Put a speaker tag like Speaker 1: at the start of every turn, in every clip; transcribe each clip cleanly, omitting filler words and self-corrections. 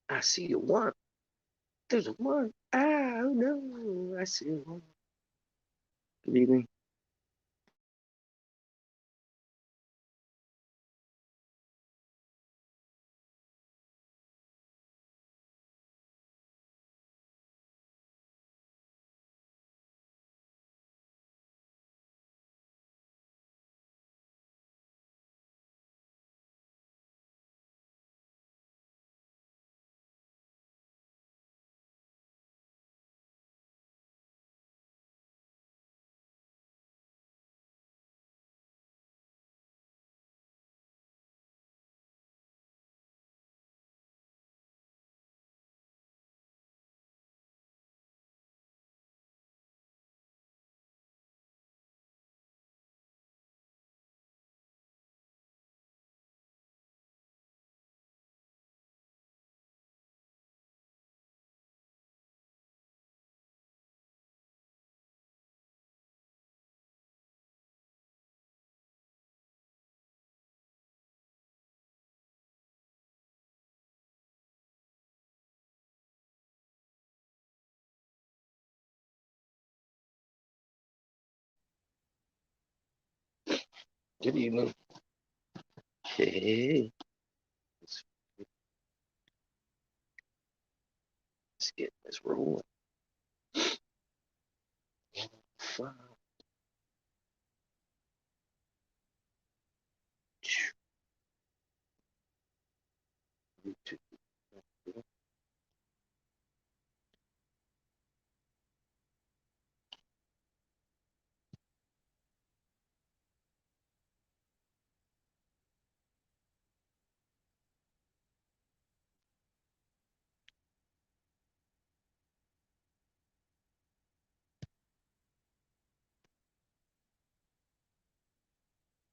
Speaker 1: I see a one. There's a one. Ah, oh no. I see a one. Good evening. Good evening. Hey. Let's get this rolling. 5, 2,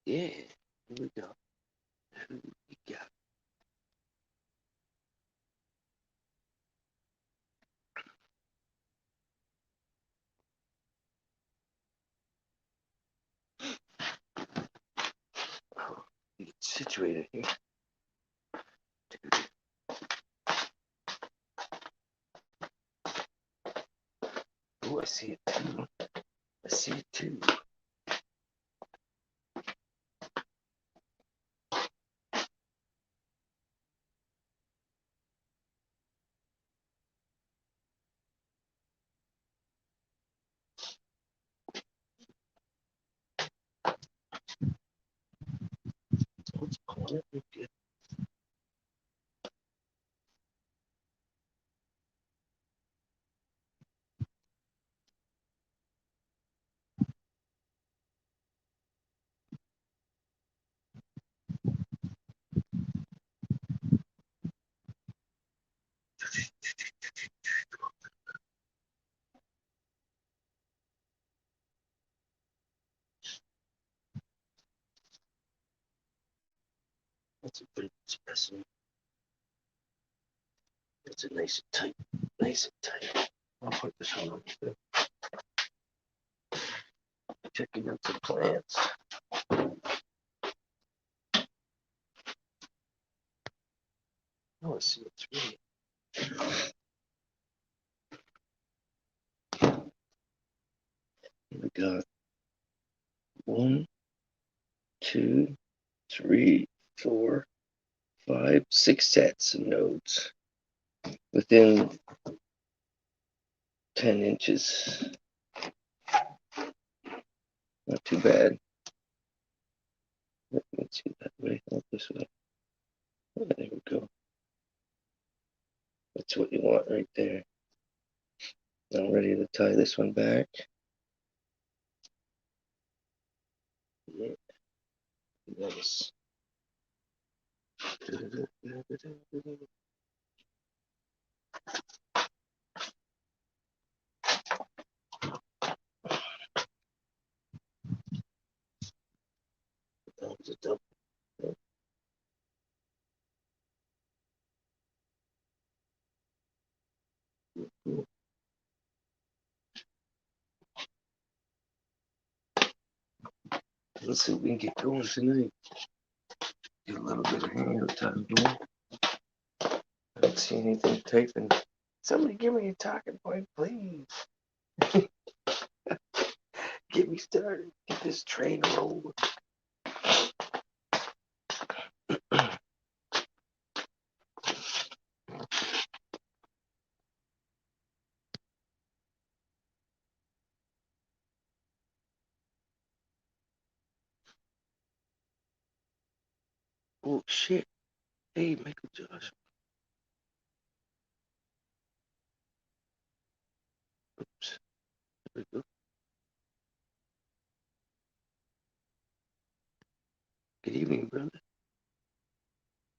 Speaker 1: yeah. Here we go. Who we got? Oh, get situated here. Oh, I see it too. I see it too. Let's pull it. Okay. That's a pretty good specimen. That's a nice and tight. Nice and tight. I'll put this one on too. Checking out some plants. Oh, I see it's really. We got 1, 2, 3, 4, 5, 6 sets of nodes within 10 inches. Not too bad. Let's see that way, not this way. Oh, there we go. That's what you want right there. I'm ready to tie this one back. Yeah. Nice. Let's see if we can get going tonight. Get a little bit of hand time going. don't see anything typing. Somebody give me a talking point, please. Get me started. Get this train rolling. Oh shit. Hey, Michael Josh. Oops. There we go. Good evening, brother.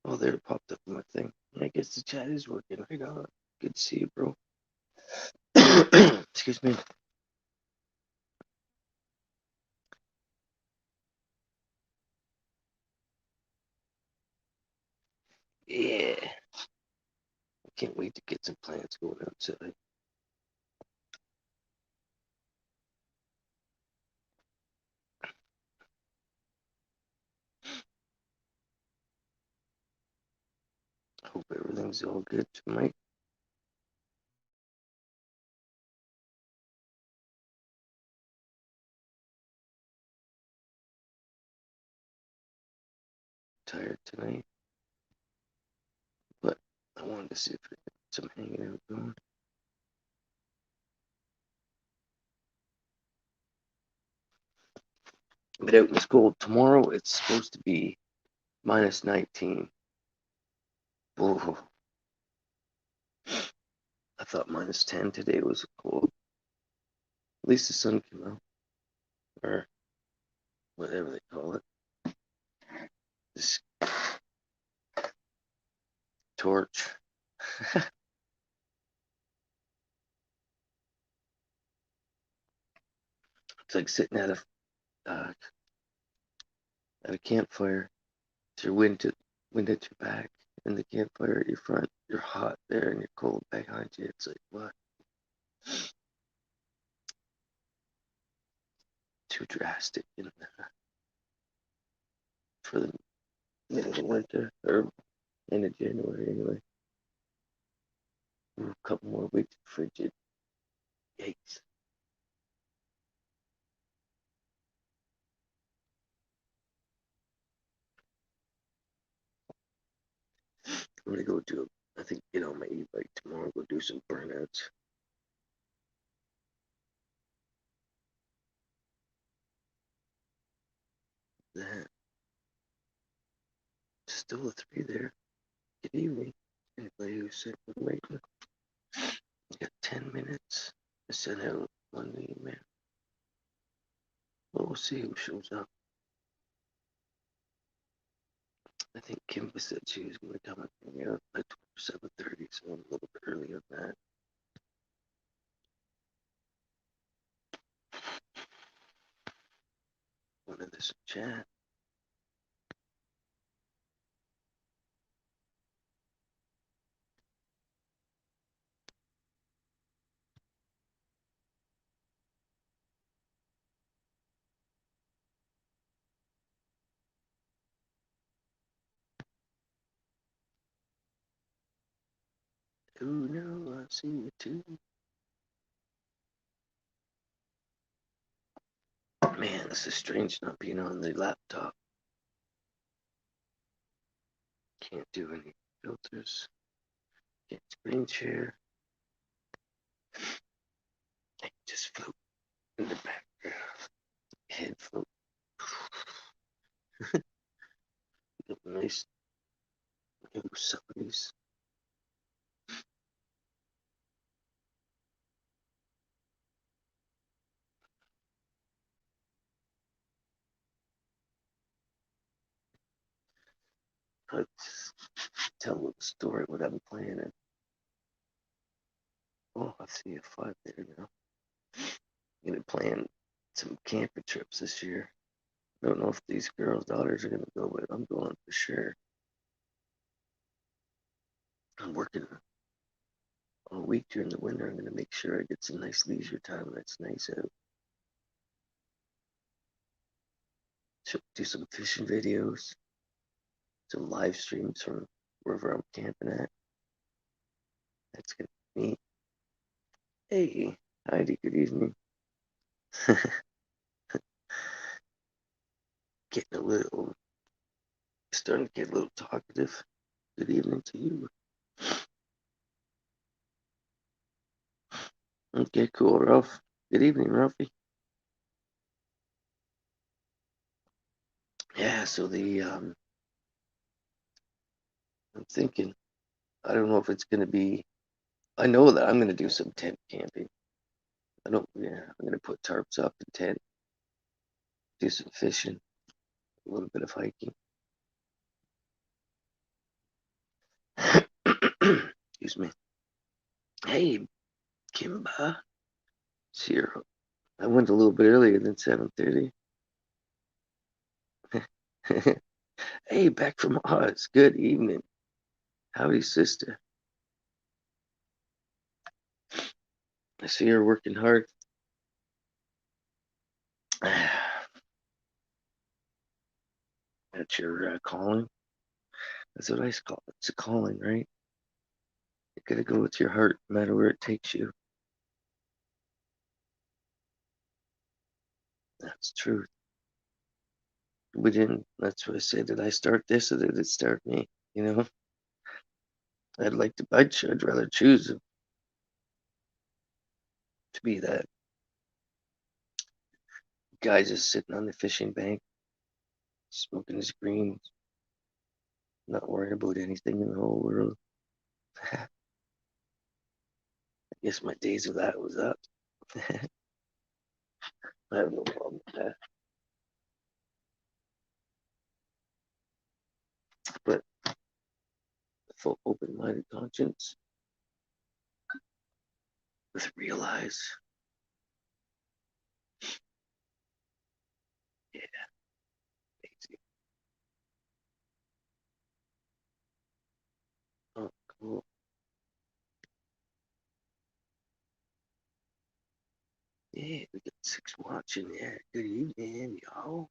Speaker 1: Oh, there it popped up on my thing. I guess the chat is working. Right on. Good to see you, bro. Excuse me. Yeah. I can't wait to get some plants going outside. Hope everything's all good tonight. Tired tonight, but I wanted to see if we could get some hanging out going. But out in this cold tomorrow, it's supposed to be minus 19. Whoa. I thought minus 10 today was cold. At least the sun came out, or whatever they call it. This torch. It's like sitting at a campfire. It's your wind at your back, and the campfire at your front. You're hot there, and you're cold behind you. It's like what? Too drastic for the middle of winter or end of January anyway. Ooh, a couple more weeks of frigid. Yikes. I'm gonna go do, I think, get on my e-bike tomorrow, go do some burnouts. That. Still a 3 there. Good evening. Anybody who's sick with waiting. You got 10 minutes. I sent out one email. Well, we'll see who shows up. I think Kimba said she was going to come and hang out at 7:30, so I'm a little bit early on that. One of this chat. Oh no, I see you too. Man, this is strange not being on the laptop. Can't do any filters. Can't screen share. I can just float in the background. Head float. Nice new somebody's. Probably tell a little story what I'm planning. Oh, I see a 5 there now. I'm gonna plan some camping trips this year. I don't know if these girls' daughters are gonna go, but I'm going for sure. I'm working all week during the winter. I'm gonna make sure I get some nice leisure time when it's nice out. Do some fishing videos, some live streams from wherever I'm camping at. That's gonna be neat. Hey, Heidi, good evening. Getting a little, starting to get a little talkative. Good evening to you. Okay, cool, Ralph. Good evening, Ralphie. Yeah, so I'm thinking, I don't know if it's gonna be, I know that I'm gonna do some tent camping. I'm gonna put tarps up and tent, do some fishing, a little bit of hiking. Excuse me. Hey, Kimba. See her. I went a little bit earlier than 7:30. Hey, back from Oz. Good evening. Howdy, sister. I see her working hard. That's your calling. That's what I call it. It's a calling, right? You gotta go with your heart, no matter where it takes you. That's truth. We didn't. That's what I said. Did I start this or did it start me? You know, I'd rather choose to be that guy just sitting on the fishing bank, smoking his greens, not worrying about anything in the whole world. I guess my days of that was up. I have no problem with that. But full open-minded conscience with realize, yeah, easy. Oh, cool. Yeah, we got 6 watching. Yeah, good evening, y'all.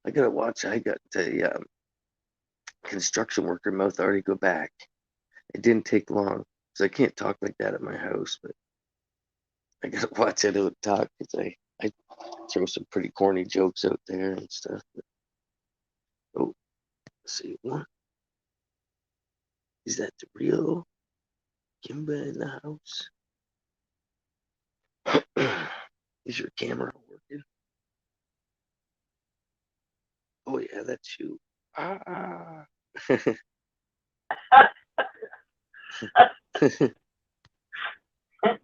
Speaker 1: I gotta watch. I got the construction worker mouth already go back. It didn't take long, so I can't talk like that at my house, but I gotta watch it out talk because I throw some pretty corny jokes out there and stuff. But, oh, let's see what is that the real Kimba in the house? Is your camera working? Oh yeah, that's you. Ah.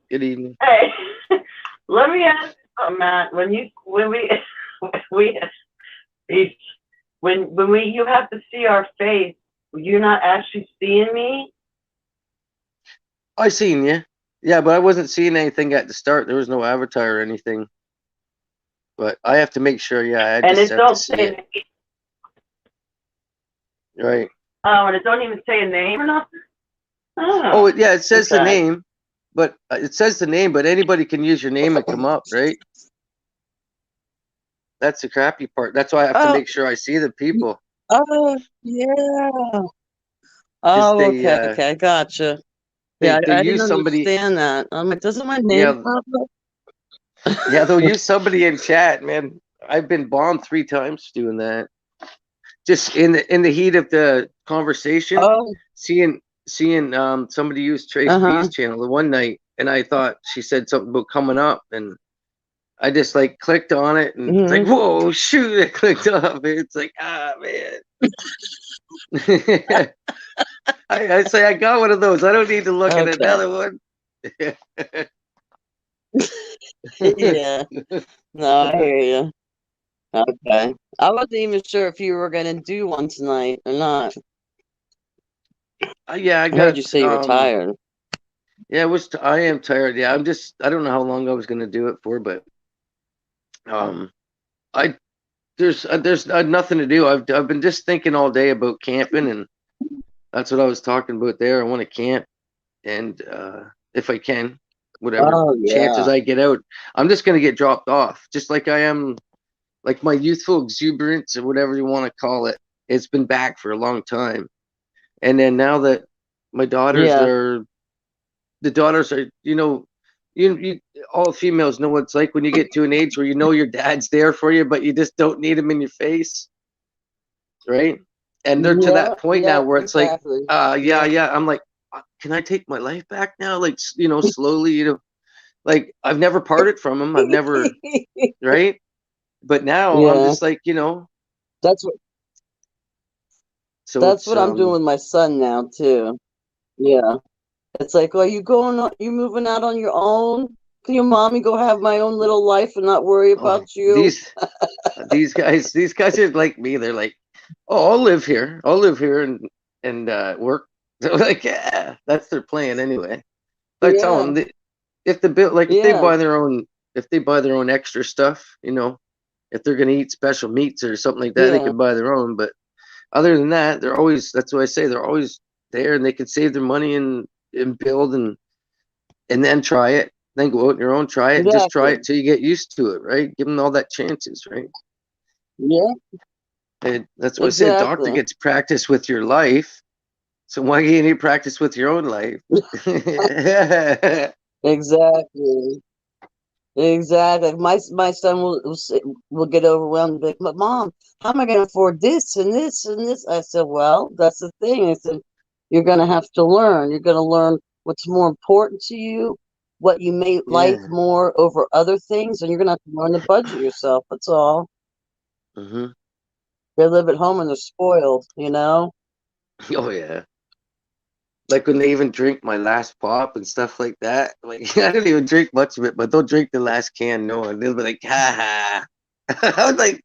Speaker 1: Good evening.
Speaker 2: Hey, let me ask you something, Matt. When we you have to see our face, you're not actually seeing me.
Speaker 1: I seen you. Yeah, but I wasn't seeing anything at the start. There was no avatar or anything. But I have to make sure. Yeah, I
Speaker 2: And
Speaker 1: just
Speaker 2: it
Speaker 1: have to
Speaker 2: don't
Speaker 1: see it.
Speaker 2: say,
Speaker 1: Right.
Speaker 2: oh, and it don't even say a name or nothing.
Speaker 1: Oh,
Speaker 2: Oh,
Speaker 1: yeah, it says the
Speaker 2: okay.
Speaker 1: name, but it says the name, but anybody can use your name and come up, right? That's the crappy part. That's why I have to
Speaker 3: Oh,
Speaker 1: make sure I see the people
Speaker 3: oh, yeah.
Speaker 1: because
Speaker 3: Oh, okay, okay, gotcha. Yeah,
Speaker 1: they
Speaker 3: I didn't
Speaker 1: use somebody.
Speaker 3: understand that. I'm like, doesn't my name
Speaker 1: Yeah,
Speaker 3: pop up?
Speaker 1: yeah, they'll use somebody in chat, man. I've been bombed 3 times doing that. Just in the heat of the conversation,
Speaker 3: Oh,
Speaker 1: seeing somebody use Trace
Speaker 3: uh-huh.
Speaker 1: B's channel the one night, and I thought she said something about coming up, and I just like clicked on it, and it's like,
Speaker 3: Hmm.
Speaker 1: whoa, shoot! I clicked off. It's like, ah, man. I say I got one of those. I don't need to look at
Speaker 3: Okay.
Speaker 1: another one.
Speaker 3: Yeah. No, I hear you. Okay. I wasn't even sure if you were gonna do one tonight or not.
Speaker 1: Yeah, I
Speaker 3: I heard
Speaker 1: got
Speaker 3: you say you were tired.
Speaker 1: yeah, I am tired. Yeah, I don't know how long I was gonna do it for, but um I there's nothing to do. I've been just thinking all day about camping, and that's what I was talking about there. I want to camp, and if I can, whatever
Speaker 3: Oh
Speaker 1: chances
Speaker 3: yeah.
Speaker 1: I get out, I'm just gonna get dropped off, just like I am, like my youthful exuberance or whatever you want to call it. It's been back for a long time, and then now that My daughters
Speaker 3: Yeah.
Speaker 1: are the daughters are you all females know what it's like when you get to an age where you know your dad's there for you, but you just don't need him in your face, right? And they're to
Speaker 3: Yeah.
Speaker 1: that point now
Speaker 3: Yeah.
Speaker 1: where it's like,
Speaker 3: Exactly.
Speaker 1: yeah. I'm like, can I take my life back now? Like, slowly, like I've never parted from him. I've never, right? But now I'm
Speaker 3: Yeah.
Speaker 1: just like,
Speaker 3: That's what
Speaker 1: so
Speaker 3: that's
Speaker 1: it's
Speaker 3: what I'm doing with my son now too. Yeah. It's like, are you going on, you moving out on your own? Can your mommy go have my own little life and not worry
Speaker 1: oh,
Speaker 3: about you?
Speaker 1: these guys are like me. They're like, oh, I'll live here. I'll live here and work. They're like, yeah, that's their plan anyway. I tell
Speaker 3: Yeah.
Speaker 1: them that if the bill, like
Speaker 3: Yeah.
Speaker 1: if they buy their own extra stuff, if they're gonna eat special meats or something like that, they
Speaker 3: Yeah.
Speaker 1: can buy their own. But other than that, they're always. That's what I say. They're always there, and they can save their money and build and then try it. Then go out on your own, try it, and just try
Speaker 3: Exactly.
Speaker 1: it till you get used to it, right? Give them all that chances, right?
Speaker 3: Yeah.
Speaker 1: And that's what I say. A doctor
Speaker 3: Exactly.
Speaker 1: gets practice with your life, so why can't you need practice with your own life?
Speaker 3: Exactly. Exactly. My son will get overwhelmed and be like, but mom, how am I going to afford this and this and this? I said, well, that's the thing. I said, you're going to have to learn. You're going to learn what's more important to you, what you may like
Speaker 1: Yeah.
Speaker 3: more over other things, and you're going to have to learn to budget yourself. That's all.
Speaker 1: Hmm.
Speaker 3: They live at home and they're spoiled, you know?
Speaker 1: Oh yeah. Like when they even drink my last pop and stuff like that. Like I don't even drink much of it, but they'll drink the last can knowing they'll be like, ha ha. I was like,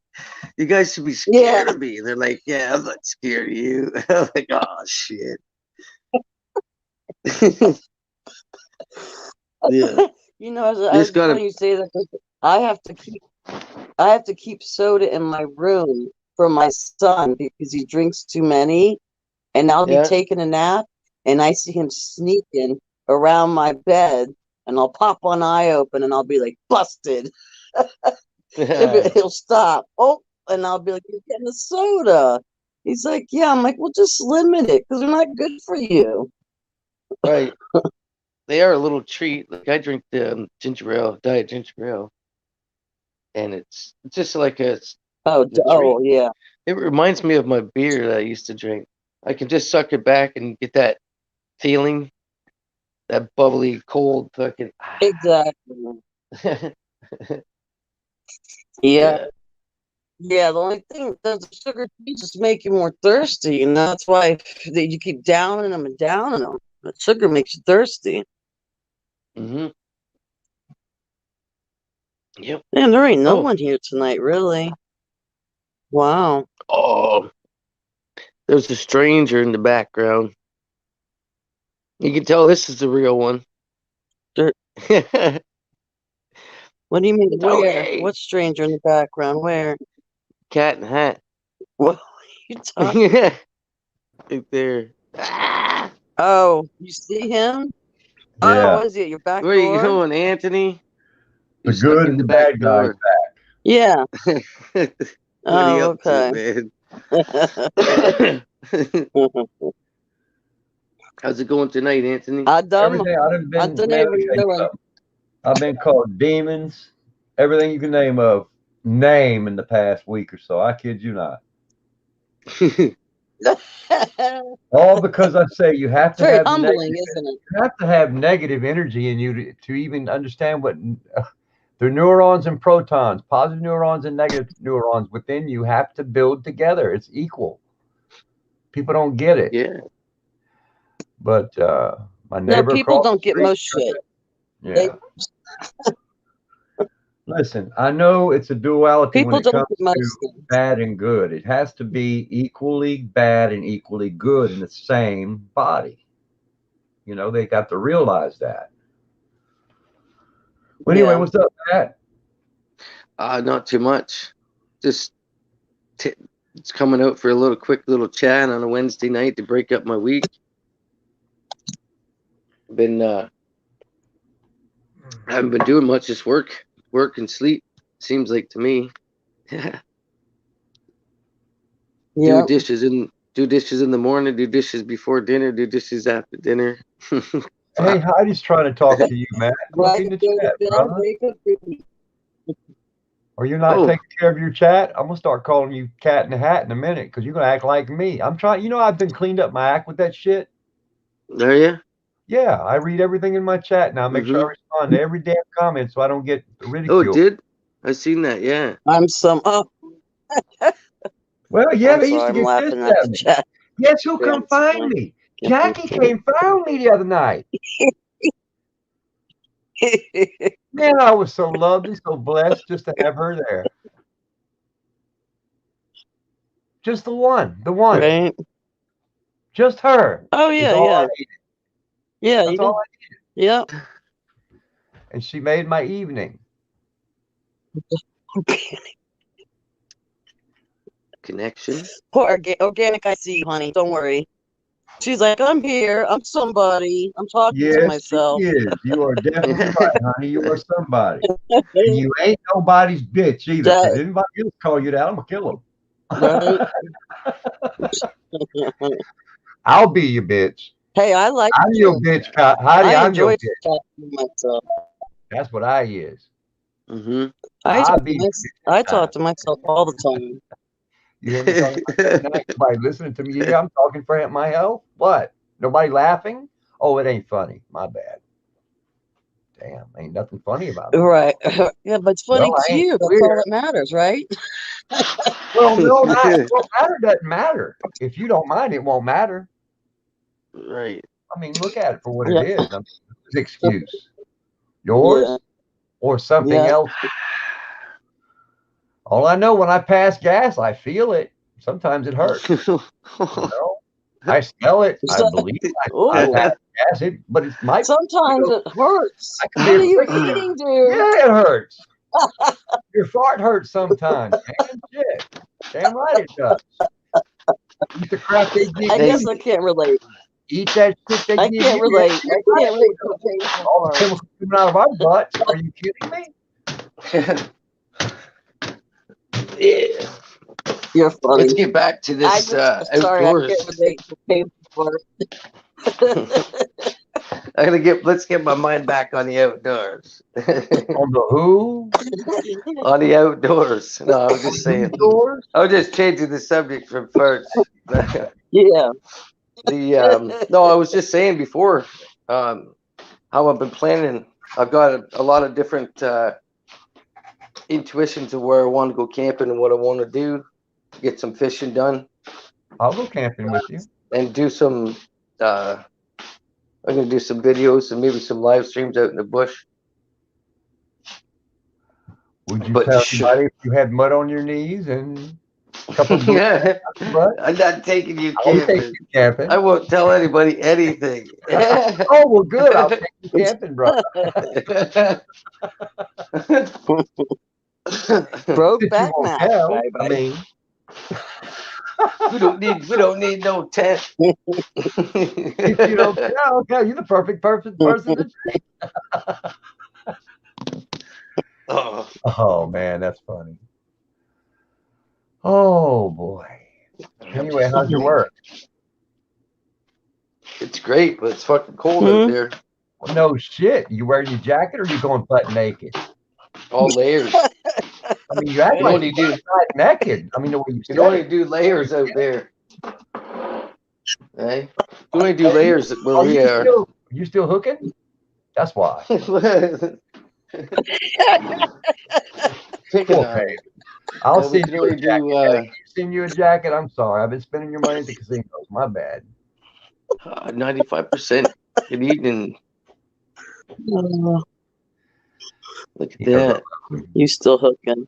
Speaker 1: you guys should be
Speaker 3: Yeah.
Speaker 1: scared of me. They're like, yeah, I'm not scared of you. I'm like, oh shit. Yeah.
Speaker 3: You know,
Speaker 1: Just
Speaker 3: it's
Speaker 1: gotta
Speaker 3: funny you say that 'cause I have to keep I have to keep soda in my room for my son because he drinks too many, and I'll be
Speaker 1: yeah.
Speaker 3: taking a nap and I see him sneaking around my bed, and I'll pop one eye open and I'll be like, busted. He'll stop. Oh, and I'll be like, you're getting a soda. He's like, yeah. I'm like, well, just limit it because they're not good for you.
Speaker 1: Right. They are a little treat. Like I drink the ginger ale, diet ginger ale, and it's just like
Speaker 3: Oh,
Speaker 1: a treat.
Speaker 3: oh, yeah,
Speaker 1: It reminds me of my beer that I used to drink. I can just suck it back and get that feeling, that bubbly, cold fucking.
Speaker 3: exactly. Yeah,
Speaker 1: Yeah,
Speaker 3: yeah. The only thing that the sugar just make you more thirsty, and that's why you keep downing them and downing them. The sugar makes you thirsty.
Speaker 1: hmm, yep.
Speaker 3: Man, there ain't no
Speaker 1: Oh,
Speaker 3: one here tonight, really. Wow.
Speaker 1: oh, there's a stranger in the background. You can tell this is the real one.
Speaker 3: There, what do you mean?
Speaker 1: Oh,
Speaker 3: Where?
Speaker 1: hey,
Speaker 3: What stranger in the background? Where?
Speaker 1: cat in the hat.
Speaker 3: What are you talking?
Speaker 1: Right there. Ah,
Speaker 3: Oh, you see him? Oh,
Speaker 4: Yeah,
Speaker 3: what is he at your back
Speaker 1: where you
Speaker 3: door?
Speaker 1: going, Anthony?
Speaker 4: the
Speaker 1: You're stuck
Speaker 4: good
Speaker 1: in
Speaker 4: and
Speaker 1: the
Speaker 4: the
Speaker 1: back
Speaker 4: bad guys.
Speaker 1: door.
Speaker 3: Yeah.
Speaker 1: What are you
Speaker 3: Oh,
Speaker 1: up to,
Speaker 3: okay.
Speaker 1: man? How's it going tonight, Anthony?
Speaker 3: I done.
Speaker 4: Everything I done
Speaker 3: I
Speaker 4: been.
Speaker 3: done
Speaker 4: Man, let me tell you
Speaker 3: everything.
Speaker 4: something. I've been called demons, everything you can name in the past week or so. I kid you not. All because I say you have
Speaker 3: It's
Speaker 4: to
Speaker 3: very
Speaker 4: have
Speaker 3: humbling, isn't it?
Speaker 4: negative energy in you to even understand what the neurons and protons, positive neurons and negative neurons within you have to build together. It's equal. People don't get it.
Speaker 1: Yeah.
Speaker 4: But my
Speaker 3: No,
Speaker 4: neighbor
Speaker 3: people
Speaker 4: across the
Speaker 3: don't get
Speaker 4: street,
Speaker 3: most shit. They
Speaker 4: yeah. Listen, I know it's a duality when
Speaker 3: people
Speaker 4: it
Speaker 3: don't
Speaker 4: comes
Speaker 3: get
Speaker 4: to
Speaker 3: most things.
Speaker 4: bad and good. It has to be equally bad and equally good in the same body. You know, they got to realize that. Well, anyway,
Speaker 3: Yeah.
Speaker 4: what's up, Matt?
Speaker 1: Not too much. Just it's coming out for a little quick little chat on a Wednesday night to break up my week. Been haven't been doing much, just work and sleep. Seems like to me.
Speaker 3: Yeah.
Speaker 1: Doing Do dishes in the morning, do dishes before dinner, do dishes after dinner.
Speaker 4: Hey, Heidi's trying to talk to you, Matt. Look
Speaker 3: Right,
Speaker 4: in the
Speaker 3: go to
Speaker 4: chat,
Speaker 3: bed,
Speaker 4: brother.
Speaker 3: wake up, baby.
Speaker 4: Are you not
Speaker 1: Oh.
Speaker 4: taking care of your chat? I'm gonna start calling you Cat in the Hat in a minute because you're gonna act like me. I'm trying. You know, I've been cleaned up my act with that shit.
Speaker 1: Are you?
Speaker 4: Yeah, I read everything in my chat now. Make sure I respond to every damn comment so I don't get
Speaker 1: Oh,
Speaker 4: ridiculed.
Speaker 1: it did? I seen that, yeah.
Speaker 3: I'm some. Oh,
Speaker 4: Well, yeah,
Speaker 3: I'm
Speaker 4: they used
Speaker 3: sorry,
Speaker 4: to
Speaker 3: I'm
Speaker 4: get
Speaker 3: laughing
Speaker 4: pissed
Speaker 3: at
Speaker 4: at
Speaker 3: the
Speaker 4: me.
Speaker 3: chat.
Speaker 4: Guess who
Speaker 3: Yeah,
Speaker 4: come
Speaker 3: it's
Speaker 4: find
Speaker 3: funny.
Speaker 4: me? Jackie came found me the other night. Man, I was so lovely, so blessed just to have her there. Just the one,
Speaker 3: Right?
Speaker 4: just her.
Speaker 3: Oh
Speaker 4: is
Speaker 3: yeah,
Speaker 4: all I
Speaker 3: yeah,
Speaker 4: needed.
Speaker 3: yeah.
Speaker 4: That's all I
Speaker 3: Yeah.
Speaker 4: and she made my evening.
Speaker 1: Connection.
Speaker 3: Poor organic. I see you, honey. Don't worry. She's like, I'm here. I'm somebody. I'm talking to
Speaker 4: Yes,
Speaker 3: myself.
Speaker 4: she is. You are definitely right, honey. You are somebody. And you ain't nobody's bitch either. Because
Speaker 3: That-
Speaker 4: anybody else call you that, I'm gonna kill
Speaker 3: right?
Speaker 4: them. I'll be your bitch.
Speaker 3: Hey, I like.
Speaker 4: I'm your bitch, Heidi.
Speaker 3: I
Speaker 4: I'm your
Speaker 3: enjoy
Speaker 4: bitch.
Speaker 3: talking to myself.
Speaker 4: That's what I is.
Speaker 1: Mm-hmm.
Speaker 4: I'll be your bitch.
Speaker 3: I talk to myself all the time.
Speaker 4: You hear me talking about that? Nobody listening to me. Yeah, I'm talking for my health. What? Nobody laughing? Oh, it ain't funny. My bad. Damn, ain't nothing funny about it.
Speaker 3: Right. Yeah, but it's funny
Speaker 4: Well, I
Speaker 3: to
Speaker 4: ain't
Speaker 3: you. That's
Speaker 4: weird.
Speaker 3: all that matters, right?
Speaker 4: Well, no, what matter doesn't matter. If you don't mind, it won't matter.
Speaker 1: Right.
Speaker 4: I mean, look at it for what
Speaker 3: Yeah.
Speaker 4: it is. I mean, whose excuse? Yours
Speaker 3: Yeah.
Speaker 4: or something
Speaker 3: Yeah.
Speaker 4: else? All I know, when I pass gas, I feel it. Sometimes it hurts. You know? I smell it. I believe I
Speaker 3: Oh,
Speaker 4: pass gas, but it might.
Speaker 3: sometimes it hurts.
Speaker 4: I could
Speaker 3: What
Speaker 4: be
Speaker 3: are you
Speaker 4: afraid.
Speaker 3: eating, dude?
Speaker 4: Yeah, it hurts. Your fart hurts sometimes, man. Shit. Damn right it does. Eat the crap they give
Speaker 3: I
Speaker 4: you.
Speaker 3: guess I can't relate.
Speaker 4: Eat that shit they
Speaker 3: I
Speaker 4: give
Speaker 3: can't
Speaker 4: you.
Speaker 3: relate. I can't relate to a painful
Speaker 4: All the
Speaker 3: part.
Speaker 4: chemicals coming out of our butts. Are you kidding me?
Speaker 1: Yeah.
Speaker 3: You're funny.
Speaker 1: Let's get back to
Speaker 3: I
Speaker 1: this
Speaker 3: just, sorry,
Speaker 1: outdoors.
Speaker 3: I can't relate to the painful part.
Speaker 1: Let's get my mind back on the outdoors.
Speaker 4: On the who?
Speaker 1: On the outdoors. No, I was just saying.
Speaker 4: Doors?
Speaker 1: I was just changing the subject from farts.
Speaker 3: Yeah.
Speaker 1: No, I was just saying before how I've been planning. I've got a lot of different intuitions of where I want to go camping and what I want to do. Get some fishing done
Speaker 4: I'll go camping with you.
Speaker 1: and do some. I'm gonna do some videos and maybe some live streams out in the bush.
Speaker 4: Would you
Speaker 1: But
Speaker 4: tell
Speaker 1: sure.
Speaker 4: anybody if you had mud on your knees and a couple of boots
Speaker 1: Yeah,
Speaker 4: out your butt?
Speaker 1: I'm not taking you
Speaker 4: I'll take
Speaker 1: camping.
Speaker 4: you camping.
Speaker 1: I won't tell anybody anything.
Speaker 4: Oh, well, good. I'll take you camping, brother.
Speaker 3: Broke
Speaker 4: If you
Speaker 3: back
Speaker 4: won't
Speaker 3: Matt.
Speaker 4: tell,
Speaker 3: Bye
Speaker 4: I
Speaker 3: bye.
Speaker 4: mean,
Speaker 1: we don't need no tent.
Speaker 4: if you don't tell, okay, you're the perfect person to take.
Speaker 1: Oh,
Speaker 4: Oh, man, that's funny. Oh, boy. Anyway, how's your work?
Speaker 1: it's great, but it's fucking cold
Speaker 3: Hmm?
Speaker 1: out there.
Speaker 4: Well, no shit. You wearing your jacket or you going butt naked?
Speaker 1: All layers.
Speaker 4: I mean, you act
Speaker 1: You
Speaker 4: like
Speaker 1: only do
Speaker 4: you're butt naked. I mean, the way you
Speaker 1: you
Speaker 4: said
Speaker 1: only
Speaker 4: it.
Speaker 1: do layers out there. Hey, you only do layers where
Speaker 4: Are
Speaker 1: we are.
Speaker 4: you still hooking? That's why.
Speaker 1: Picking on
Speaker 4: Okay.
Speaker 1: it.
Speaker 4: I'll
Speaker 1: We
Speaker 4: send
Speaker 1: can
Speaker 4: you a
Speaker 1: only
Speaker 4: jacket.
Speaker 1: do
Speaker 4: I can't send you a jacket. I'm sorry. I've been spending your money at the casinos. My bad.
Speaker 1: 95% in evening.
Speaker 3: Uh,
Speaker 1: Look at
Speaker 4: Yeah,
Speaker 1: that.
Speaker 3: you still hooking.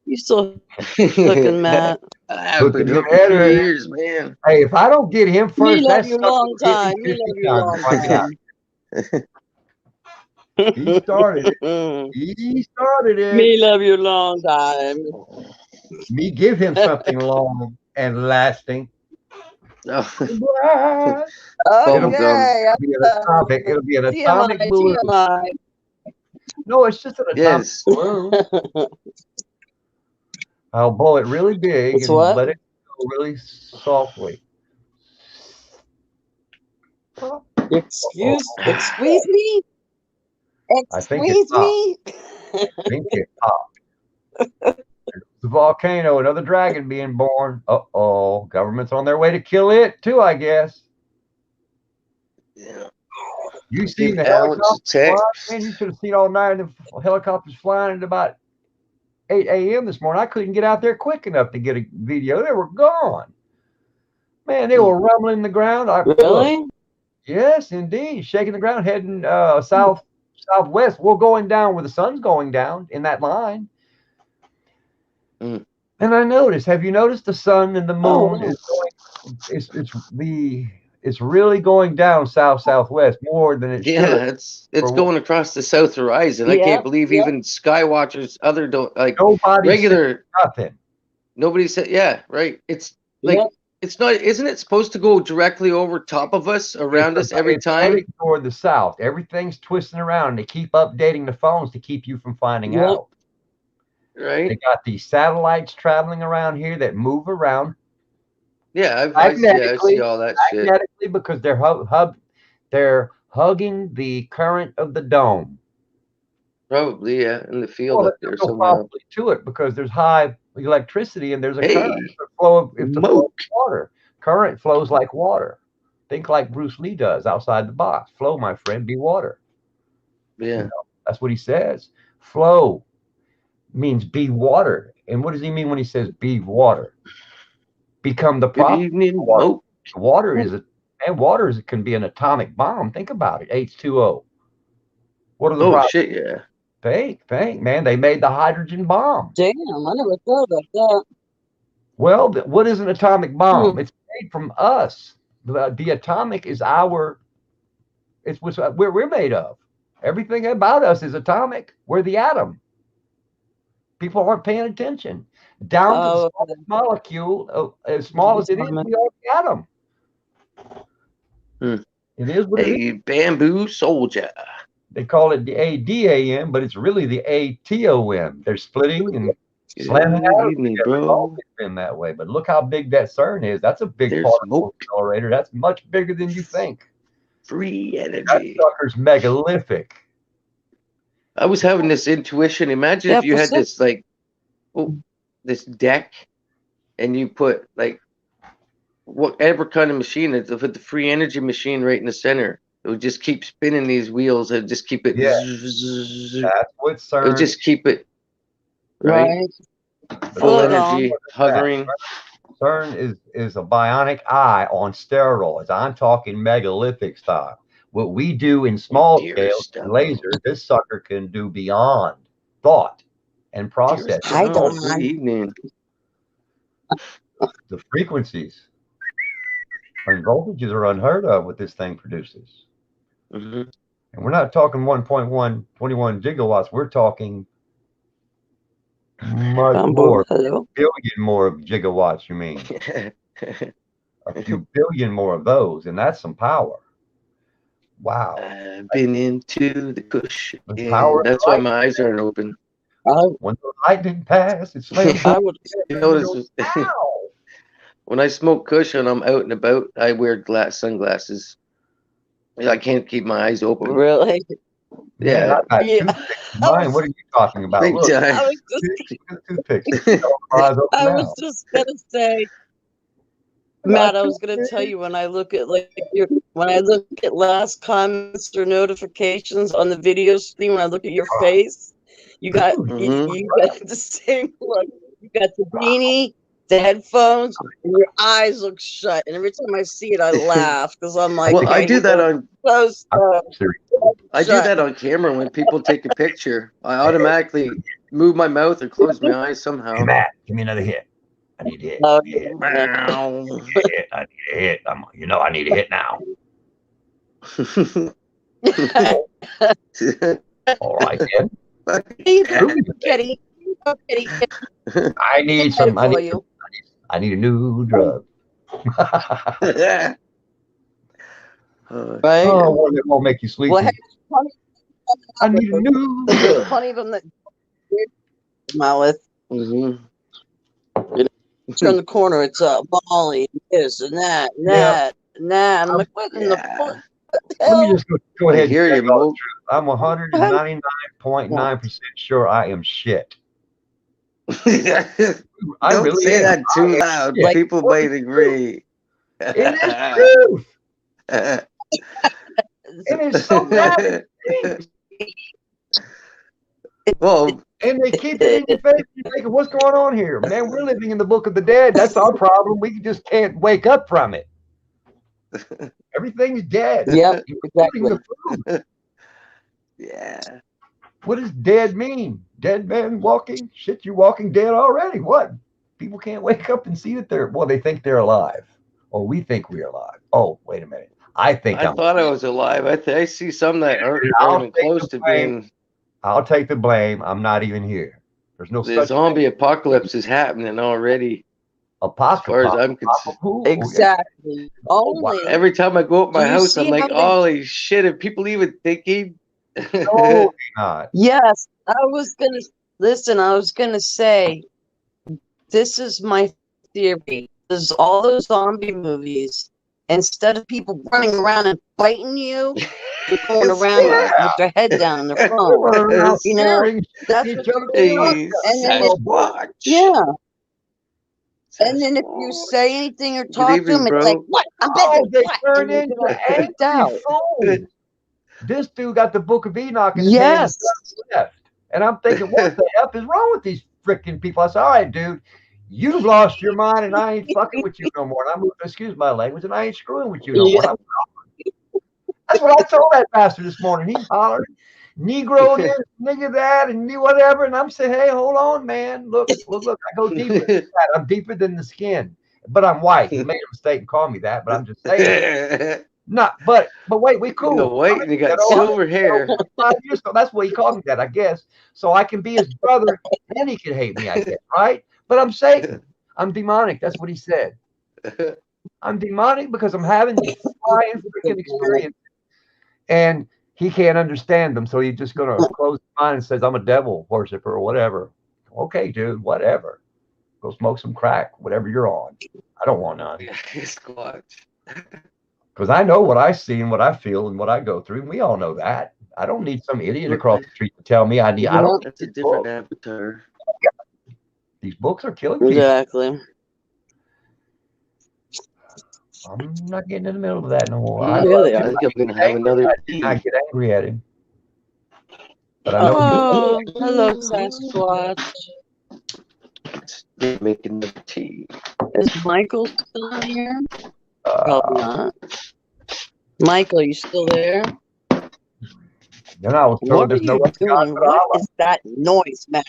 Speaker 3: You still hooking, Matt.
Speaker 1: I've been
Speaker 4: Hooking
Speaker 1: hooking
Speaker 4: your head
Speaker 1: for
Speaker 4: or-
Speaker 1: years, man.
Speaker 4: Hey, if I don't get him
Speaker 3: Me
Speaker 4: first,
Speaker 3: love
Speaker 4: that's
Speaker 3: you long time. Me love you long time.
Speaker 4: He started it. He started it.
Speaker 3: Me love you long time.
Speaker 4: Me give him something long and lasting.
Speaker 1: Oh,
Speaker 4: It'll
Speaker 3: Okay.
Speaker 4: be an atomic. It'll be an atomic
Speaker 3: TMI,
Speaker 4: balloon.
Speaker 3: TMI.
Speaker 4: No, it's just an atomic
Speaker 1: yes.
Speaker 4: balloon. I'll blow it really big
Speaker 3: It's
Speaker 4: and
Speaker 3: what?
Speaker 4: let it go really softly.
Speaker 3: Excuse me?
Speaker 4: I think it's
Speaker 3: Excuse me?
Speaker 4: I think it popped. The volcano, another dragon being born. Uh-oh. Government's on their way to kill it too, I guess.
Speaker 1: Yeah.
Speaker 4: You seen
Speaker 1: Give
Speaker 4: the
Speaker 1: Alex a
Speaker 4: helicopters flying?
Speaker 1: text.
Speaker 4: Man, you should have seen all night the helicopters flying at about 8 a.m. this morning. I couldn't get out there quick enough to get a video. They were gone. Man, they were rumbling the ground.
Speaker 3: Really?
Speaker 4: Yes, indeed. Shaking the ground, heading southwest. We're going down where the sun's going down in that line.
Speaker 1: Mm.
Speaker 4: And I noticed, have you noticed the sun and the moon
Speaker 3: Oh, wow.
Speaker 4: is going, it's really going down southwest more than it
Speaker 1: Yeah,
Speaker 4: should.
Speaker 1: it's
Speaker 4: For
Speaker 1: going across the south horizon. I
Speaker 3: Yep,
Speaker 1: can't believe
Speaker 3: yep.
Speaker 1: even Skywatchers, other don't like
Speaker 4: Nobody
Speaker 1: regular.
Speaker 4: said nothing.
Speaker 1: Nobody said, yeah, right. It's like
Speaker 3: Yep.
Speaker 1: it's not. Isn't it supposed to go directly over top of us, around us every
Speaker 4: It's
Speaker 1: time?
Speaker 4: heading toward the south. Everything's twisting around. They keep updating the phones to keep you from finding
Speaker 3: Yep.
Speaker 4: out. They
Speaker 1: Right?
Speaker 4: got these satellites traveling around here that move around
Speaker 1: Yeah, I see
Speaker 4: magnetically,
Speaker 1: all that shit.
Speaker 4: magnetically because they're hugging the current of the dome.
Speaker 1: Probably, yeah, in the field
Speaker 4: Well,
Speaker 1: up there
Speaker 4: there's no
Speaker 1: somewhere.
Speaker 4: probably to it because there's high electricity and there's a
Speaker 1: Hey,
Speaker 4: current. It's the flow of
Speaker 1: Moke.
Speaker 4: water. Current flows like water. Think like Bruce Lee does outside the box. Flow, my friend, be water.
Speaker 1: Yeah.
Speaker 4: That's what he says. Flow means be water. And what does he mean when he says be water? Become the
Speaker 1: Good
Speaker 4: problem.
Speaker 1: evening,
Speaker 4: Water.
Speaker 1: Moke.
Speaker 4: Water can be an atomic bomb. Think about it. H2O. What are the
Speaker 1: Oh
Speaker 4: problems?
Speaker 1: shit, yeah.
Speaker 4: Think, man. They made the hydrogen bomb.
Speaker 3: Damn, I never thought about that.
Speaker 4: Well, what is an atomic bomb? It's made from us. The atomic is it's what we're made of. Everything about us is atomic. We're the atom. People aren't paying attention. Down to the smallest molecule, as small as it is, we are the atom. It is what it is.
Speaker 1: Hey, bamboo soldier.
Speaker 4: They call it the ADAM, but it's really the ATOM. They're splitting and slamming out.
Speaker 1: Good evening, bro.
Speaker 4: It's been that way, but look how big that CERN is. That's a big
Speaker 1: There's
Speaker 4: particle
Speaker 1: Moke.
Speaker 4: accelerator. That's much bigger than you think.
Speaker 1: Free
Speaker 4: That
Speaker 1: energy.
Speaker 4: sucker's megalithic.
Speaker 1: I was having this intuition. Imagine if you had this this deck, and you put like whatever kind of machine, if the free energy machine right in the center, it would just keep spinning these wheels and just keep it.
Speaker 4: Yeah.
Speaker 1: It
Speaker 4: That's what CERN.
Speaker 1: would just keep it right. Full energy, hovering.
Speaker 4: CERN is a bionic eye on steroids. I'm talking megalithic style. What we do in small scale laser, this sucker can do beyond thought and process.
Speaker 1: Good evening.
Speaker 4: The frequencies and voltages are unheard of what this thing produces.
Speaker 1: Mm-hmm.
Speaker 4: And we're not talking 1.1, 21 gigawatts. We're talking much more, billion more of gigawatts, you mean. A few billion more of those, and that's some power. Wow.
Speaker 1: I've been into the cushion.
Speaker 4: The power.
Speaker 1: That's why my eyes aren't open.
Speaker 4: When the lightning passed, it's
Speaker 1: when I smoke Kush and I'm out and about, I wear sunglasses. I can't keep my eyes open.
Speaker 3: Really?
Speaker 1: Yeah.
Speaker 4: Mine, what are you talking about?
Speaker 1: Big
Speaker 4: Look,
Speaker 1: time.
Speaker 3: I was just gonna say, Matt, I was gonna tell you when I look at last comments or notifications on the video stream, when I look at your face, you got you got the same look. You got the beanie, the headphones, and your eyes look shut. And every time I see it, I laugh because I'm like,
Speaker 1: well, I do that on. I do that on camera when people take a picture. I automatically move my mouth or close my eyes somehow.
Speaker 4: Hey, Matt, give me another hit. I need a hit. I need a hit. I need a hit now. All right, then. I need a new drug.
Speaker 3: Right?
Speaker 4: Oh, one that won't make you sleepy.
Speaker 3: Well,
Speaker 4: I need a new
Speaker 3: there's plenty of them that mouth. Turn the corner, it's Molly, this and that, and that, and that. And I'm like, what in the fuck?
Speaker 4: Let me just go
Speaker 1: I
Speaker 4: ahead
Speaker 1: hear
Speaker 4: and
Speaker 1: you,
Speaker 4: tell y'all the
Speaker 1: Mo.
Speaker 4: truth. I'm 199.9% sure I am shit. I
Speaker 1: Don't
Speaker 4: really
Speaker 1: say
Speaker 4: am.
Speaker 1: that too loud.
Speaker 4: Shit.
Speaker 1: People might agree.
Speaker 4: It is truth. It is so bad.
Speaker 1: Well,
Speaker 4: And they keep it in your face. You're thinking, what's going on here? Man, we're living in the book of the dead. That's our problem. We just can't wake up from it. Everything's dead.
Speaker 3: Yep,
Speaker 4: Including
Speaker 3: exactly.
Speaker 4: the food.
Speaker 1: yeah.
Speaker 4: What does dead mean? Dead man walking? Shit, you're walking dead already. What? People can't wake up and see that they think they're alive. Or we think we're alive. Oh, wait a minute. I think
Speaker 1: I
Speaker 4: I'm
Speaker 1: thought I was alive. I see some that aren't
Speaker 4: I'll
Speaker 1: even
Speaker 4: take
Speaker 1: close
Speaker 4: the
Speaker 1: to
Speaker 4: blame.
Speaker 1: being.
Speaker 4: I'll take the blame. I'm not even here. There's no
Speaker 1: The
Speaker 4: such
Speaker 1: zombie apocalypse is happening already. As far as
Speaker 4: apocalypse.
Speaker 1: I'm concerned.
Speaker 3: Exactly. Only.
Speaker 1: Every time I go up
Speaker 3: Do
Speaker 1: my
Speaker 3: you
Speaker 1: house,
Speaker 3: see
Speaker 1: I'm like,
Speaker 3: how they-
Speaker 1: holy shit, are people even thinking?
Speaker 4: No, not.
Speaker 3: Yes, I was gonna listen. I was gonna say, this is my theory. There's all those zombie movies. Instead of people running around and fighting you, they're going around with their head down on their phone. You know, that's what they're doing.
Speaker 1: Hey,
Speaker 3: And then
Speaker 1: Sasquatch.
Speaker 3: yeah. And then if you say anything or talk to
Speaker 1: evening,
Speaker 3: them, it's
Speaker 1: bro.
Speaker 3: like, what? I'm
Speaker 4: Oh,
Speaker 3: busy.
Speaker 4: they
Speaker 3: What?
Speaker 4: turn
Speaker 3: And you
Speaker 4: into
Speaker 3: get all freaked
Speaker 4: angry
Speaker 3: out.
Speaker 4: fools. This dude got the Book of Enoch in his hand
Speaker 3: Yes.
Speaker 4: and left. And I'm thinking, what the F is wrong with these freaking people? I said, all right, dude, you've lost your mind and I ain't fucking with you no more. And I'm, excuse my language, and I ain't screwing with you no more. And that's what I told that bastard this morning. He hollered, Negro this, nigga that, and whatever. And I'm saying, hey, hold on, man. Look, I go deeper than that. I'm deeper than the skin. But I'm white. He made a mistake and called me that, but I'm just saying. Not, but wait, we cool.
Speaker 1: You got white and you got silver hair.
Speaker 4: 5 years ago, that's what he called me that, I guess. So I can be his brother, and he can hate me, I guess, right? But I'm Satan. I'm demonic. That's what he said. I'm demonic because I'm having these flying freaking experiences, and he can't understand them. So he's just gonna close his mind and says, "I'm a devil worshiper or whatever." Okay, dude, whatever. Go smoke some crack, whatever you're on. I don't want none.
Speaker 1: Squatch.
Speaker 4: Because I know what I see and what I feel and what I go through. And we all know that. I don't need some idiot across the street to tell me I don't.
Speaker 1: That's a different avatar.
Speaker 4: These books are killing people.
Speaker 3: Exactly.
Speaker 4: I'm not getting in the middle of that no more.
Speaker 3: Yeah, they
Speaker 1: I
Speaker 3: are.
Speaker 1: think I'm gonna have another
Speaker 4: I
Speaker 1: tea.
Speaker 4: get angry at him. But I know
Speaker 3: Oh, hello, Sasquatch.
Speaker 1: Make another tea.
Speaker 3: Is Michael still in here? Probably not. Michael, you still there?
Speaker 4: then I was
Speaker 3: What
Speaker 4: told
Speaker 3: are
Speaker 4: there's no
Speaker 3: you
Speaker 4: other God
Speaker 3: doing?
Speaker 4: but
Speaker 3: What
Speaker 4: Allah.
Speaker 3: is that noise, Matt?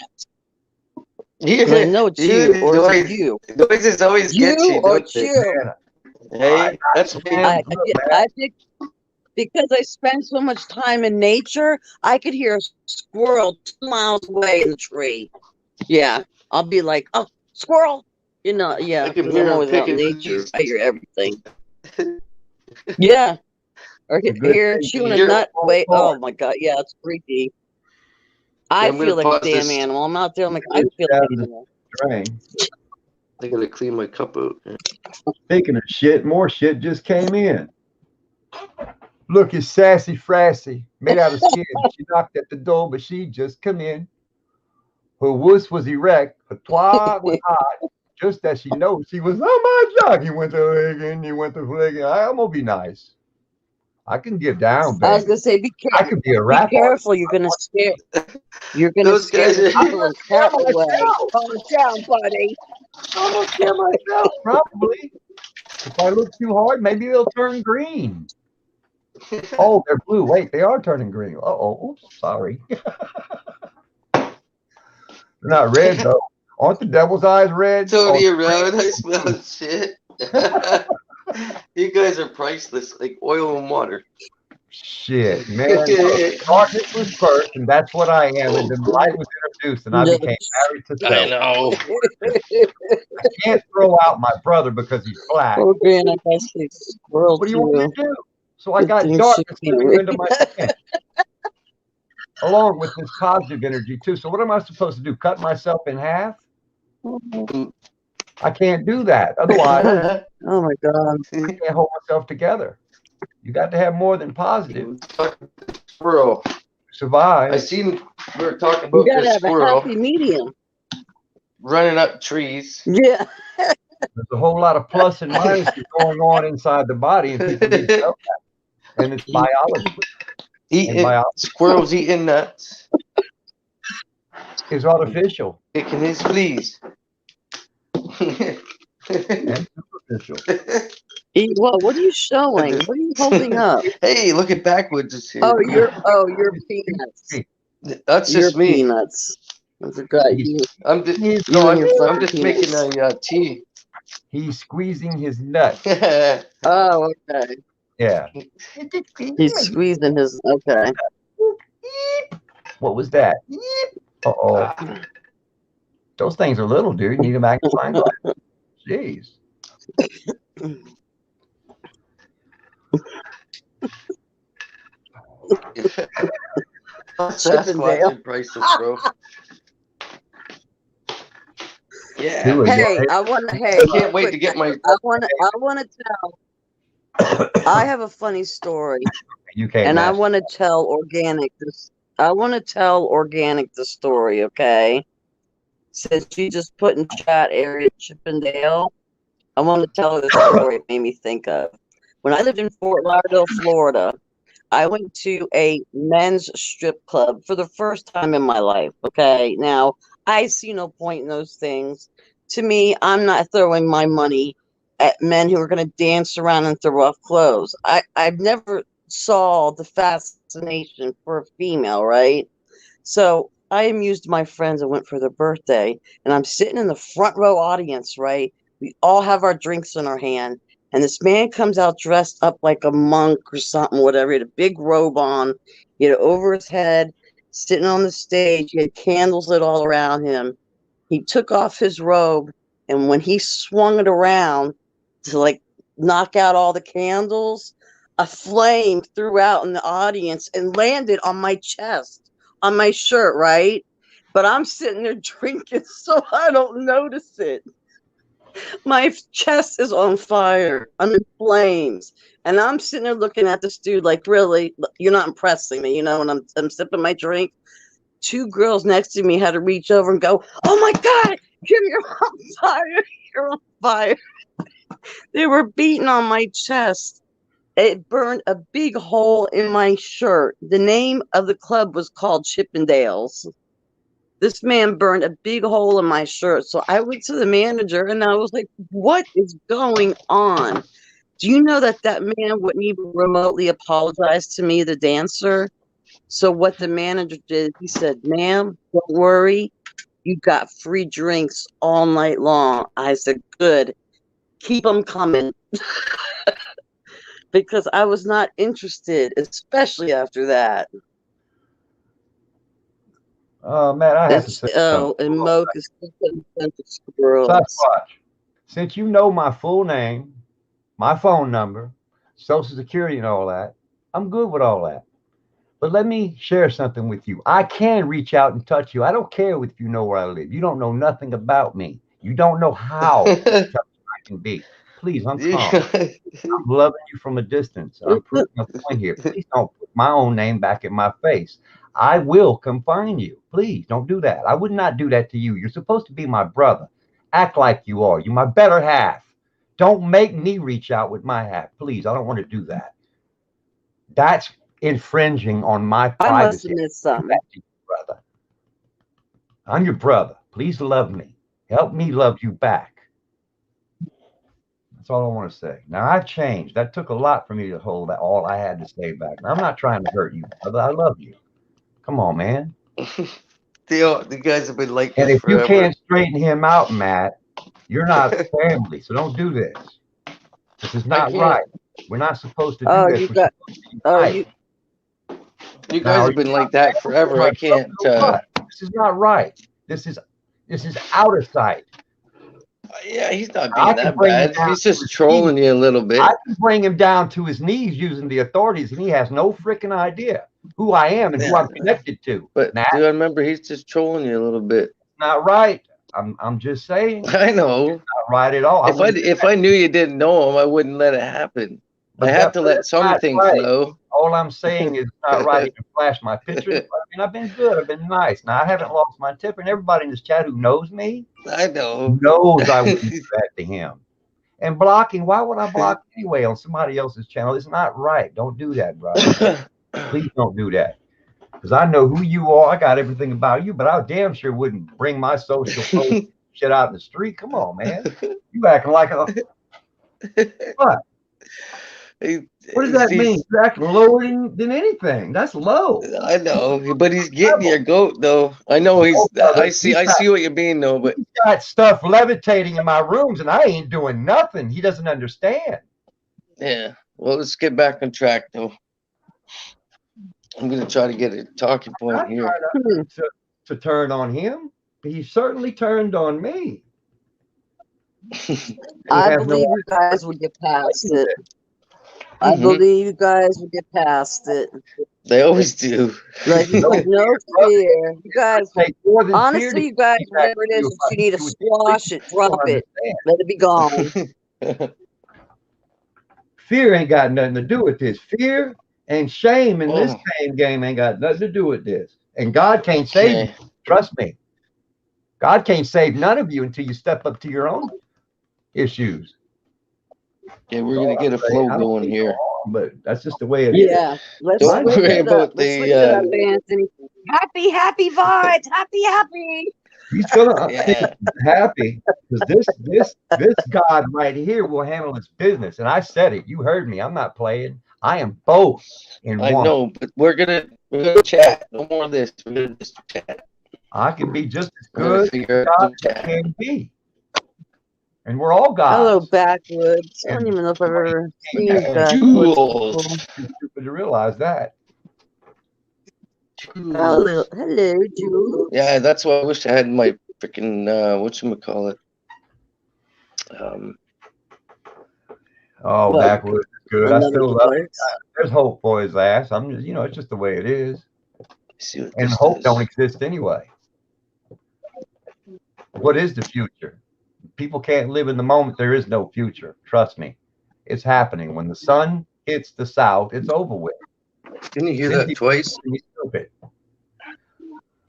Speaker 3: 'Cause
Speaker 1: Yeah,
Speaker 3: I know it's you, or is it you?
Speaker 1: Noises always get
Speaker 3: You
Speaker 1: you,
Speaker 3: or
Speaker 1: don't they?
Speaker 3: you?
Speaker 1: Hey, that's me.
Speaker 4: Man, look,
Speaker 3: I think because I spend so much time in nature, I could hear a squirrel 2 miles away in the tree. Yeah, I'll be like, oh, squirrel. You know, yeah,
Speaker 1: I can
Speaker 3: because
Speaker 1: hear
Speaker 3: I'm
Speaker 1: him
Speaker 3: always out in
Speaker 1: picking
Speaker 3: nature.
Speaker 1: leaves.
Speaker 3: I hear everything. Yeah. Or
Speaker 4: The good
Speaker 3: hear
Speaker 4: thing
Speaker 3: chewing
Speaker 1: is
Speaker 3: a
Speaker 1: you're
Speaker 3: nut. Wait,
Speaker 4: born.
Speaker 3: oh my god, yeah, it's freaky. I
Speaker 1: I'm gonna
Speaker 3: feel like a
Speaker 1: pause
Speaker 3: damn
Speaker 1: this.
Speaker 3: animal. I'm out there. I'm like, I
Speaker 4: It's
Speaker 3: feel like
Speaker 4: down
Speaker 3: an
Speaker 4: the
Speaker 3: animal.
Speaker 4: drain.
Speaker 1: I gotta clean my cup out.
Speaker 4: Speaking of shit, more shit just came in. Look at Sassy Frassy, made out of skin. She knocked at the door, but she just come in. Her wuss was erect, her twat was hot. Just as she knows, she was, oh my God, he went to Reagan, he went to Reagan. I'm gonna be nice. I can get down,
Speaker 3: I was
Speaker 4: baby.
Speaker 3: gonna say, be
Speaker 4: I
Speaker 3: careful.
Speaker 4: can be a
Speaker 3: Be
Speaker 4: rapper.
Speaker 3: careful. You're gonna scare. You're gonna
Speaker 1: Those
Speaker 3: scare
Speaker 1: guys
Speaker 3: the
Speaker 1: are-
Speaker 3: people and
Speaker 4: scare
Speaker 3: cat away.
Speaker 4: myself.
Speaker 3: Calm down, buddy.
Speaker 4: I'm gonna scare myself, probably. If I look too hard, maybe they'll turn green. Oh, they're blue. Wait, they are turning green. Uh-oh. Oops, sorry. They're not red, though. Aren't the devil's eyes red?
Speaker 1: Tony
Speaker 4: Oh,
Speaker 1: around, I smell shit. You guys are priceless, like oil and water.
Speaker 4: shit, man. Darkness was first, and that's what I am. And then light was introduced, and I
Speaker 3: Yeah.
Speaker 4: became married to
Speaker 1: I
Speaker 4: self.
Speaker 1: know.
Speaker 4: I can't throw out my brother because he's black.
Speaker 3: Oh, man, I got a squirrel
Speaker 4: What do you want me
Speaker 3: too.
Speaker 4: to do? So I got
Speaker 3: Didn't
Speaker 4: darkness
Speaker 3: shoot me,
Speaker 4: living
Speaker 3: Rick.
Speaker 4: into my skin, along with this positive energy too. So what am I supposed to do? Cut myself in half? I can't do that. Otherwise,
Speaker 3: Oh my god.
Speaker 4: I can't hold myself together. You got to have more than positive
Speaker 1: Squirrel.
Speaker 4: to survive.
Speaker 1: I seen we were talking
Speaker 3: You
Speaker 1: about
Speaker 3: gotta
Speaker 1: this
Speaker 3: have a
Speaker 1: squirrel
Speaker 3: happy medium.
Speaker 1: running up trees.
Speaker 3: Yeah.
Speaker 4: There's a whole lot of plus and minuses going on inside the body, and people need to know that. And it's biology.
Speaker 1: Eating squirrels eating nuts,
Speaker 4: It's artificial
Speaker 1: picking his fleas.
Speaker 4: and superficial.
Speaker 3: Eat what? What are you showing? What are you holding up?
Speaker 1: Hey, look at Backwoods is here.
Speaker 3: Oh, your peanuts.
Speaker 1: That's
Speaker 3: Your
Speaker 1: just me.
Speaker 3: peanuts. That's a guy.
Speaker 1: I'm just
Speaker 3: You
Speaker 1: no,
Speaker 3: and your
Speaker 1: I'm
Speaker 3: fucking
Speaker 1: just making
Speaker 3: peanuts.
Speaker 1: a tea.
Speaker 4: He's squeezing his nut.
Speaker 3: Oh, okay.
Speaker 4: Yeah.
Speaker 3: He's squeezing his. Okay.
Speaker 4: What was that? Uh-oh. Those things are little, dude. You need a magnifying glass. Jeez.
Speaker 1: Sasquatch and priceless, bro. Yeah.
Speaker 4: Do it,
Speaker 3: Hey,
Speaker 4: guys.
Speaker 3: I want to. Hey,
Speaker 1: I can't wait to get my.
Speaker 3: I want to tell. I have a funny story,
Speaker 4: You can't.
Speaker 3: and I
Speaker 4: master.
Speaker 3: want to tell Organic this. I want to tell Organic the story. Okay. Since she just put in chat area Chippendale, I want to tell her the story it made me think of. When I lived in Fort Lauderdale, Florida, I went to a men's strip club for the first time in my life. Okay. Now, I see no point in those things. To me, I'm not throwing my money at men who are going to dance around and throw off clothes. I've never saw the fascination for a female, right? So I amused my friends and went for their birthday, and I'm sitting in the front row audience, right? We all have our drinks in our hand, and this man comes out dressed up like a monk or something, whatever. He had a big robe on, he had it over his head, sitting on the stage. He had candles lit all around him. He took off his robe, and when he swung it around to like knock out all the candles, a flame threw out in the audience and landed on my chest, on my shirt, right? But I'm sitting there drinking, so I don't notice it. My chest is on fire. I'm in flames. And I'm sitting there looking at this dude like, really, you're not impressing me, you know, and I'm sipping my drink. Two girls next to me had to reach over and go, "Oh my God, Kim, you're on fire. You're on fire." They were beating on my chest. It burned a big hole in my shirt. The name of the club was called Chippendales. This man burned a big hole in my shirt. So I went to the manager and I was like, what is going on? Do you know that that man wouldn't even remotely apologize to me, the dancer? So what the manager did, he said, "Ma'am, don't worry. You got free drinks all night long." I said, "Good. Keep them coming." Because I was not interested, especially after that.
Speaker 4: Man, I have to say something.
Speaker 3: And Moke is squirrels.
Speaker 4: Sasquatch, since you know my full name, my phone number, social security and all that, I'm good with all that. But let me share something with you. I can reach out and touch you. I don't care if you know where I live. You don't know nothing about me. You don't know how touchy I can be. Please, I'm calm. I'm loving you from a distance. I'm proving a point here. Please don't put my own name back in my face. I will confine you. Please don't do that. I would not do that to you. You're supposed to be my brother. Act like you are. You're my better half. Don't make me reach out with my half. Please, I don't want to do that. That's infringing on my
Speaker 3: I must
Speaker 4: privacy.
Speaker 3: have missed something.
Speaker 4: Brother. I'm your brother. Please love me. Help me love you back. That's all I want to say. Now, I've changed. That took a lot for me to hold that all I had to say back. Now, I'm not trying to hurt you, brother. I love you. Come on, man.
Speaker 1: The guys have been like
Speaker 4: And
Speaker 1: this
Speaker 4: if you
Speaker 1: forever.
Speaker 4: can't straighten him out, Matt, you're not family. So don't do this. This is not
Speaker 1: can't.
Speaker 4: right. We're not supposed to do
Speaker 3: Oh,
Speaker 4: this.
Speaker 3: you
Speaker 4: We're
Speaker 3: got.
Speaker 4: supposed to
Speaker 3: Oh,
Speaker 4: unite.
Speaker 1: You guys
Speaker 4: Now,
Speaker 1: have been like that forever. I can't.
Speaker 4: This is not right. This is out of sight.
Speaker 1: Yeah, he's not
Speaker 4: I
Speaker 1: being
Speaker 4: can
Speaker 1: that
Speaker 4: bring him
Speaker 1: bad.
Speaker 4: down
Speaker 1: He's
Speaker 4: to
Speaker 1: just
Speaker 4: his
Speaker 1: trolling you a little bit.
Speaker 4: I can bring him down to his knees using the authorities, and he has no freaking idea who I am and who I'm connected to.
Speaker 1: But
Speaker 4: Matt,
Speaker 1: dude, I remember he's just trolling you a little bit.
Speaker 4: not right. I'm just saying,
Speaker 1: I know.
Speaker 4: not right at all.
Speaker 1: If I knew you didn't know him, I wouldn't let it happen. I have to let some
Speaker 4: not
Speaker 1: things
Speaker 4: right.
Speaker 1: flow.
Speaker 4: All I'm saying is it's not right to flash my pictures. I mean, I've been good. I've been nice. Now, I haven't lost my temper. And everybody in this chat who knows me
Speaker 1: I know.
Speaker 4: knows I wouldn't do that to him. And blocking, why would I block anyway on somebody else's channel? It's not right. Don't do that, brother. Please don't do that. Because I know who you are. I got everything about you, but I damn sure wouldn't bring my social post shit out in the street. Come on, man. You acting like a what? What does that mean? You're acting lower than anything. That's low.
Speaker 1: I know, but he's getting your goat though. I know he's. I see what you mean though, but
Speaker 4: He's got stuff levitating in my rooms, and I ain't doing nothing. He doesn't understand.
Speaker 1: yeah. Well, let's get back on track though. I'm gonna try to get a talking point here.
Speaker 4: To turn on him, he certainly turned on me.
Speaker 3: I believe you guys would get past it. I believe you guys would get past it.
Speaker 1: They always do.
Speaker 3: Like no fear. You guys, honestly, you guys, whatever it is that you need to squash it, drop it, let it be gone.
Speaker 4: Fear ain't got nothing to do with this. Fear and shame in this same game ain't got nothing to do with this. And God can't save you. Trust me. God can't save none of you until you step up to your own issues.
Speaker 1: Yeah, we're gonna get a flow going here.
Speaker 4: But that's just the way it is.
Speaker 3: Yeah. Let's
Speaker 1: Don't worry about
Speaker 3: Anthony. Happy vibes. Happy.
Speaker 4: He's gonna happy because this God right here will handle his business. And I said it. You heard me. I'm not playing. I am both in one.
Speaker 1: I know, but we're gonna chat. No more of this. We're gonna just chat.
Speaker 4: I can be just as good as God can be. And we're all gods.
Speaker 3: Hello, Backwoods. I don't even know if I've ever seen
Speaker 1: Jules.
Speaker 4: Stupid to realize that.
Speaker 3: Hello, Jules.
Speaker 1: Yeah, that's why I wish I had my freaking whatchamacallit.
Speaker 4: Backwoods is good. I still love it. There's hope for his ass. I'm just, it's just the way it is. And hope don't exist anyway. What is the future? People can't live in the moment. There is no future. Trust me. It's happening. When the sun hits the south, it's over with.
Speaker 1: Didn't you hear that twice?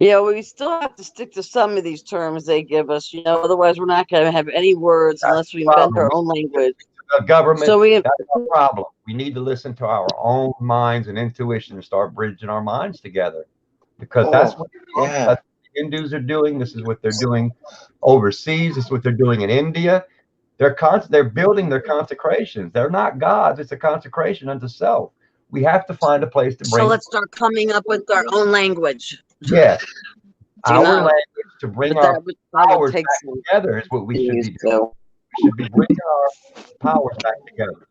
Speaker 3: Yeah, we still have to stick to some of these terms they give us, otherwise we're not going to have any words unless we invent our own language.
Speaker 4: The government, that's our problem. We need to listen to our own minds and intuition and start bridging our minds together. Because that's what the Hindus are doing. This is what they're doing overseas. This is what they're doing in India. They're building their consecrations. They're not gods. It's a consecration unto self. We have to find a place to bring.
Speaker 3: So let's start coming up with our own language.
Speaker 4: Yes. Our language to bring our powers back together is what we should be doing. We should be bringing our powers back together.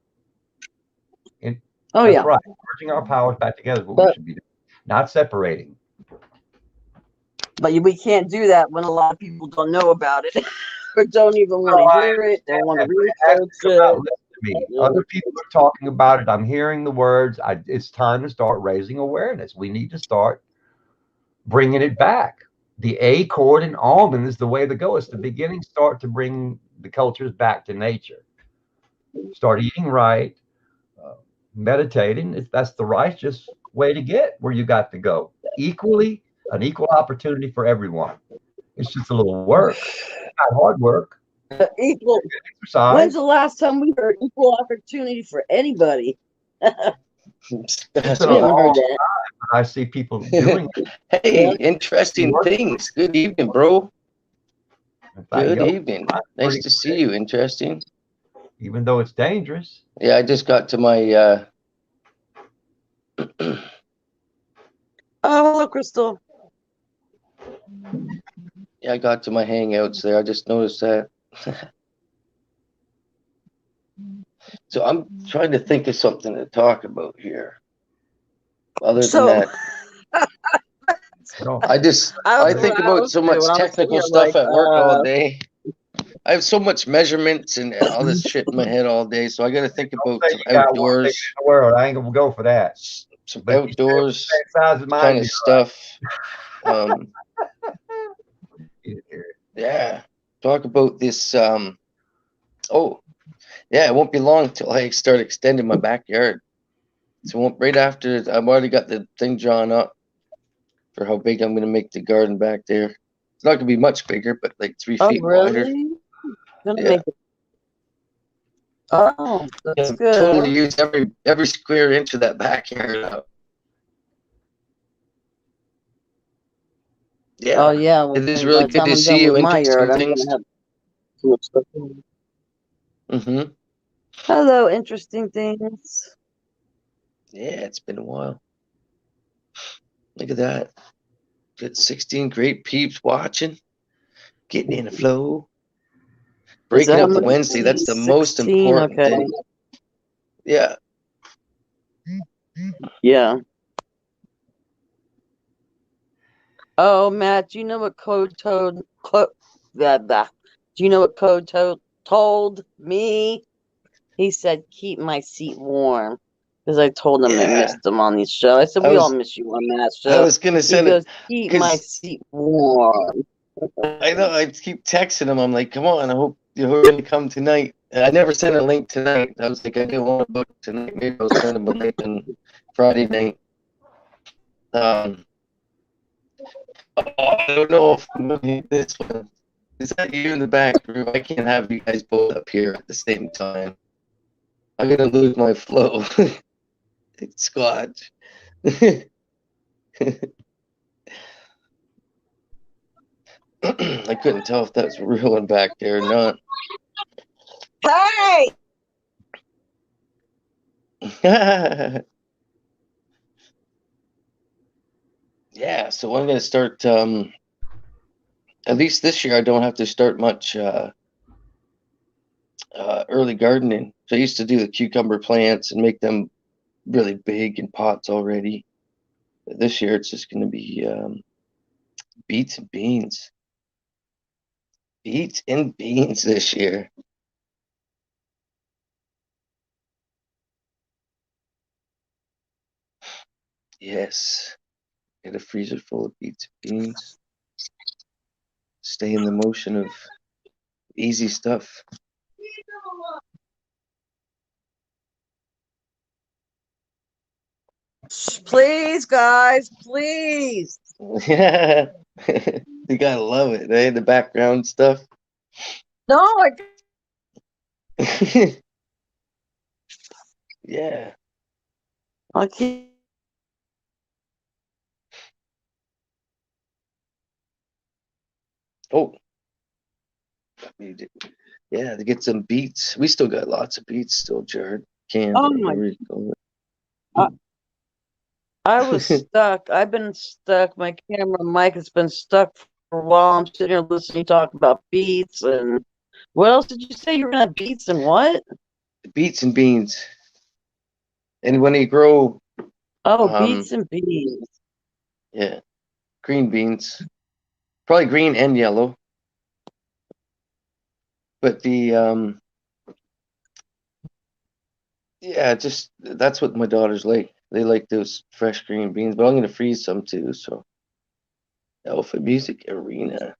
Speaker 4: That's right. Bringing our powers back together is what we should be doing. Not separating.
Speaker 3: But we can't do that when a lot of people don't know about it or don't even want to hear it. They want to research it.
Speaker 4: Other people are talking about it. I'm hearing the words. It's time to start raising awareness. We need to start bringing it back. The acorn and almond is the way to go. It's the beginning. Start to bring the cultures back to nature. Start eating right, meditating. That's the righteous way to get where you got to go. An equal opportunity for everyone. It's just a little work, not hard work.
Speaker 3: Equal.
Speaker 4: Exercise.
Speaker 3: When's the last time we heard equal opportunity for anybody?
Speaker 4: I see people doing it.
Speaker 1: Hey, interesting things. Good evening, bro. Good evening. Nice to see you. Interesting.
Speaker 4: Even though it's dangerous.
Speaker 1: Yeah, I just got to my
Speaker 3: oh, hello, Crystal.
Speaker 1: Yeah, I got to my hangouts there. I just noticed that. So I'm trying to think of something to talk about here. Other than that, I think about so much technical stuff at work all day. I have so much measurements and all this shit in my head all day, so I got to think about some outdoors.
Speaker 4: I ain't gonna go for that.
Speaker 1: Some outdoors kind of stuff. Yeah, talk about this. Yeah, it won't be long until I start extending my backyard. So right after, I've already got the thing drawn up for how big I'm going to make the garden back there. It's not going to be much bigger, but like 3
Speaker 3: Oh,
Speaker 1: feet wider.
Speaker 3: really? Gonna
Speaker 1: Yeah.
Speaker 3: make it. Oh, that's
Speaker 1: Yeah,
Speaker 3: good.
Speaker 1: totally use every square inch of that backyard up. Yeah,
Speaker 3: Oh, yeah.
Speaker 1: it is
Speaker 3: When,
Speaker 1: really
Speaker 3: by the
Speaker 1: good
Speaker 3: time
Speaker 1: to
Speaker 3: I'm
Speaker 1: see
Speaker 3: done
Speaker 1: you
Speaker 3: with my
Speaker 1: interesting
Speaker 3: yard, I'm
Speaker 1: things.
Speaker 3: gonna have too much stuff in it.
Speaker 1: Mm-hmm.
Speaker 3: Hello, interesting things.
Speaker 1: Yeah, it's been a while. Look at that. Got 16 great peeps watching, getting in the flow.
Speaker 3: Is
Speaker 1: Breaking
Speaker 3: that how
Speaker 1: up the
Speaker 3: much?
Speaker 1: Wednesday, that's the most
Speaker 3: 16?
Speaker 1: important
Speaker 3: Okay.
Speaker 1: thing. Yeah.
Speaker 3: Yeah. Oh, Matt, do you know what Code Toad do you know what Code Toad told me? He said, "Keep my seat warm," because I told him I
Speaker 1: Yeah.
Speaker 3: missed him on the show. I said,
Speaker 1: I
Speaker 3: "We all
Speaker 1: was
Speaker 3: miss you on that
Speaker 1: I
Speaker 3: show."
Speaker 1: was gonna
Speaker 3: He
Speaker 1: send it
Speaker 3: goes, "Keep my
Speaker 1: because
Speaker 3: seat warm."
Speaker 1: I know I keep texting him. I'm like, come on, I hope you're going to come tonight. And I never sent a link tonight. I was like, I didn't want to book tonight. Maybe I'll send him a link on Friday night. I don't know if I'm gonna need this one. Is that you in the back room? I can't have you guys both up here at the same time. I'm gonna lose my flow. Scotch. I couldn't tell if that was real one back there or not.
Speaker 3: Hey!
Speaker 1: Yeah, so I'm gonna start. At least this year, I don't have to start much early gardening. So I used to do the cucumber plants and make them really big in pots already. But this year, it's just gonna be beets and beans. Beets and beans this year. Yes. Get a freezer full of beets and beans. Stay in the motion of easy stuff.
Speaker 3: Please, guys, please.
Speaker 1: Yeah. You gotta love it, eh? The background stuff.
Speaker 3: No,
Speaker 1: Yeah.
Speaker 3: I can't.
Speaker 1: Oh. Yeah, to get some beets. We still got lots of beets still, Jared. Canned,
Speaker 3: Oh
Speaker 1: or
Speaker 3: my!
Speaker 1: whatever you call it.
Speaker 3: I was stuck. I've been stuck. My camera mic has been stuck for a while. I'm sitting here listening to you talk about beets and what else did you say? You were gonna have beets and what?
Speaker 1: Beets and beans. And when they grow,
Speaker 3: Oh, beets and beans.
Speaker 1: yeah, green beans. Probably green and yellow. But the yeah, just that's what my daughters like. They like those fresh green beans, but I'm gonna freeze some too, so Alpha Music Arena.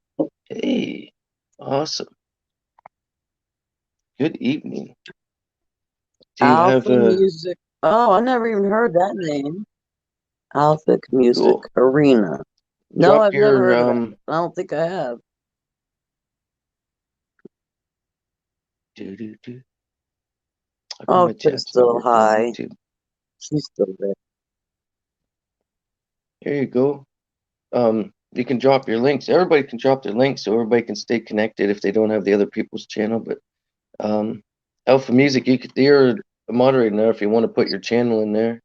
Speaker 1: Hey, awesome. Good evening. Do you have
Speaker 3: Alpha
Speaker 1: a
Speaker 3: Music. Oh, I never even heard that name. Alpha Music
Speaker 1: cool?
Speaker 3: Arena. No,
Speaker 1: Drop
Speaker 3: I've never
Speaker 1: your
Speaker 3: heard of it. I don't think I have.
Speaker 1: do do do. How come
Speaker 3: Oh,
Speaker 1: my chat's not
Speaker 3: Crystal,
Speaker 1: working on
Speaker 3: hi.
Speaker 1: YouTube?
Speaker 3: She's still there.
Speaker 1: Here you go. You can drop your links. Everybody can drop their links so everybody can stay connected if they don't have the other people's channel. But Alpha Music, you're a moderator now if you want to put your channel in there.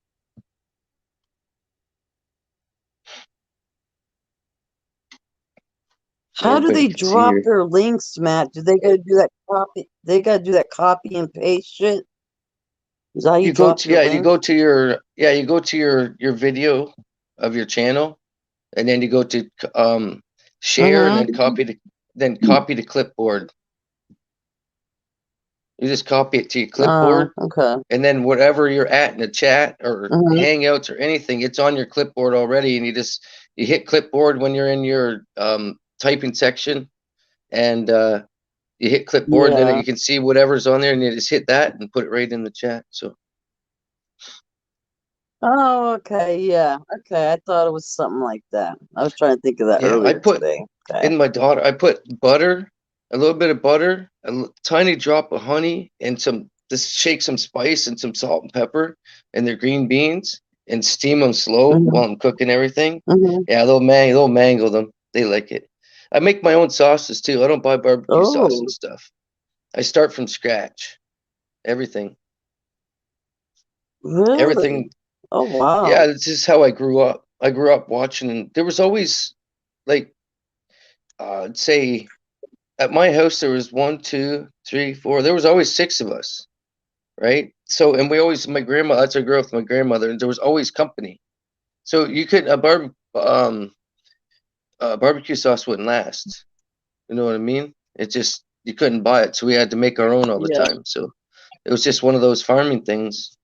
Speaker 3: How do
Speaker 1: Everybody
Speaker 3: they
Speaker 1: can see
Speaker 3: drop
Speaker 1: your.
Speaker 3: their links, Matt? Do they gotta do that copy? They gotta do that copy and paste shit? Is that how you
Speaker 1: You go
Speaker 3: drop
Speaker 1: to
Speaker 3: your
Speaker 1: yeah,
Speaker 3: link?
Speaker 1: you go to your video of your channel, and then you go to share and then copy the clipboard. You just copy it to your clipboard,
Speaker 3: Okay.
Speaker 1: and then whatever you're at in the chat or
Speaker 3: Mhm.
Speaker 1: Hangouts or anything, it's on your clipboard already, and you hit clipboard when you're in your typing section, and You hit clipboard, then
Speaker 3: Yeah.
Speaker 1: you can see whatever's on there, and you just hit that and put it right in the chat. So
Speaker 3: Oh, okay. Yeah. Okay. I thought it was something like that. I was trying to think of that
Speaker 1: yeah, I
Speaker 3: earlier
Speaker 1: put
Speaker 3: today. Okay.
Speaker 1: in my daughter, I put butter, a little bit of butter, tiny drop of honey, and just shake some spice and some salt and pepper, and their green beans, and steam them slow
Speaker 3: Mhm.
Speaker 1: while I'm cooking everything.
Speaker 3: Mhm.
Speaker 1: Yeah, they'll mangle them. They like it. I make my own sauces too. I don't buy barbecue sauce
Speaker 3: Oh,
Speaker 1: and stuff. I start from scratch. Everything.
Speaker 3: really?
Speaker 1: Everything.
Speaker 3: Oh,
Speaker 1: Yeah,
Speaker 3: wow.
Speaker 1: this is how I grew up. I grew up watching, and there was always like say at my house there was one, two, three, four. There was always six of us, right? So and we always my grandma. That's I grew up with my grandmother, and there was always company. So you could barbecue sauce wouldn't last. You know what I mean? It just you couldn't buy it, so we had to make our own all the
Speaker 3: Yeah.
Speaker 1: time. So it was just one of those farming things,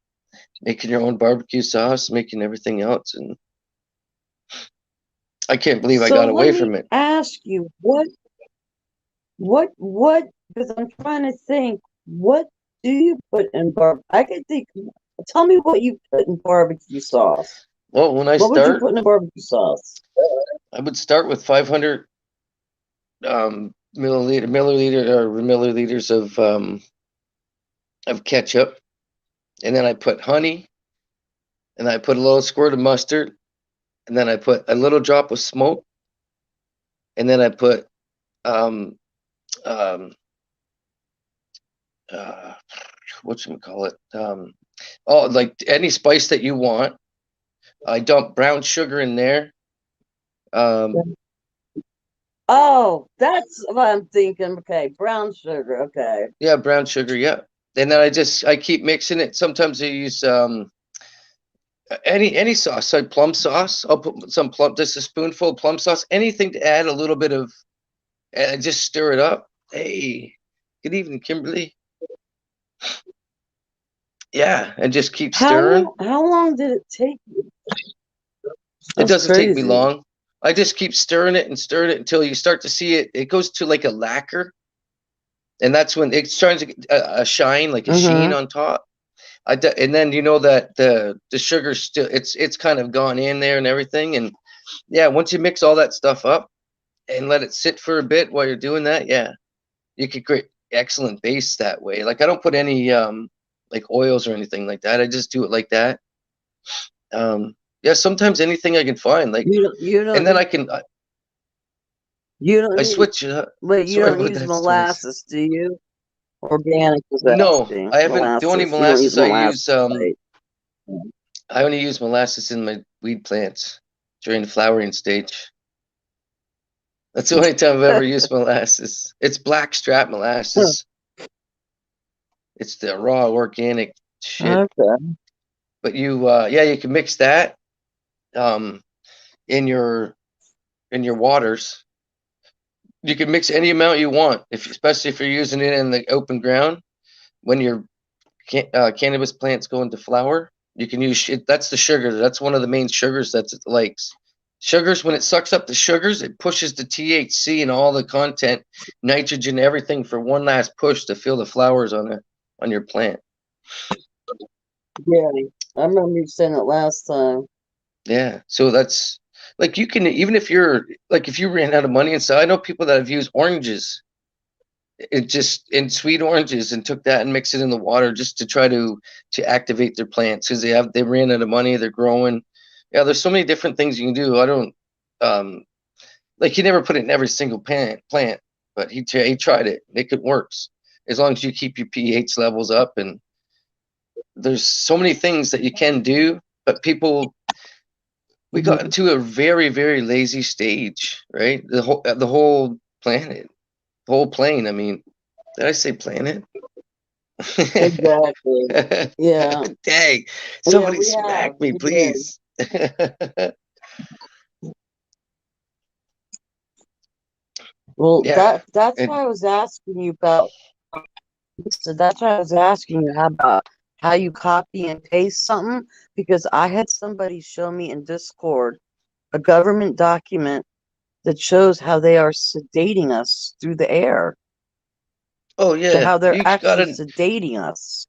Speaker 1: making your own barbecue sauce, making everything else, and I can't believe I
Speaker 3: So
Speaker 1: got away
Speaker 3: let me
Speaker 1: from it.
Speaker 3: ask you, because I'm trying to think, what do you put in I can think, tell me what you put in barbecue sauce.
Speaker 1: Well, when I
Speaker 3: What would you
Speaker 1: start,
Speaker 3: put in a barbecue sauce?
Speaker 1: I would start with 500 milliliters of ketchup, and then I put honey, and I put a little squirt of mustard, and then I put a little drop of smoke, and then I put um um uh whatchamacallit, oh, like any spice that you want. I dump brown sugar in there. Um,
Speaker 3: Oh, that's what I'm thinking. Okay, brown sugar. Okay.
Speaker 1: yeah, brown sugar, yeah. And then I keep mixing it. Sometimes I use any sauce, like plum sauce. I'll put some plum, just a spoonful of plum sauce. Anything to add a little bit of, and just stir it up. Hey, good evening, Kimberly. Yeah, and just keep stirring.
Speaker 3: How long did it take you?
Speaker 1: It
Speaker 3: That's
Speaker 1: doesn't take me
Speaker 3: crazy.
Speaker 1: long. I just keep stirring it and stirring it until you start to see it. It goes to like a lacquer, and that's when it starts to get a shine, like a sheen
Speaker 3: Mm-hmm.
Speaker 1: on top. And then you know that the sugar still it's kind of gone in there and everything. And yeah, once you mix all that stuff up and let it sit for a bit while you're doing that, yeah, you could create excellent base that way. Like I don't put any like oils or anything like that. I just do it like that. Yeah, sometimes anything I can find, like,
Speaker 3: You
Speaker 1: and
Speaker 3: don't
Speaker 1: then
Speaker 3: need you don't
Speaker 1: I
Speaker 3: need
Speaker 1: switch.
Speaker 3: wait, you
Speaker 1: Sorry
Speaker 3: don't
Speaker 1: about
Speaker 3: use
Speaker 1: that, Joyce.
Speaker 3: molasses, do you? Organic was
Speaker 1: No,
Speaker 3: asking.
Speaker 1: I haven't do any
Speaker 3: Molasses. You don't use
Speaker 1: molasses.
Speaker 3: molasses, right?
Speaker 1: I only use molasses in my weed plants during the flowering stage. That's the only time I've ever used molasses. It's blackstrap molasses. It's the raw organic shit.
Speaker 3: Okay.
Speaker 1: But yeah, you can mix that um, in your waters. You can mix any amount you want, especially if you're using it in the open ground. When your cannabis plants go into flower, you can use it. That's the sugar. That's one of the main sugars that's it likes. Sugars, when it sucks up the sugars, it pushes the THC and all the content, nitrogen, everything for one last push to fill the flowers on your plant.
Speaker 3: Yeah. I remember you saying it last time.
Speaker 1: Yeah. So that's like you can, even if you're like if you ran out of money and so I know people that have used oranges, it just in sweet oranges and took that and mixed it in the water just to try to activate their plants because they ran out of money, they're growing. Yeah, there's so many different things you can do. I don't like he never put it in every single plant, but he tried it. It works as long as you keep your pH levels up. And there's so many things that you can do, but we got into a very very lazy stage, right? The whole planet, the whole plane. I mean, did I say planet?
Speaker 3: Exactly. Yeah.
Speaker 1: Dang,
Speaker 3: Yeah,
Speaker 1: somebody
Speaker 3: we have.
Speaker 1: smack me,
Speaker 3: We did.
Speaker 1: please.
Speaker 3: Well,
Speaker 1: Yeah,
Speaker 3: that's
Speaker 1: and
Speaker 3: why I was asking you about. So that's why I was asking you about how you copy and paste something because I had somebody show me in Discord a government document that shows how they are sedating us through the air.
Speaker 1: Oh
Speaker 3: to
Speaker 1: yeah,
Speaker 3: how they're
Speaker 1: you
Speaker 3: actually
Speaker 1: gotta
Speaker 3: sedating us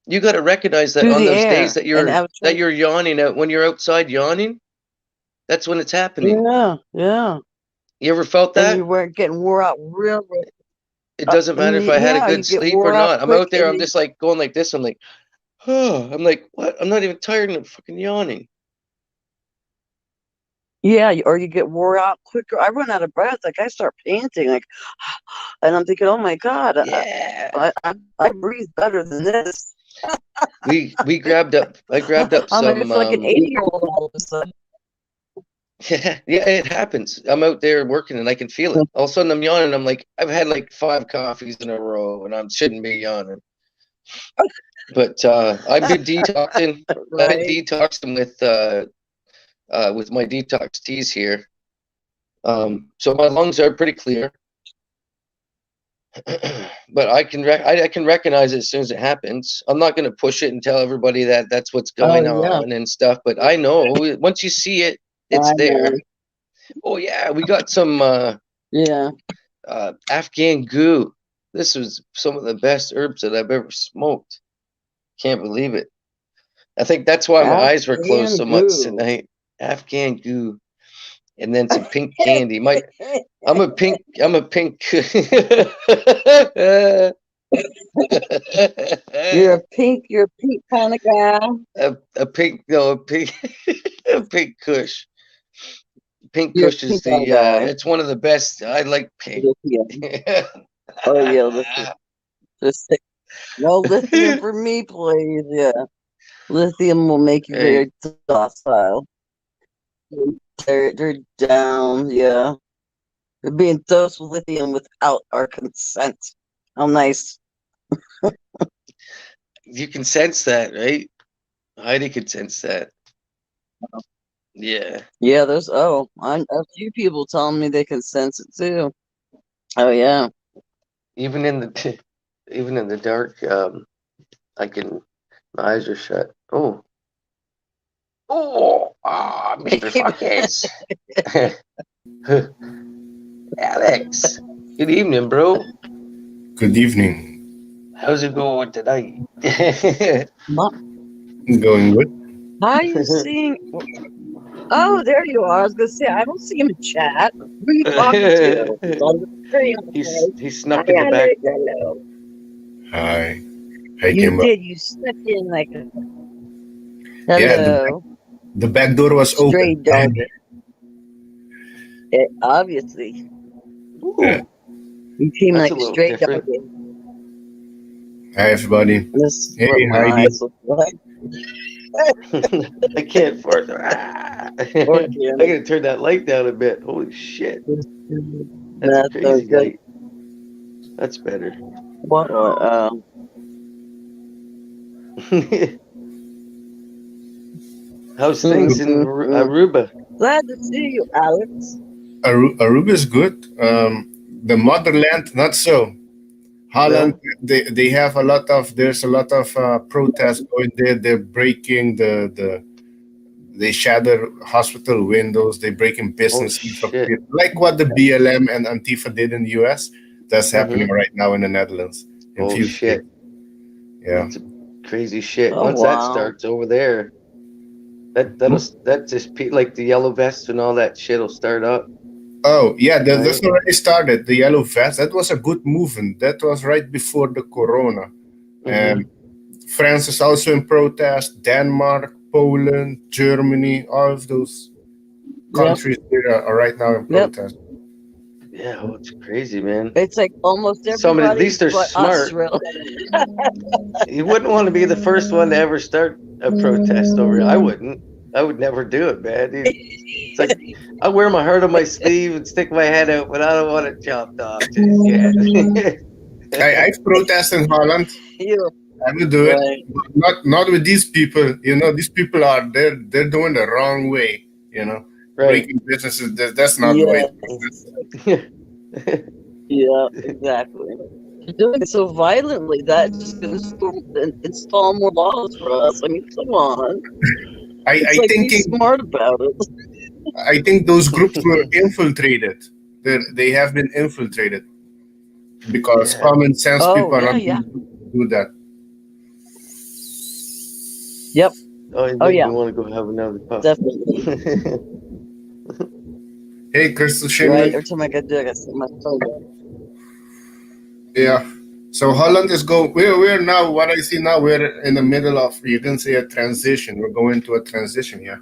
Speaker 1: recognize that
Speaker 3: through
Speaker 1: on
Speaker 3: the
Speaker 1: those
Speaker 3: air.
Speaker 1: days that
Speaker 3: And I was trying,
Speaker 1: you're yawning out when you're outside yawning. That's when it's happening.
Speaker 3: yeah.
Speaker 1: You ever felt
Speaker 3: And
Speaker 1: that?
Speaker 3: you weren't getting wore out real.
Speaker 1: It doesn't matter if I had a
Speaker 3: Yeah, you
Speaker 1: good
Speaker 3: get
Speaker 1: sleep or
Speaker 3: wore out
Speaker 1: not. I'm
Speaker 3: quick,
Speaker 1: out there. I'm just like going like this. I'm like, oh, I'm like, what? I'm not even tired and I'm fucking yawning.
Speaker 3: yeah, or you get wore out quicker. I run out of breath. Like I start panting, like, and I'm thinking, oh my God,
Speaker 1: Yeah.
Speaker 3: I breathe better than this.
Speaker 1: I grabbed up
Speaker 3: I'm like, I
Speaker 1: some
Speaker 3: feel like an 80-year-old all of a sudden.
Speaker 1: yeah, it happens. I'm out there working and I can feel it. All of a sudden I'm yawning. I'm like, I've had like 5 coffees in a row and I shouldn't be yawning. But I've been detoxing. I've been
Speaker 3: Right.
Speaker 1: detoxing with my detox teas here. So my lungs are pretty clear. But I can recognize it as soon as it happens. I'm not going to push it and tell everybody that that's what's going on and stuff. But I know once you see it, it's there. Oh yeah, we got some
Speaker 3: Yeah.
Speaker 1: Afghan goo. This was some of the best herbs that I've ever smoked. Can't believe it. I think that's why my eyes were closed so
Speaker 3: Afghan
Speaker 1: much
Speaker 3: goo.
Speaker 1: tonight. Afghan goo, and then some pink candy. I'm a pink.
Speaker 3: You're a pink kind of guy.
Speaker 1: a pink a pink Kush. Pink
Speaker 3: You're a
Speaker 1: Kush is
Speaker 3: pink guy.
Speaker 1: it's one of the best. I like pink.
Speaker 3: Lithium. Oh yeah, lithium. No lithium for me, please. Yeah, lithium will make you very docile. They're down. Yeah, they're being dosed with lithium without our consent. How nice.
Speaker 1: You can sense that, right? Heidi can sense that. Yeah.
Speaker 3: Yeah, there's a few people telling me they can sense it too. Oh yeah.
Speaker 1: Even in the dark, I can. My eyes are shut. Mr. Fuckheads. Alex. Good evening, bro.
Speaker 5: Good evening.
Speaker 1: How's it going tonight?
Speaker 5: Going good.
Speaker 3: How are you seeing? Oh, there you are. I was gonna say I don't see him in chat. Who are you talking to?
Speaker 1: He snuck in the back.
Speaker 5: Hi. Hi,
Speaker 3: You
Speaker 5: Kimber.
Speaker 3: did. You snuck in like a.
Speaker 5: Yeah,
Speaker 3: Hello.
Speaker 5: the back door was
Speaker 3: Straight
Speaker 5: open.
Speaker 3: dog. Obviously.
Speaker 5: Yeah.
Speaker 3: You seem
Speaker 1: That's
Speaker 3: like
Speaker 1: a little
Speaker 3: straight dog.
Speaker 1: different.
Speaker 5: Hi, everybody.
Speaker 3: This is
Speaker 5: Hey,
Speaker 3: what my
Speaker 5: Heidi.
Speaker 3: eyes look like.
Speaker 1: I can't fart. I
Speaker 3: Organic.
Speaker 1: gotta turn that light down a bit. Holy shit. That's a crazy
Speaker 3: good.
Speaker 1: light. That's better.
Speaker 3: What?
Speaker 1: How's things in Aruba?
Speaker 3: Glad to see you, Alex.
Speaker 5: Aruba is good. The motherland, not so. Holland, they have there's a lot of protests going there. They're breaking they shatter hospital windows. They're breaking businesses.
Speaker 1: shit.
Speaker 5: Like what the BLM and Antifa did in the US. That's happening right now in the Netherlands. In few
Speaker 1: Shit.
Speaker 5: states. Yeah.
Speaker 1: That's crazy shit.
Speaker 3: Oh,
Speaker 1: Once that starts over there, that just like the yellow vests and all that shit will start up.
Speaker 5: Oh yeah, that's already started. The yellow vest. That was a good movement. That was right before the corona. And France is also in protest. Denmark, Poland, Germany, all of those countries are right now in protest.
Speaker 1: Yeah, it's crazy, man.
Speaker 3: It's like almost everybody.
Speaker 1: At least they're smart. You wouldn't want to be the first one to ever start a protest over it. I wouldn't. I would never do it, man. It's like I wear my heart on my sleeve and stick my head out, but I don't want it chopped off just yet.
Speaker 5: I've protested in Holland. I will do it. Not with these people. These people they're doing the wrong way. Breaking businesses. That's not the way.
Speaker 3: Yeah, exactly. You're doing it so violently that just going to install more laws for us. I mean, come on.
Speaker 5: I think
Speaker 3: be smart about it.
Speaker 5: I think those groups were infiltrated. They have been infiltrated. because
Speaker 1: Yeah.
Speaker 5: common sense
Speaker 3: Oh,
Speaker 5: people are
Speaker 3: yeah,
Speaker 5: not
Speaker 3: yeah.
Speaker 5: going to do that.
Speaker 3: Yep,
Speaker 1: Oh, you
Speaker 3: Oh,
Speaker 1: make
Speaker 3: yeah.
Speaker 1: me want to go have another puff.
Speaker 3: definitely.
Speaker 5: Hey, Crystal
Speaker 3: Right.
Speaker 5: Shaman.
Speaker 3: Every time I go do it, I set my phone down.
Speaker 5: Yeah. So Holland is go. We're now. What I see now, we're in the middle of. You can say a transition. We're going to a transition here.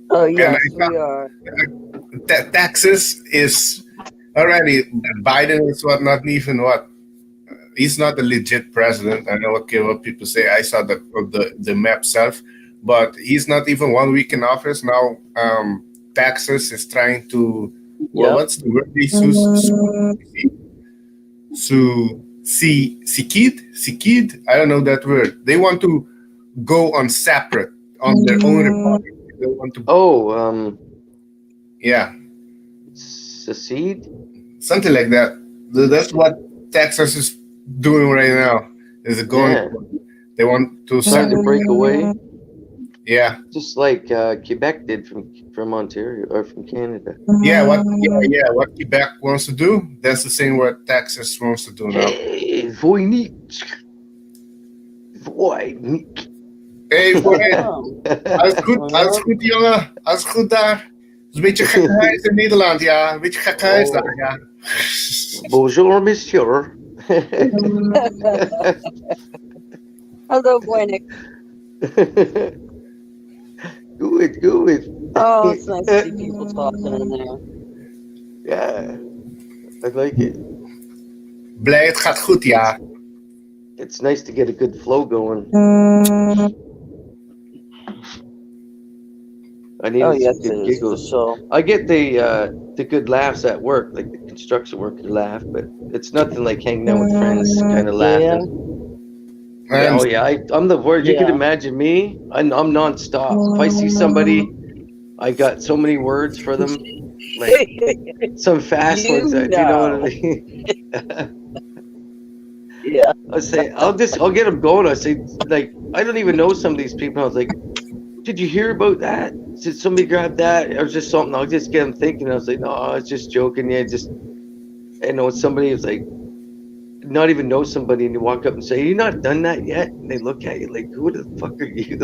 Speaker 3: Oh,
Speaker 5: And
Speaker 3: yes, we are.
Speaker 5: Texas is already. Biden is what? Not even what? He's not a legit president. I know what people say. I saw the map self, but he's not even 1 week in office now. Texas is trying to. Well,
Speaker 3: Yep.
Speaker 5: what's the word they use? Sikid? I don't know that word. They want to go on separate, on their own republic. They want to,
Speaker 1: Oh,
Speaker 5: yeah,
Speaker 1: secede?
Speaker 5: something like that. That's what Texas is doing right now. Is going?
Speaker 1: Yeah.
Speaker 5: They want to
Speaker 1: Trying to
Speaker 5: separate.
Speaker 1: break away,
Speaker 5: Yeah,
Speaker 1: just like Quebec did from Ontario or from Canada.
Speaker 5: yeah. What Quebec wants to do, that's the same what Texas wants to do now.
Speaker 1: Hey, Voynich. Voynich.
Speaker 5: Hey, boy,
Speaker 3: Oh,
Speaker 5: alles goed, jongen. Alles goed daar. Het is een beetje gekhuis in Nederland, ja. Een beetje gekhuis
Speaker 1: Oh.
Speaker 5: daar, ja.
Speaker 1: Bonjour, monsieur.
Speaker 3: hello, Boynick.
Speaker 1: Good.
Speaker 3: Oh, it's nice to see people talking in there.
Speaker 1: Yeah, I like it.
Speaker 5: Blij, het gaat goed, ja.
Speaker 1: It's nice to get a good flow going. I need
Speaker 3: Oh,
Speaker 1: some
Speaker 3: yes,
Speaker 1: good
Speaker 3: it is for
Speaker 1: giggles.
Speaker 3: sure.
Speaker 1: I get the good laughs at work, like the construction worker laugh, but it's nothing like hanging out with friends, kind of laughing. Yeah, oh yeah, I'm the word. You can
Speaker 3: Yeah.
Speaker 1: imagine me. I'm nonstop. If I see somebody, I got so many words for them, like some fast
Speaker 3: You
Speaker 1: ones. Do you know what I
Speaker 3: know.
Speaker 1: mean?
Speaker 3: Yeah.
Speaker 1: I'll get them going. I say, like, I don't even know some of these people. I was like, did you hear about that? Did somebody grab that or just something? I'll just get them thinking. I was like, no, I was just joking. Yeah, somebody was like, not even know somebody, and you walk up and say, you not done that yet? And they look at you like, who the fuck are you?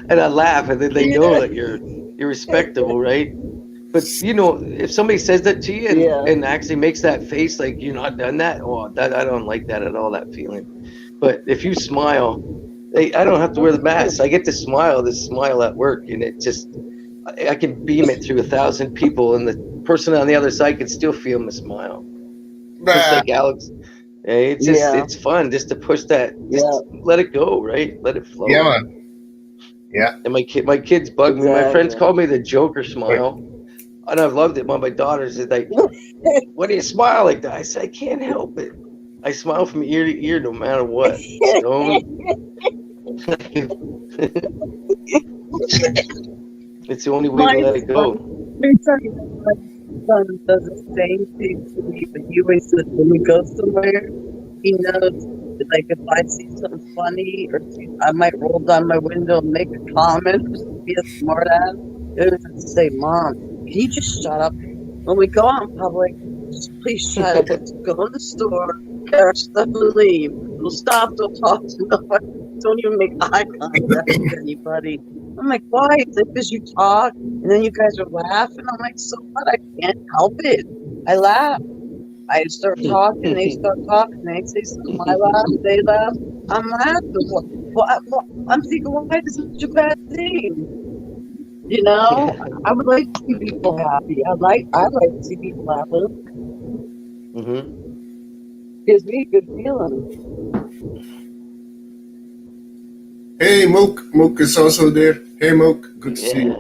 Speaker 1: And I laugh, and then they know that you're respectable, right? But you know, if somebody says that to you and actually makes that face like you're not done that, that I don't like that at all, that feeling. But if you smile, I don't have to wear the mask. I get to smile, this smile at work, and it just, I can beam it through 1,000 people, and the person on the other side can still feel my smile. Just like Alex. It's just, it's fun just to push that, just let it go, right? Let it flow.
Speaker 5: Yeah, man. Yeah.
Speaker 1: And my kids bug me. My friends call me the Joker smile. And I've loved it. My daughters is like, "What do you smile like that?" I said, "I can't help it. I smile from ear to ear, no matter what." It's the only way to let it go.
Speaker 3: My son does the same thing to me, but he always says when we go somewhere, he knows, like, if I see something funny or I might roll down my window and make a comment or be a smart ass. He always has to say, "Mom, can you just shut up? When we go out in public, just please shut up. Let's go in the store, get our stuff and leave. We'll stop, don't talk to nobody. Don't even make eye contact with anybody." I'm like, "Why?" It's like, "Because you talk, and then you guys are laughing." I'm like, "So what? I can't help it. I laugh. I start talking, they start talking, they say something, I laugh, they laugh, I'm laughing. I'm thinking, why is this such a bad thing? You know, I would like to see people happy. I like to see people laughing. Gives me a good feeling."
Speaker 5: Hey, Mook. Mook is also there. Hey, Mook. Good to see you.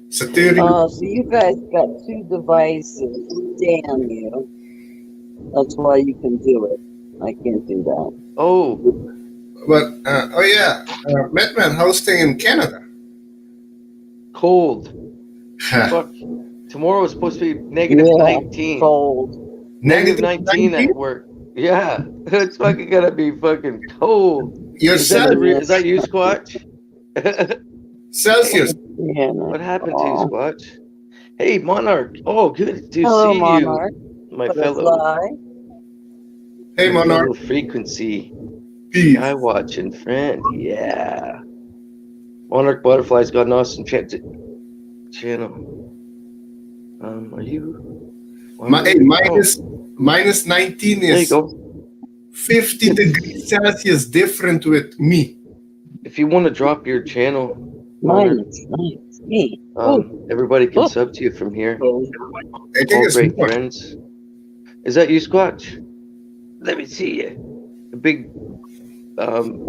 Speaker 5: Satirian.
Speaker 3: Oh, so you guys got 2 devices. Damn you. That's why you can do it. I can't do that.
Speaker 1: Oh.
Speaker 5: But, Madman, how's thing in Canada?
Speaker 1: Cold. Fuck. Tomorrow is supposed to be negative 19.
Speaker 3: Cold.
Speaker 1: Negative 19 at work. Yeah. It's gonna be fucking cold.
Speaker 5: Is
Speaker 1: that you, Squatch?
Speaker 5: Celsius.
Speaker 3: Yeah.
Speaker 1: What happened to you, Squatch? Hey, Monarch. Oh, good to
Speaker 3: Hello,
Speaker 1: see
Speaker 3: Monarch.
Speaker 1: you, my fellow,
Speaker 3: Butterfly.
Speaker 5: Hey,
Speaker 1: my
Speaker 5: Monarch.
Speaker 1: fellow frequency
Speaker 5: Peace.
Speaker 1: guy watching friend. Yeah. Monarch Butterfly's got an awesome channel. Are you?
Speaker 5: Hey, minus 19
Speaker 1: There you
Speaker 5: is
Speaker 1: go.
Speaker 5: 50 degrees Celsius different with me.
Speaker 1: If you want to drop your channel,
Speaker 3: Mine
Speaker 1: Monarch,
Speaker 3: is nice.
Speaker 1: everybody can
Speaker 3: Oh.
Speaker 1: sub to you from here.
Speaker 5: I think
Speaker 1: All
Speaker 5: it's
Speaker 1: great
Speaker 5: more.
Speaker 1: friends. Is that you, Squatch? Let me see you. A big bomb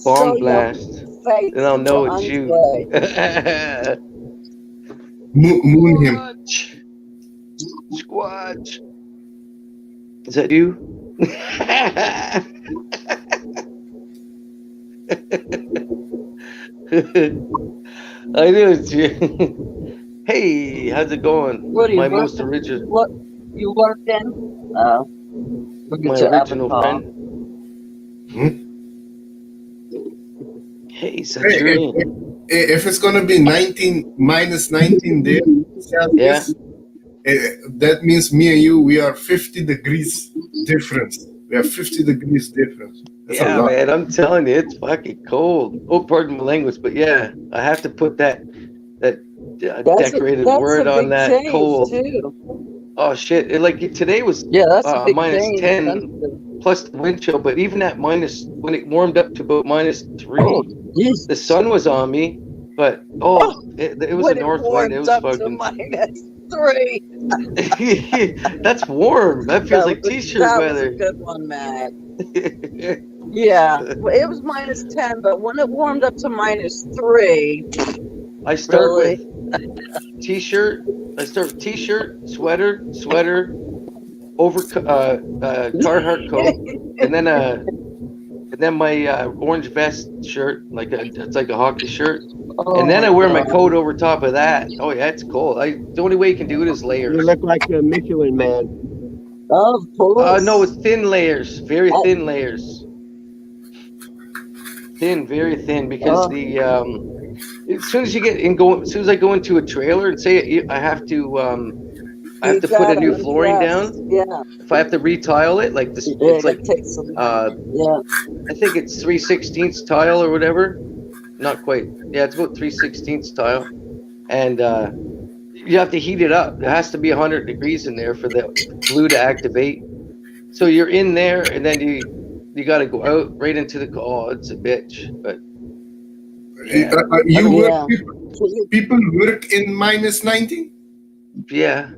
Speaker 3: show your
Speaker 1: blast.
Speaker 3: face
Speaker 1: Then I'll know it's
Speaker 3: on
Speaker 1: you.
Speaker 3: Wednesday.
Speaker 5: Moon him.
Speaker 1: Squatch. Is that you? I knew it's you. Hey, how's it going?
Speaker 3: What are you
Speaker 1: My most
Speaker 3: working?
Speaker 1: original,
Speaker 3: What you working? Look
Speaker 1: my
Speaker 3: at your
Speaker 1: original
Speaker 3: avatar.
Speaker 1: friend. Hey,
Speaker 5: Hey,
Speaker 1: Centurion.
Speaker 5: if it's gonna be minus 19 there Celsius, that means me and you, we are 50 degrees difference. We have 50 degrees difference. That's a
Speaker 1: Yeah,
Speaker 5: lot.
Speaker 1: man, I'm telling you, it's fucking cold. Oh, pardon my language, but yeah, I have to put that decorated
Speaker 3: That's
Speaker 1: word
Speaker 3: a
Speaker 1: on
Speaker 3: big
Speaker 1: that
Speaker 3: change
Speaker 1: cold.
Speaker 3: too.
Speaker 1: Oh shit! Today was
Speaker 3: Yeah, that's a big
Speaker 1: minus
Speaker 3: change.
Speaker 1: 10 plus the wind chill, but even at minus, when it warmed up to about -3,
Speaker 3: Oh, Jesus.
Speaker 1: the sun was on me. But it was a
Speaker 3: When
Speaker 1: north wind. It
Speaker 3: warms
Speaker 1: was
Speaker 3: up to
Speaker 1: fucking.
Speaker 3: -3.
Speaker 1: That's warm. That feels like t-shirt
Speaker 3: that was a
Speaker 1: weather.
Speaker 3: good one, Matt. Yeah, well, it was -10, but when it warmed up to -3,
Speaker 1: I start
Speaker 3: really?
Speaker 1: with t-shirt. I start with t-shirt, sweater, over Carhartt coat, and then my orange vest shirt, it's like a hockey shirt, and then I wear my coat over top of that. Oh yeah, it's cold. The only way you can do it is layers.
Speaker 6: You look like a Michelin man.
Speaker 3: Of course.
Speaker 1: No, it's thin layers, very thin layers. Thin, very thin, because as soon as I go into a trailer and say I have to put a new flooring down.
Speaker 3: Yeah.
Speaker 1: If I have to retile it, like this,
Speaker 3: Yeah,
Speaker 1: it's like
Speaker 3: takes some,
Speaker 1: I think it's 3/16 tile or whatever. Not quite. Yeah, it's about 3/16 tile, and you have to heat it up. It has to be 100 degrees in there for the glue to activate. So you're in there, and then you got to go out right into the. Oh, it's a bitch, but. Yeah.
Speaker 5: People work in minus 19?
Speaker 1: Yeah.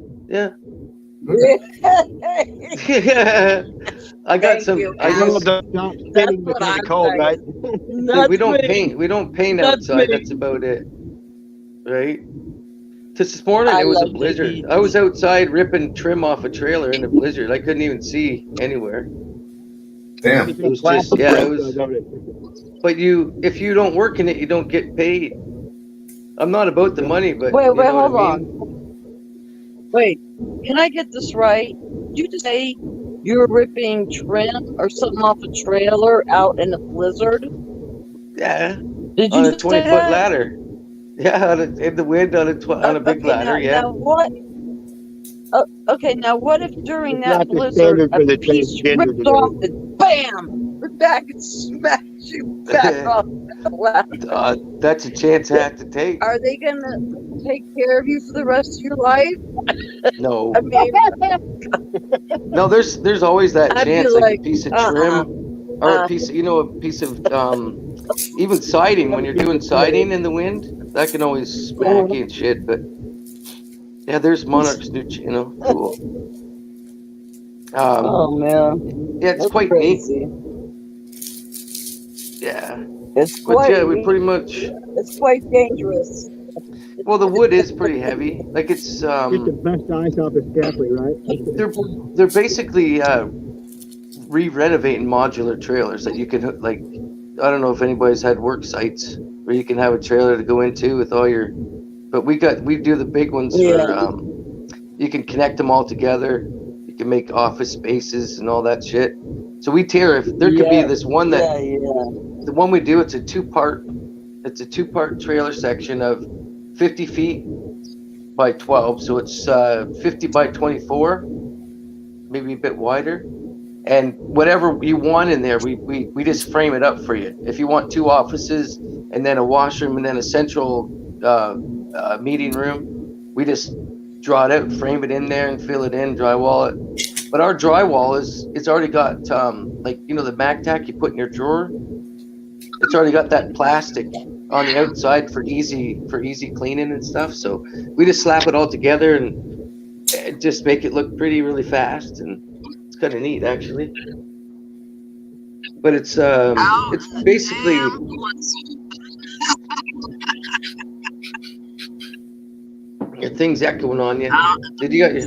Speaker 1: I got some.
Speaker 6: Don't sitting because of cold, right?
Speaker 1: We don't paint. We don't paint outside. That's about it. Right. This morning it was a blizzard. I was outside ripping trim off a trailer in a blizzard. I couldn't even see anywhere.
Speaker 5: Damn.
Speaker 1: It was just it was. But if you don't work in it, you don't get paid. I'm not about the money, but
Speaker 3: wait,
Speaker 1: you know
Speaker 3: hold
Speaker 1: what I
Speaker 3: on.
Speaker 1: mean?
Speaker 3: Wait, can I get this right? Did you just say you were ripping trim or something off a trailer out in a blizzard?
Speaker 1: Yeah.
Speaker 3: Did you
Speaker 1: on a
Speaker 3: just
Speaker 1: 20-foot
Speaker 3: say that?
Speaker 1: ladder. Yeah, in the wind on a big ladder. Yeah.
Speaker 3: Now what? Okay, now what if during
Speaker 6: It's
Speaker 3: that
Speaker 6: not the
Speaker 3: blizzard
Speaker 6: standard for
Speaker 3: a
Speaker 6: the
Speaker 3: piece
Speaker 6: transgender
Speaker 3: ripped
Speaker 6: today.
Speaker 3: off and bam, we're back and smash you back off the ladder?
Speaker 1: That's a chance I have to take.
Speaker 3: Are they gonna take care of you for the rest of your life?
Speaker 1: No.
Speaker 3: I mean,
Speaker 1: No, there's always that
Speaker 3: I'd be
Speaker 1: chance, like a
Speaker 3: like,
Speaker 1: piece of trim or a piece of, even siding. When you're doing siding in the wind, that can always smack you and shit. But yeah, there's Monarch's new channel. Cool.
Speaker 3: oh man,
Speaker 1: Yeah, it's
Speaker 3: that's
Speaker 1: quite
Speaker 3: crazy.
Speaker 1: neat. Yeah.
Speaker 3: It's
Speaker 1: But
Speaker 3: quite.
Speaker 1: yeah, we pretty much.
Speaker 3: It's quite dangerous.
Speaker 1: Well, the wood is pretty heavy. Like it's
Speaker 6: Get the best ice off the scaffolding, right?
Speaker 1: they're basically re-renovating modular trailers that you can like. I don't know if anybody's had work sites where you can have a trailer to go into with all your. But we do the big ones for. You can connect them all together. You can make office spaces and all that shit. So we tear if there could be this one that the one we do. It's a It's a 2-part trailer section of 50 feet by 12, so it's 50 by 24, maybe a bit wider. And whatever you want in there, we just frame it up for you. If you want 2 offices and then a washroom and then a central meeting room, we just draw it out, frame it in there, and fill it in, drywall it. But our drywall it's already got like, you know, the MagTac you put in your drawer. It's already got that plastic on the outside for easy cleaning and stuff. So we just slap it all together and just make it look pretty really fast, and it's kind of neat actually. But it's basically your thing's echoing on you. Did you got your?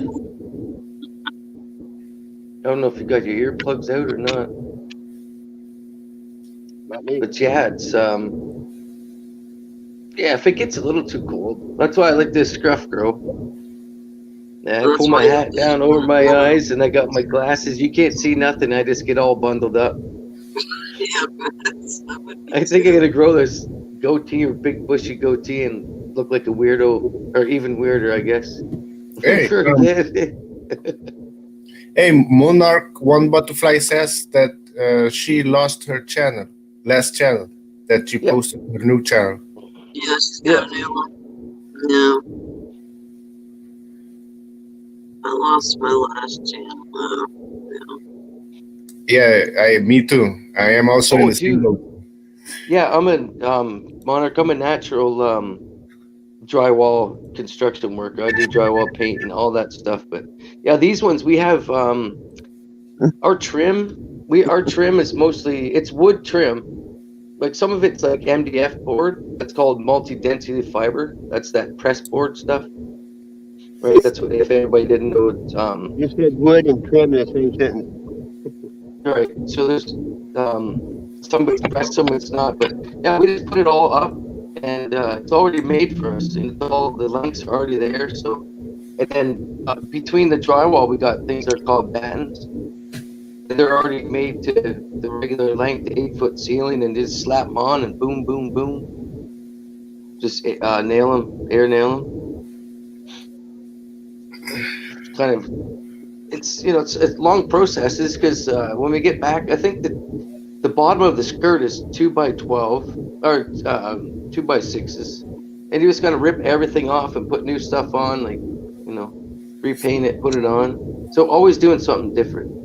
Speaker 1: I don't know if you got your earplugs out or not. But yeah, it's yeah, if it gets a little too cold, that's why I like this Scruff Grow. Yeah, I pull my hat down over my eyes and I got my glasses. You can't see nothing. I just get all bundled up. I think I'm gonna grow this goatee or big bushy goatee and look like a weirdo, or even weirder, I guess.
Speaker 5: Hey, hey, Monarch One Butterfly says that she lost her channel, last channel that she posted, her new channel.
Speaker 3: Yes,
Speaker 1: Yeah.
Speaker 3: No. I lost my last channel.
Speaker 5: Yeah, me too. I am also in the
Speaker 1: dude.
Speaker 5: single.
Speaker 1: Yeah, I'm a Monarch. I'm a natural drywall construction worker. I do drywall paint and all that stuff. But yeah, these ones we have our trim. Our trim is mostly it's wood trim. Like some of it's like MDF board. That's called multi-density fiber. That's that press board stuff. Right. That's what, if anybody didn't know. It's,
Speaker 6: You said wood and trim in the same sentence.
Speaker 1: right. So there's some of it's pressed, some of it's not. But yeah, we just put it all up, and it's already made for us. And all the lengths are already there. So, and then between the drywall, we got things that are called battens. They're already made to the regular length, 8-foot ceiling, and just slap them on and boom, boom, boom. Just nail them, air nail them. Kind of, it's it's long processes because when we get back, I think that the bottom of the skirt is 2x12 or 2x6s, and you just gotta rip everything off and put new stuff on, like repaint it, put it on. So always doing something different.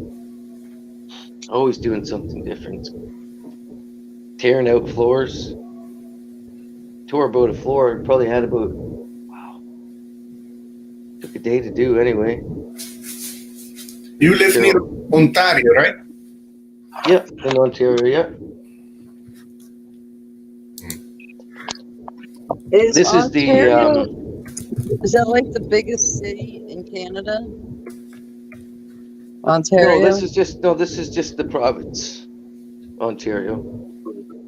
Speaker 1: Always doing something different. Tearing out floors. Tore about a floor. Probably had about, wow. Took a day to do anyway.
Speaker 5: You live near Ontario, right?
Speaker 1: Yep, in Ontario, yeah. This is the
Speaker 3: is that like the biggest city in Canada? Ontario?
Speaker 1: No, this is just the province. Ontario.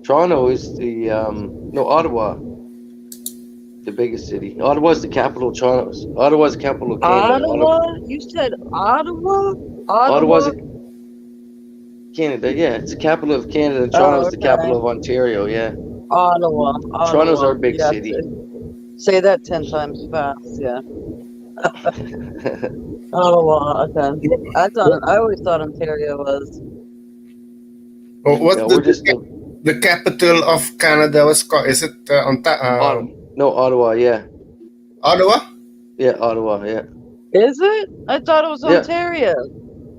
Speaker 1: Toronto is the Ottawa. The biggest city. Ottawa's the capital of Toronto. Ottawa's the capital of Canada.
Speaker 3: Ottawa? You said Ottawa?
Speaker 1: Ottawa's Canada, yeah. It's the capital of Canada, and Toronto's the capital of Ontario, yeah.
Speaker 3: Ottawa.
Speaker 1: Toronto's our big city.
Speaker 3: Say that 10 times fast, yeah. Ottawa, okay. I always thought Ontario was.
Speaker 5: Oh, what's
Speaker 1: No,
Speaker 5: the capital of Canada was called? Is it Ontario?
Speaker 1: No, Ottawa, yeah.
Speaker 5: Ottawa?
Speaker 1: Yeah, Ottawa, yeah.
Speaker 3: Is it? I thought it was
Speaker 1: Yeah.
Speaker 3: Ontario.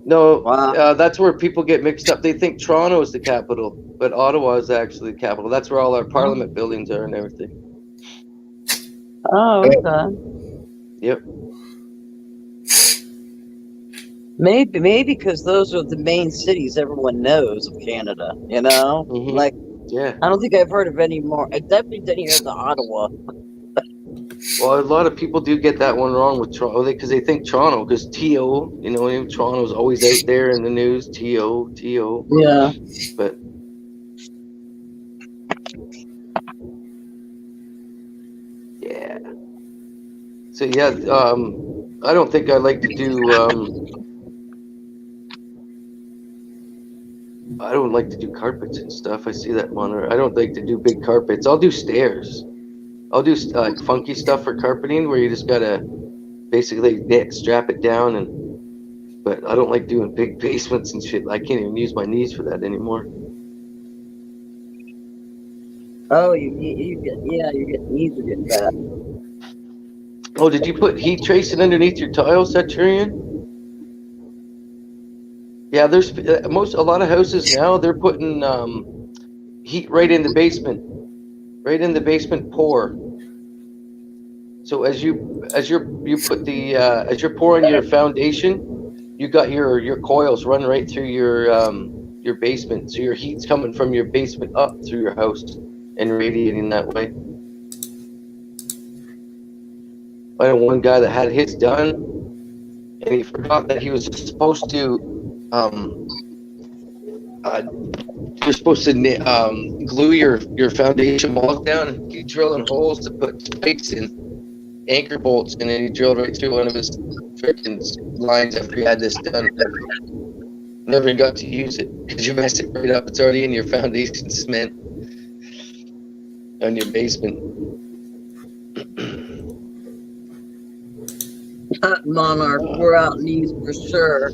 Speaker 1: No,
Speaker 3: Wow.
Speaker 1: that's where people get mixed up. They think Toronto is the capital, but Ottawa is actually the capital. That's where all our parliament buildings are and everything.
Speaker 3: Oh, okay.
Speaker 1: Yep.
Speaker 3: Maybe because those are the main cities everyone knows of Canada,
Speaker 1: Mhm.
Speaker 3: Like,
Speaker 1: Yeah.
Speaker 3: I don't think I've heard of any more. I definitely didn't hear the Ottawa.
Speaker 1: Well, a lot of people do get that one wrong with Toronto because they think Toronto, because TO, Toronto's always out there in the news. TO.
Speaker 3: Yeah.
Speaker 1: But yeah. So yeah, I don't think I like to do I don't like to do carpets and stuff. I see that monitor. I don't like to do big carpets. I'll do stairs. I'll do like funky stuff for carpeting where you just gotta basically strap it down and. But I don't like doing big basements and shit. I can't even use my knees for that anymore.
Speaker 3: Oh, you get your knees are getting bad.
Speaker 1: Oh, did you put heat tracing underneath your tiles, Saturian? Yeah, there's a lot of houses now. They're putting heat right in the basement pour. So as you're pouring your foundation, you got your coils run right through your basement. So your heat's coming from your basement up through your house and radiating that way. I know one guy that had his done, and he forgot that he was supposed to you're supposed to glue your foundation walls down and keep drilling holes to put spikes in, anchor bolts, and then he drilled right through one of his freaking lines after he had this done. Never got to use it because you mess it right up. It's already in your foundation cement on your basement.
Speaker 3: Monarch, we're out knees for sure.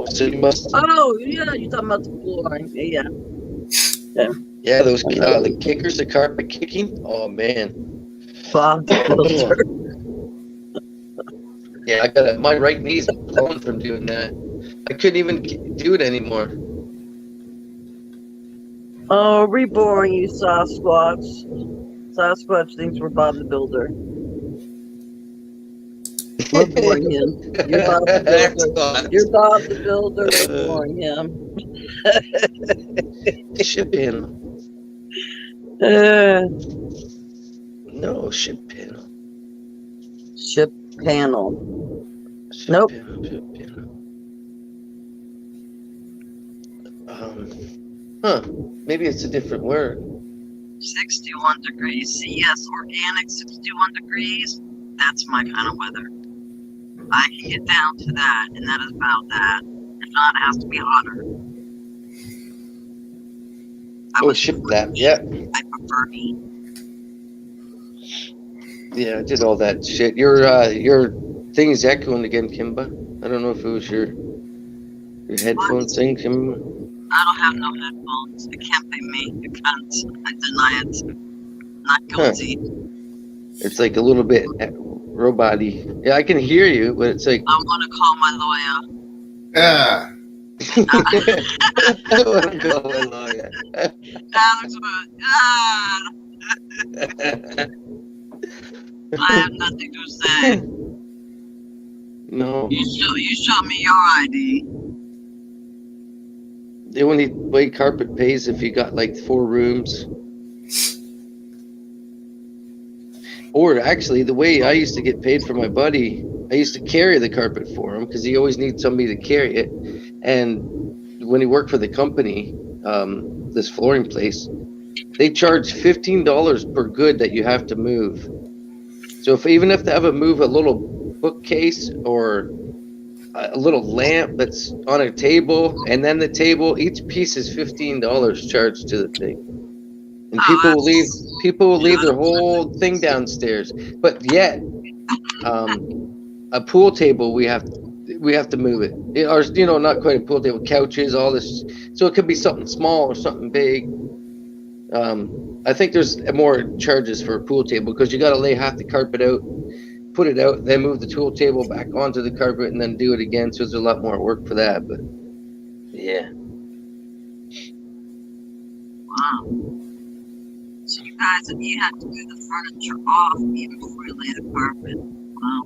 Speaker 1: So you must.
Speaker 3: Oh yeah, you're talking about the flooring. Yeah.
Speaker 1: Yeah, those the kickers, the carpet kicking. Oh man.
Speaker 3: Bob the Builder.
Speaker 1: Yeah, I got my right knee's blown from doing that. I couldn't even do it anymore.
Speaker 3: Oh, reboring you, Sasquatch. Sasquatch thinks we're Bob the Builder. We're boring him. You're Bob the Builder. You're Bob the Builder. We're boring him.
Speaker 1: Ship panel. No, ship panel.
Speaker 3: Ship panel.
Speaker 1: Ship
Speaker 3: Nope.
Speaker 1: panel, ship panel. Maybe it's a different word.
Speaker 3: 61 degrees. CS organic 61 degrees. That's my kind of weather. I can get down to that, and that is about that. If not, it has to be hotter.
Speaker 1: Ship that. Yeah.
Speaker 3: I prefer heat.
Speaker 1: Yeah, I did all that shit. Your thing is echoing again, Kimba. I don't know if it was your headphone thing, Kimba.
Speaker 3: I don't have no headphones. It can't be me. You can't. I deny it. Not guilty.
Speaker 1: It's like a little bit robot-y. Yeah, I can hear you, but it's like.
Speaker 3: I want to call my lawyer.
Speaker 5: Yeah.
Speaker 1: I want to call my lawyer.
Speaker 3: Alex, I have nothing to say.
Speaker 1: No.
Speaker 3: You show me your ID.
Speaker 1: The only way carpet pays if you got like 4 rooms. Or actually, the way I used to get paid for my buddy, I used to carry the carpet for him because he always needs somebody to carry it. And when he worked for the company, this flooring place, they charge $15 per good that you have to move. So even if they have to move a little bookcase or a little lamp that's on a table, and then the table, each piece is $15 charged to the thing. And people will leave their whole thing downstairs. But yet, a pool table we have to move it. Or not quite a pool table, couches, all this. So it could be something small or something big. I think there's more charges for a pool table because you got to lay half the carpet out, put it out, then move the pool table back onto the carpet, and then do it again. So there's a lot more work for that. But yeah.
Speaker 3: Wow. So you have to move the furniture off even before you lay the carpet. Wow.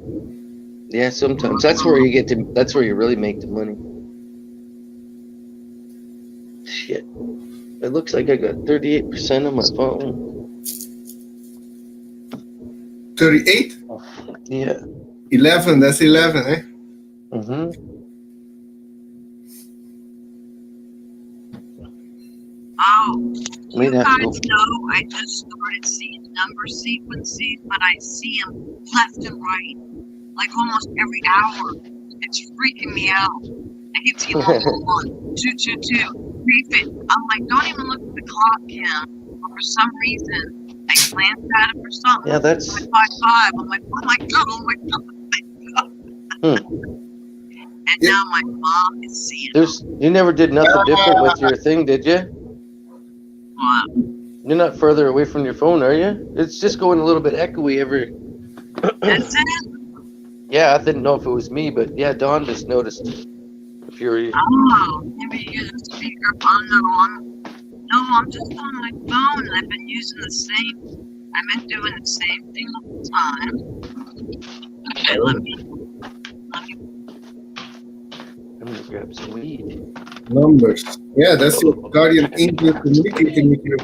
Speaker 1: Yeah, sometimes that's where you really make the money. Shit. It looks like I got 38% on my phone.
Speaker 5: 38?
Speaker 1: Yeah.
Speaker 5: 11, that's 11, eh?
Speaker 1: Mm-hmm.
Speaker 3: Oh, you
Speaker 1: Have
Speaker 3: guys
Speaker 1: to go.
Speaker 3: know I just started seeing number sequences, but I see them left and right, like almost every hour. It's freaking me out. I can see 1, 2, 2, 2. briefing. I'm like, don't even look at the clock, Kim. For some reason, I glanced at it for something.
Speaker 1: Yeah, that's
Speaker 3: 5:55. I'm like, oh my god, oh my god, oh my god. And
Speaker 5: Yeah.
Speaker 3: now my mom is seeing
Speaker 1: you never did nothing different with your thing, did you?
Speaker 3: what?
Speaker 1: You're not further away from your phone, are you? It's just going a little bit echoey every.
Speaker 3: That's it.
Speaker 1: Yeah, I didn't know if it was me, but yeah, Dawn just noticed. If you're
Speaker 3: Oh, maybe you use a speakerphone. No, I'm just on my phone. And I've been using the same. I've been doing the same thing all the time. Okay, let me.
Speaker 1: I'm gonna grab some weed.
Speaker 5: Numbers. Yeah, that's your guardian angel communicating with you.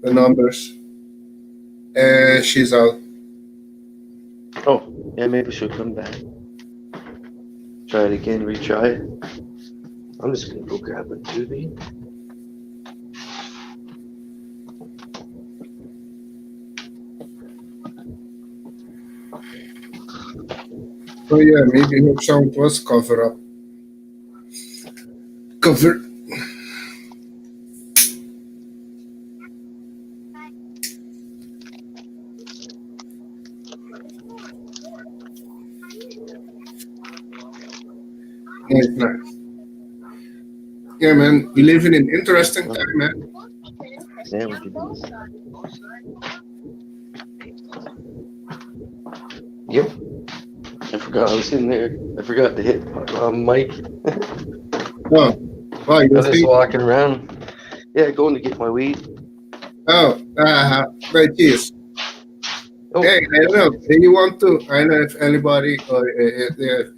Speaker 5: The numbers. She's out.
Speaker 1: Oh, yeah, maybe she'll come back. Try it again, retry it. I'm just gonna go grab a tubie.
Speaker 5: Oh yeah, maybe her sound was covered up. Covered. Nice. Yeah, man, we live in an interesting time, man.
Speaker 1: Yeah, we can do this. Yep. I forgot I was in there. I forgot to hit mic.
Speaker 5: Oh, wow,
Speaker 1: I
Speaker 5: you
Speaker 1: was just
Speaker 5: think?
Speaker 1: walking around. Yeah, going to get my weed.
Speaker 5: Oh, right, cheers.
Speaker 1: Oh,
Speaker 5: Hey, I don't know. Do you want to? I don't know if anybody, or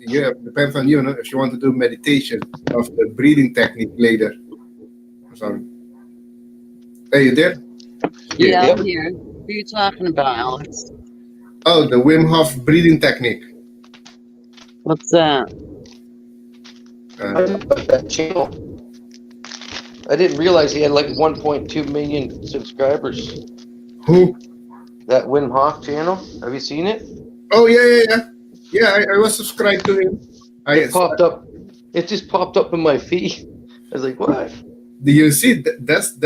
Speaker 5: yeah, depends on you. No? If you want to do meditation of the breathing technique later. Or something. Hey, you there?
Speaker 3: Yeah,
Speaker 1: Yep.
Speaker 3: I'm here. What are you talking about, Alex?
Speaker 5: Oh, the Wim Hof breathing technique.
Speaker 3: What's that?
Speaker 1: I love that channel. I didn't realize he had like 1.2 million subscribers.
Speaker 5: Who?
Speaker 1: That Wim Hof channel. Have you seen it?
Speaker 5: Oh yeah. Yeah, I was subscribed to him.
Speaker 1: It popped up. It just popped up in my feed. I was like, what?
Speaker 5: Do you see? That's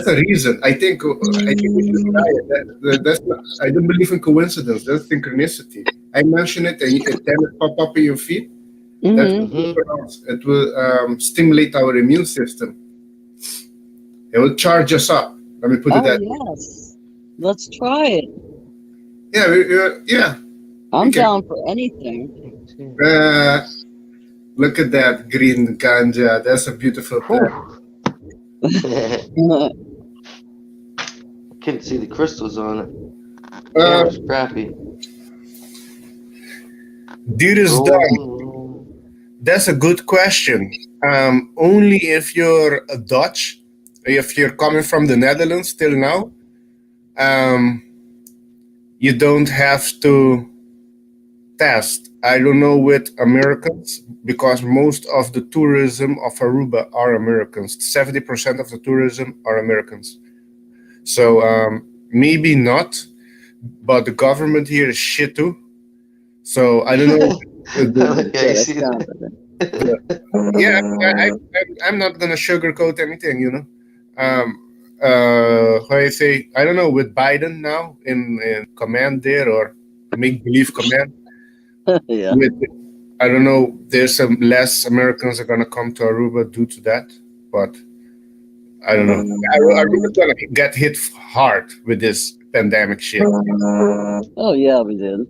Speaker 5: a reason. I think we should try it. That's not, I don't believe in coincidence. That's synchronicity. I mention it, and then it pop up in your feed. That's
Speaker 3: Mm-hmm.
Speaker 5: for us. It will stimulate our immune system. It will charge us up. Let me put it
Speaker 3: Oh,
Speaker 5: that.
Speaker 3: yes. Let's try it.
Speaker 5: Yeah.
Speaker 3: I'm
Speaker 5: Okay.
Speaker 3: down for anything.
Speaker 5: Look at that green ganja. That's a beautiful plant.
Speaker 1: Couldn't see the crystals on it. Camera's crappy.
Speaker 5: Dude is done. That's a good question. Only if you're a Dutch, if you're coming from the Netherlands till now, you don't have to test. I don't know with Americans, because most of the tourism of Aruba are Americans. 70% of the tourism are Americans. So maybe not, but the government here is shit too. So I don't know. I'm not gonna sugarcoat anything, you know. How I say, I don't know, with Biden now in command there, or make believe command.
Speaker 3: Yeah.
Speaker 5: I don't know. There's some less Americans are gonna come to Aruba due to that, but I don't know. Aruba's gonna get hit hard with this pandemic shit.
Speaker 3: Oh, yeah, we did.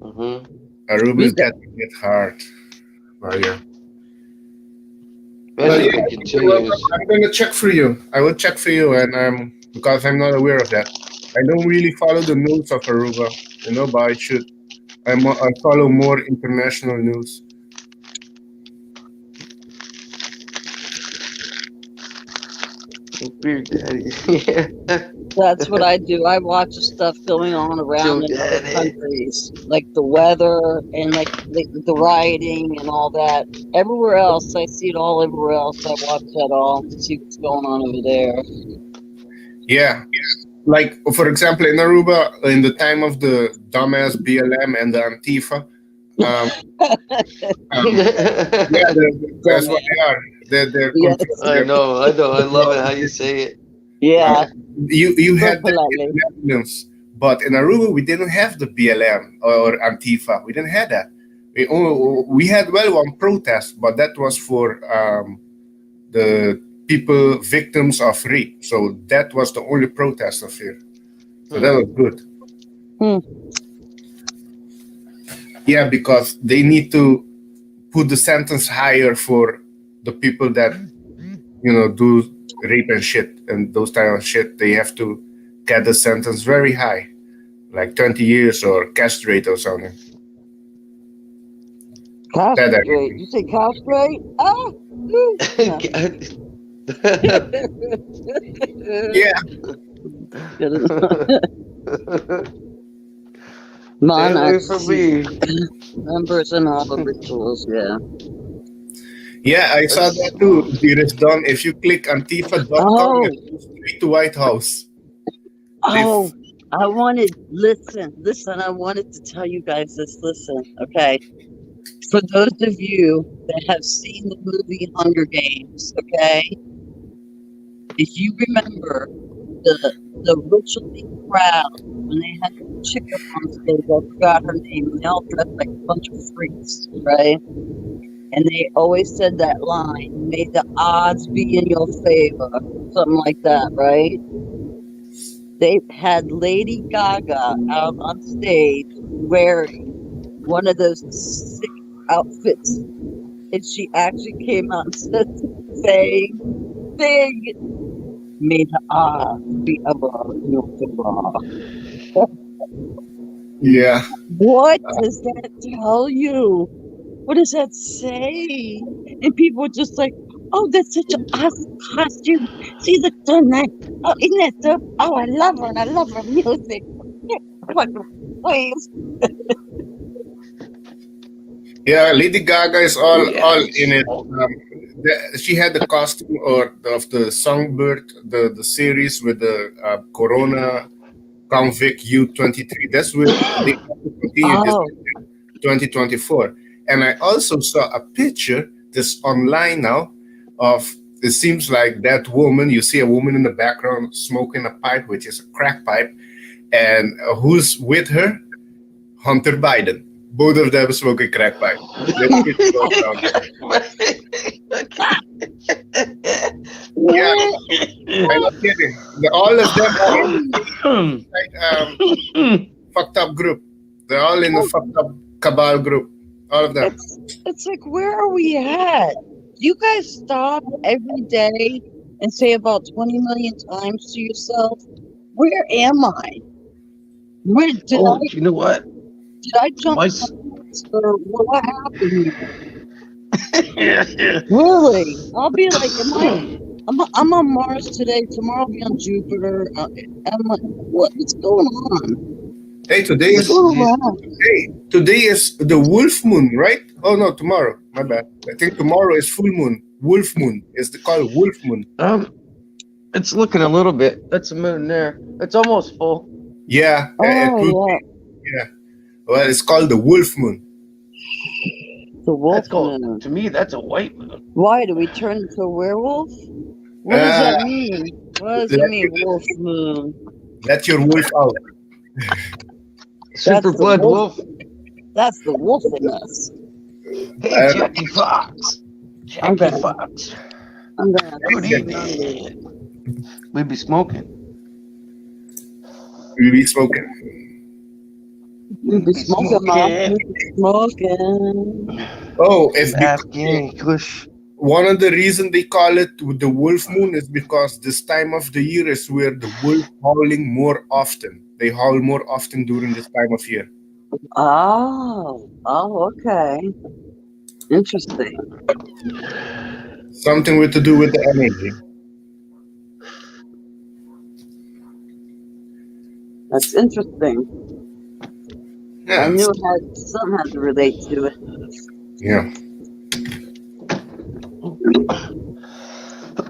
Speaker 5: Aruba's getting hit hard. Oh yeah. I'm gonna check for you. I will check for you, and because I'm not aware of that. I don't really follow the news of Aruba, you know, but I should. I follow more international news.
Speaker 1: Beer Daddy. Yeah.
Speaker 3: That's what I do. I watch the stuff going on around in other countries, like the weather and like the rioting and all that. Everywhere else, I see it all everywhere else. I watch that all to see what's going on over there.
Speaker 5: Yeah. Like, for example, in Aruba, in the time of the dumbass BLM and the Antifa, Um, yeah, that's what they are. They're
Speaker 3: Yes.
Speaker 1: I know. I love it how you say it.
Speaker 3: Yeah.
Speaker 5: You
Speaker 3: Put
Speaker 5: had that
Speaker 3: politely.
Speaker 5: in the Netherlands, but in Aruba we didn't have the BLM or Antifa. We didn't have that. We had one protest, but that was for the people victims of rape. So that was the only protest of here. So that was good.
Speaker 3: Hmm.
Speaker 5: Yeah, because they need to put the sentence higher for the people that do rape and shit and those type of shit. They have to get the sentence very high, like 20 years or castrate or something.
Speaker 3: Castrate. You say castrate? Ah! Ooh. No.
Speaker 5: Yeah.
Speaker 3: Monarchs,
Speaker 1: for me.
Speaker 3: members, and all the rituals. Yeah.
Speaker 5: Yeah, I saw that too. It is done. If you click Antifa.com,
Speaker 3: Oh.
Speaker 5: it goes straight to White House.
Speaker 3: Oh, I wanted, listen, I wanted to tell you guys this. Listen, okay. For those of you that have seen the movie Hunger Games, okay, if you remember the ritually crowd when they had the chick up on stage, I forgot her name, and they all dressed like a bunch of freaks, right? And they always said that line, may the odds be in your favor, something like that, right? They had Lady Gaga out on stage wearing one of those sick outfits. And she actually came out and said the same thing. May the odds be above your favor.
Speaker 5: Yeah.
Speaker 3: What does that tell you? What does that say? And people are just like, oh, that's such an awesome costume. She looks so nice. Oh, isn't that so? Oh, I love her and I love her music. Please.
Speaker 5: Yeah, Lady Gaga is all in it.
Speaker 1: Oh,
Speaker 5: She had the costume of the Songbird, the series with the Corona Convict U-23. That's what they have to continue this
Speaker 3: Oh,
Speaker 5: 2024. And I also saw a picture that's online now of, it seems like that woman, you see a woman in the background smoking a pipe, which is a crack pipe. And who's with her? Hunter Biden. Both of them smoking crack pipe. That picture goes down. Yeah, I'm not kidding. All of them are in fucked up group. They're all in the fucked up cabal group. All of them.
Speaker 3: it's like, where are we at? Do you guys stop every day and say about 20 million times to yourself, where am I? Where did
Speaker 1: you know what?
Speaker 3: I jump
Speaker 1: My
Speaker 3: or what happened here? Really? I'll be like, I'm on Mars today. Tomorrow I'll be on Jupiter. I'm like, what's going on?
Speaker 5: Hey, today is the wolf moon, right? Oh no, tomorrow. My bad. I think tomorrow is full moon. Wolf moon is called wolf moon.
Speaker 1: It's looking a little bit. That's a moon there. It's almost full.
Speaker 5: Yeah.
Speaker 3: Oh,
Speaker 5: yeah. Well, it's called the wolf moon.
Speaker 3: The wolf
Speaker 1: That's called,
Speaker 3: moon.
Speaker 1: to me, that's a white moon.
Speaker 3: Why do we turn into a werewolf? What does that mean? What does that mean, wolf moon?
Speaker 5: Let your wolf out.
Speaker 1: Super blood wolf.
Speaker 3: That's the wolf in us.
Speaker 1: Hey, Jackie Fox.
Speaker 3: I'm
Speaker 1: Jackie
Speaker 3: gonna-
Speaker 1: Fox.
Speaker 3: I'm gonna
Speaker 1: Good evening. We'd be smoking.
Speaker 5: We'll be smoking.
Speaker 3: be smoking, Mom. We be smoking.
Speaker 5: Oh, if
Speaker 1: Afghan Kush.
Speaker 5: one of the reasons they call it the wolf moon is because this time of the year is where the wolf howling more often. They howl more often during this time of year.
Speaker 3: Oh, okay. Interesting.
Speaker 5: Something to do with the energy.
Speaker 3: That's interesting. I
Speaker 5: Yeah.
Speaker 3: knew something had to relate to it.
Speaker 5: Yeah.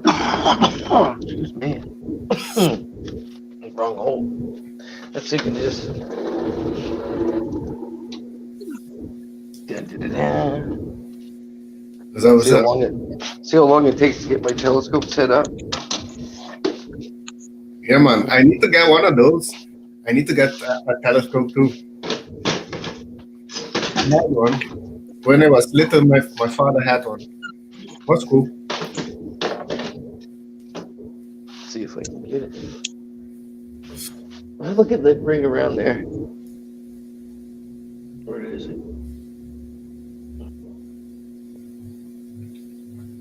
Speaker 1: Oh, excuse me. Wrong hole. Let's see if this.
Speaker 5: That was
Speaker 1: See how long it takes to get my telescope set up?
Speaker 5: Yeah, man. I need to get one of those. I need to get a telescope too. I had one. When I was little, my father had one. Was cool.
Speaker 1: See if I can get it. Oh, look at that ring around there. Where is it?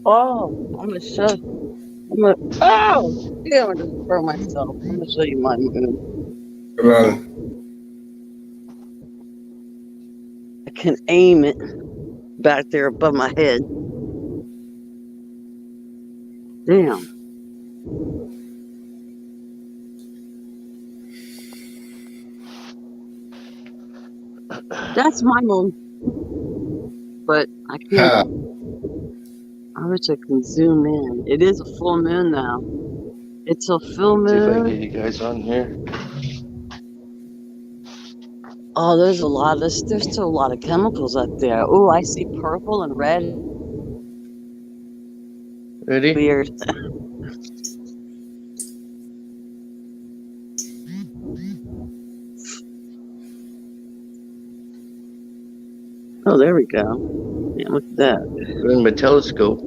Speaker 3: Oh, I'm gonna show. Oh, yeah, I'm gonna burn myself. I'm gonna show you my moon.
Speaker 5: Well,
Speaker 3: I can aim it back there above my head. Damn. That's my moon. But I can't.
Speaker 5: ha.
Speaker 3: I wish I can zoom in. It is a full moon now. It's a full
Speaker 1: See if I can
Speaker 3: moon.
Speaker 1: get you guys on here.
Speaker 3: Oh, there's still a lot of chemicals up there. Oh, I see purple and red.
Speaker 1: Ready?
Speaker 3: Weird. Oh, there we go. Yeah, look at that.
Speaker 1: Bring my telescope.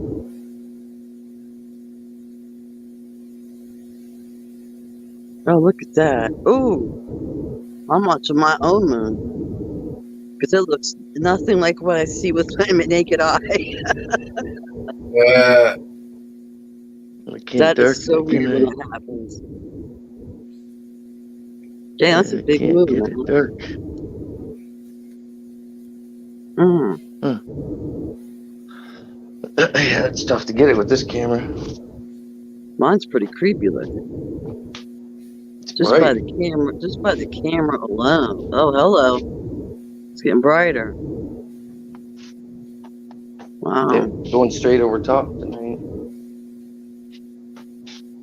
Speaker 3: Oh, look at that. Ooh, I'm watching my own moon. Because it looks nothing like what I see with my naked eye.
Speaker 1: I can't
Speaker 3: That
Speaker 1: darken
Speaker 3: is so
Speaker 1: it, can
Speaker 3: weird
Speaker 1: I?
Speaker 3: when it happens. Yeah, that's a big
Speaker 1: I can't
Speaker 3: moon.
Speaker 1: get it dark. Yeah, it's tough to get it with this camera.
Speaker 3: Mine's pretty creepy looking.
Speaker 1: It's
Speaker 3: Just
Speaker 1: bright.
Speaker 3: by the camera alone. Oh, hello. It's getting brighter. Wow.
Speaker 1: Yeah, going straight over top tonight.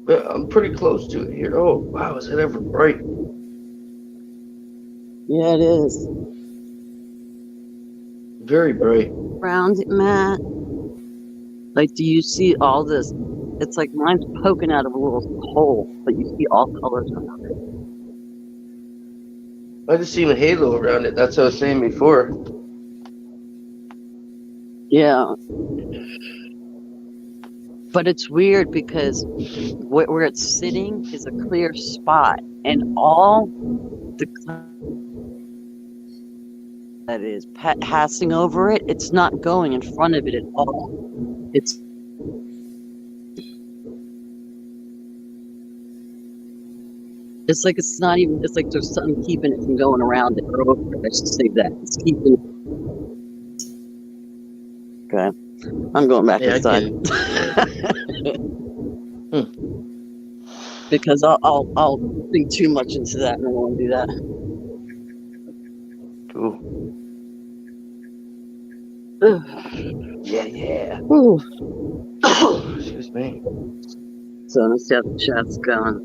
Speaker 1: But I'm pretty close to it here. Oh, wow, is it ever bright?
Speaker 3: Yeah, it is.
Speaker 1: Very bright.
Speaker 3: Around it, Matt. Like, do you see all this? It's like mine's poking out of a little hole, but you see all colors around it.
Speaker 1: I just seen a halo around it. That's what I was saying before.
Speaker 3: Yeah. But it's weird because where it's sitting is a clear spot, and all the that is passing over it, it's not going in front of it at all. It's like it's not even. It's like there's something keeping it from going around it or over it. I should say that it's keeping. Okay, I'm going back
Speaker 1: Yeah, I
Speaker 3: inside. Because I'll think too much into that and I won't do that.
Speaker 1: Cool. Yeah.
Speaker 3: Ooh.
Speaker 1: Excuse me.
Speaker 3: So let's see how the chat's going.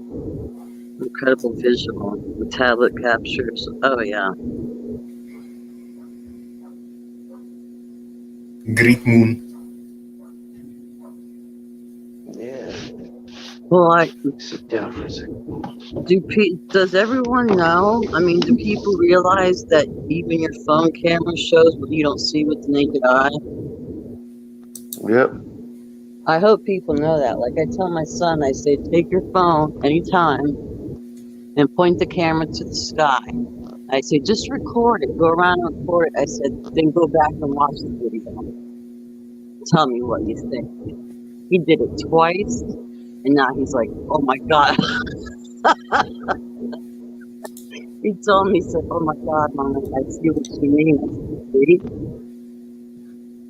Speaker 3: Incredible visual. The tablet captures. Oh yeah.
Speaker 5: Great moon.
Speaker 1: Yeah.
Speaker 3: Well,
Speaker 1: Sit down for a second.
Speaker 3: does everyone know? I mean, do people realize that even your phone camera shows what you don't see with the naked eye?
Speaker 1: Yep.
Speaker 3: I hope people know that. Like I tell my son, I say, take your phone anytime and point the camera to the sky. I say, just record it. Go around and record it. I said, then go back and watch the video. Tell me what you think. He did it twice, and now he's like, oh my God. He told me, he said, oh my God, Mom, I see what you mean. I said, see?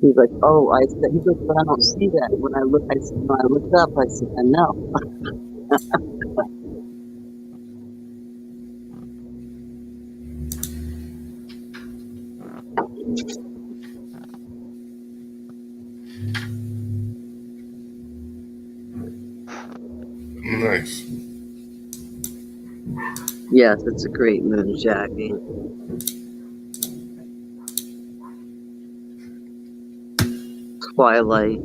Speaker 3: He's like, oh, I said, he goes, but I don't see that. When I looked up, I said, I know.
Speaker 5: Nice.
Speaker 3: Yes, it's a great moon, Jackie. Twilight.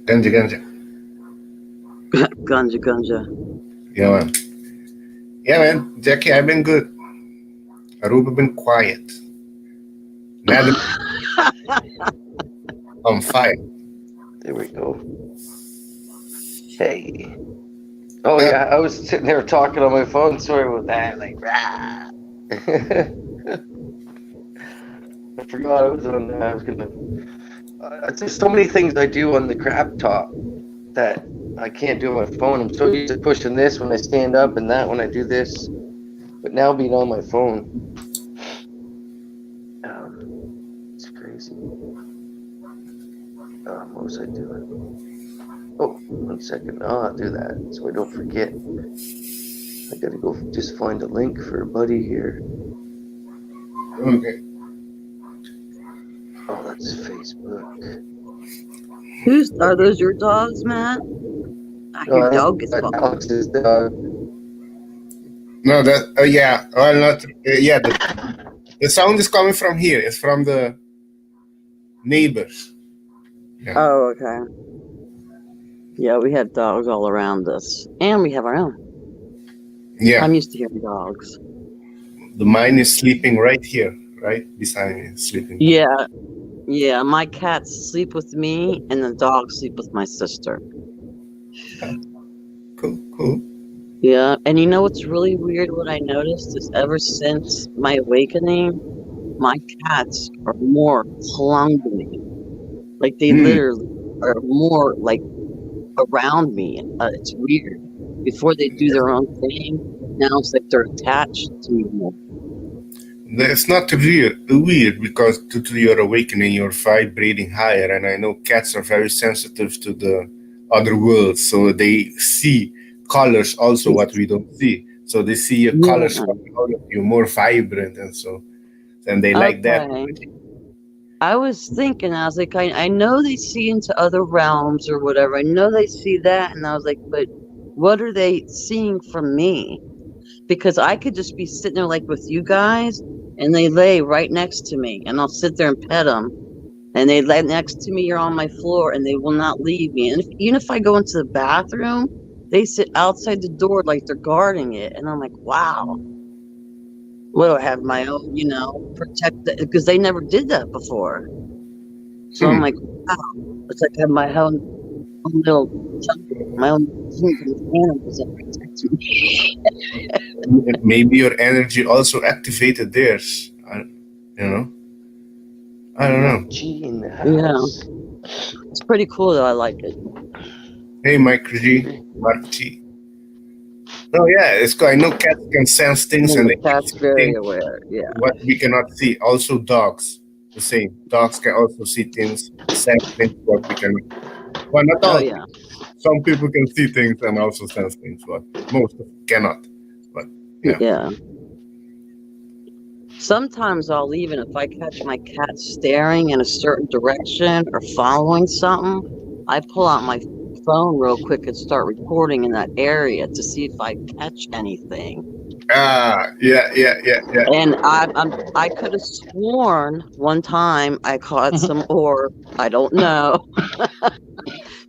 Speaker 5: Ganja.
Speaker 3: Ganja.
Speaker 5: Yeah, man. Jackie, I've been good. Aruba been quiet. Mad on fire.
Speaker 1: There we go. Hey. Oh yeah, I was sitting there talking on my phone. Sorry about that. Like, rah. I forgot I was on. I was gonna. There's so many things I do on the crab top that I can't do on my phone. I'm so used to pushing this when I stand up and that when I do this. But now being on my phone, it's crazy. What was I doing? Oh, 1 second. I'll do that so I don't forget. I gotta go just find a link for a buddy here.
Speaker 5: Okay.
Speaker 1: Oh, that's Facebook.
Speaker 3: Are those your dogs, Matt? Your dog is fucking.
Speaker 1: Alex's dog.
Speaker 5: No, that. Yeah. Well, not. Yeah. The sound is coming from here. It's from the neighbors. Yeah.
Speaker 3: Oh, okay. Yeah, we have dogs all around us, and we have our own.
Speaker 5: Yeah.
Speaker 3: I'm used to hearing dogs.
Speaker 5: The mine is sleeping right here, right beside me, sleeping.
Speaker 3: Yeah. My cats sleep with me, and the dogs sleep with my sister.
Speaker 5: Cool.
Speaker 3: Yeah, and you know what's really weird? What I noticed is ever since my awakening, my cats are more clung to me. Like they literally are more like around me. It's weird. Before they do their own thing, now it's like they're attached to me more.
Speaker 5: It's not weird because due to your awakening, you're vibrating higher, and I know cats are very sensitive to the other world, so they see colors also what we don't see. So they see your colors coming out of you more vibrant, and they like that.
Speaker 3: I was thinking, I was like, I know they see into other realms or whatever. I know they see that, and I was like, but what are they seeing from me? Because I could just be sitting there like with you guys, and they lay right next to me, and I'll sit there and pet them, and they lay next to me or on my floor, and they will not leave me. And even if I go into the bathroom, they sit outside the door like they're guarding it, and I'm like, wow. Well, I have my own, protect because they never did that before. So I'm like, wow, it's like I have my own little animals that protect me.
Speaker 5: Maybe your energy also activated theirs. I don't know.
Speaker 1: G in the house.
Speaker 3: Yeah, it's pretty cool though. I like it.
Speaker 5: Hey, Mark G. No, yeah, it's cool. I know cats can sense things, and
Speaker 3: cats very aware. Yeah,
Speaker 5: what we cannot see. Also, dogs, the same. Dogs can also see things, sense things what we cannot. Well, not all.
Speaker 3: Oh, yeah.
Speaker 5: Some people can see things and also sense things, but most cannot. But
Speaker 3: yeah. Sometimes I'll even, if I catch my cat staring in a certain direction or following something, I pull out my phone real quick and start recording in that area to see if I catch anything.
Speaker 5: Yeah.
Speaker 3: And I could have sworn one time I caught some orb. I don't know.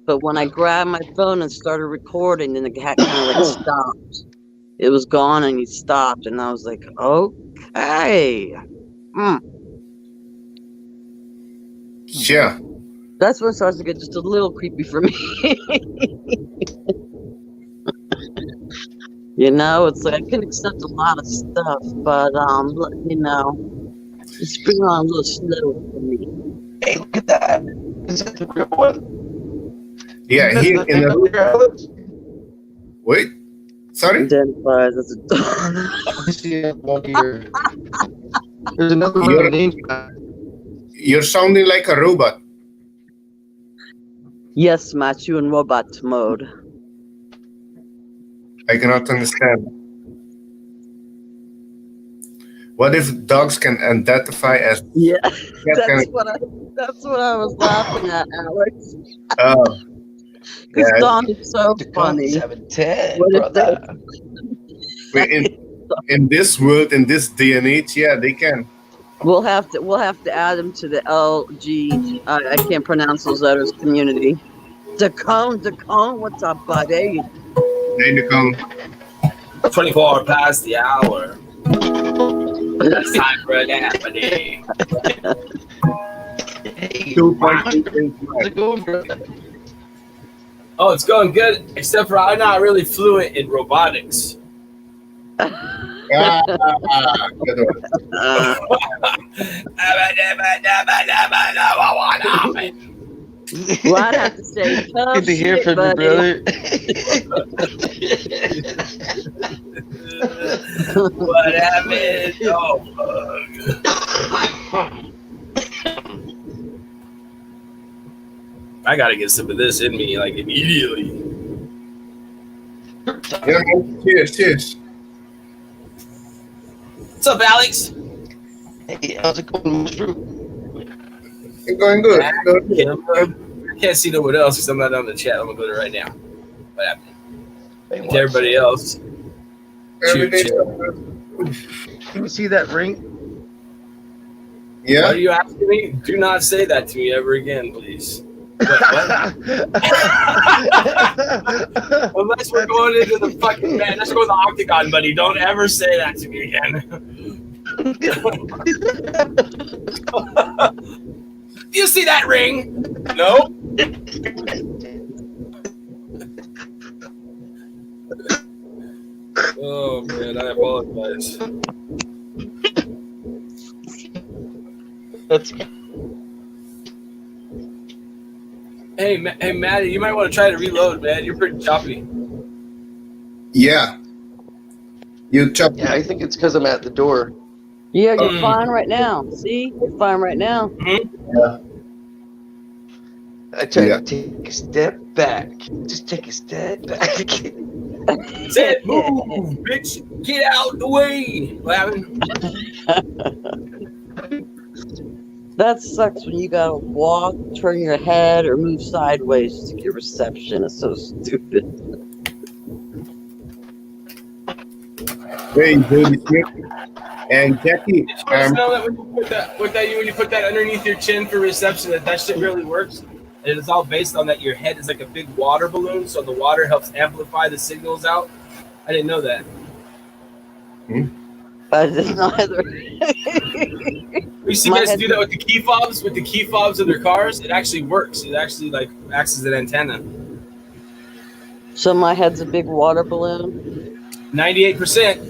Speaker 3: But when I grabbed my phone and started recording, then the cat kind of like stopped. It was gone and he stopped, and I was like, okay.
Speaker 5: Yeah.
Speaker 3: That's when it starts to get just a little creepy for me. It's like I can accept a lot of stuff, but it's been on a little slow for me.
Speaker 1: Hey, look at that. Is that the real one?
Speaker 5: Yeah, here in the wait. Sorry?
Speaker 3: Identifies as a dog.
Speaker 1: There's another one.
Speaker 5: You're sounding like a robot.
Speaker 3: Yes, Matt, you in robot mode.
Speaker 5: I cannot understand. What if dogs can identify as?
Speaker 3: Yeah, that's what I was laughing at, Alex.
Speaker 5: Oh,
Speaker 3: Because Don is so funny.
Speaker 1: 710,
Speaker 3: What if
Speaker 1: brother.
Speaker 5: in this world, in this day and age, yeah, they can.
Speaker 3: We'll have to add him to the LG. I can't pronounce those letters. Community. Dacone, what's up, buddy?
Speaker 5: They become
Speaker 7: 24 past the hour. It's time for a nap, buddy.
Speaker 1: Hey,
Speaker 5: 2.8.
Speaker 1: how's it going, brother?
Speaker 7: Oh, it's going good, except for I'm not really fluent in robotics.
Speaker 5: Good one.
Speaker 3: Well, I'd have to say, tough
Speaker 1: Good to hear
Speaker 3: shit,
Speaker 1: from you,
Speaker 3: buddy.
Speaker 1: brother.
Speaker 7: What happened? Oh, fuck. I gotta get some of this in me, like, immediately.
Speaker 5: Yeah, man. Cheers.
Speaker 7: What's up, Alex?
Speaker 1: Hey, how's it going, Mushroom?
Speaker 5: It's going good.
Speaker 7: Yeah, I can't see no one else because I'm not on the chat. I'm gonna go to right now. What happened?
Speaker 1: Hey,
Speaker 7: To everybody else.
Speaker 5: Everything's
Speaker 7: Shoot,
Speaker 5: going good.
Speaker 1: Can you see that ring?
Speaker 7: Why
Speaker 5: Yeah.
Speaker 7: are you asking me? Do not say that to me ever again, please. What? Unless we're going into the fucking man, let's go to the octagon, buddy. Don't ever say that to me again. You see that ring? No. Oh man, I apologize.
Speaker 1: That's
Speaker 7: Hey, hey, Maddie, you might want to try to reload, man. You're pretty choppy.
Speaker 5: Yeah. You chop.
Speaker 1: yeah. I think it's because I'm at the door.
Speaker 3: Yeah, you're fine right now. See, you're fine right now.
Speaker 1: I try
Speaker 5: Yeah.
Speaker 1: to take a step back. Just take a step back.
Speaker 7: Say it, move, bitch. Get out the way. What happened?
Speaker 3: That sucks when you gotta walk, turn your head, or move sideways just to get reception. It's so stupid.
Speaker 5: Hey, Jody Smith and Jackie.
Speaker 7: Did you guys know that when you put that underneath your chin for reception, that shit really works? And it's all based on that your head is like a big water balloon, so the water helps amplify the signals out. I didn't know that.
Speaker 3: I didn't either.
Speaker 7: We see
Speaker 3: My
Speaker 7: guys
Speaker 3: head-
Speaker 7: do that with the key fobs in their cars. It actually works. It actually like acts as an antenna.
Speaker 3: So my head's a big water balloon.
Speaker 7: 98%.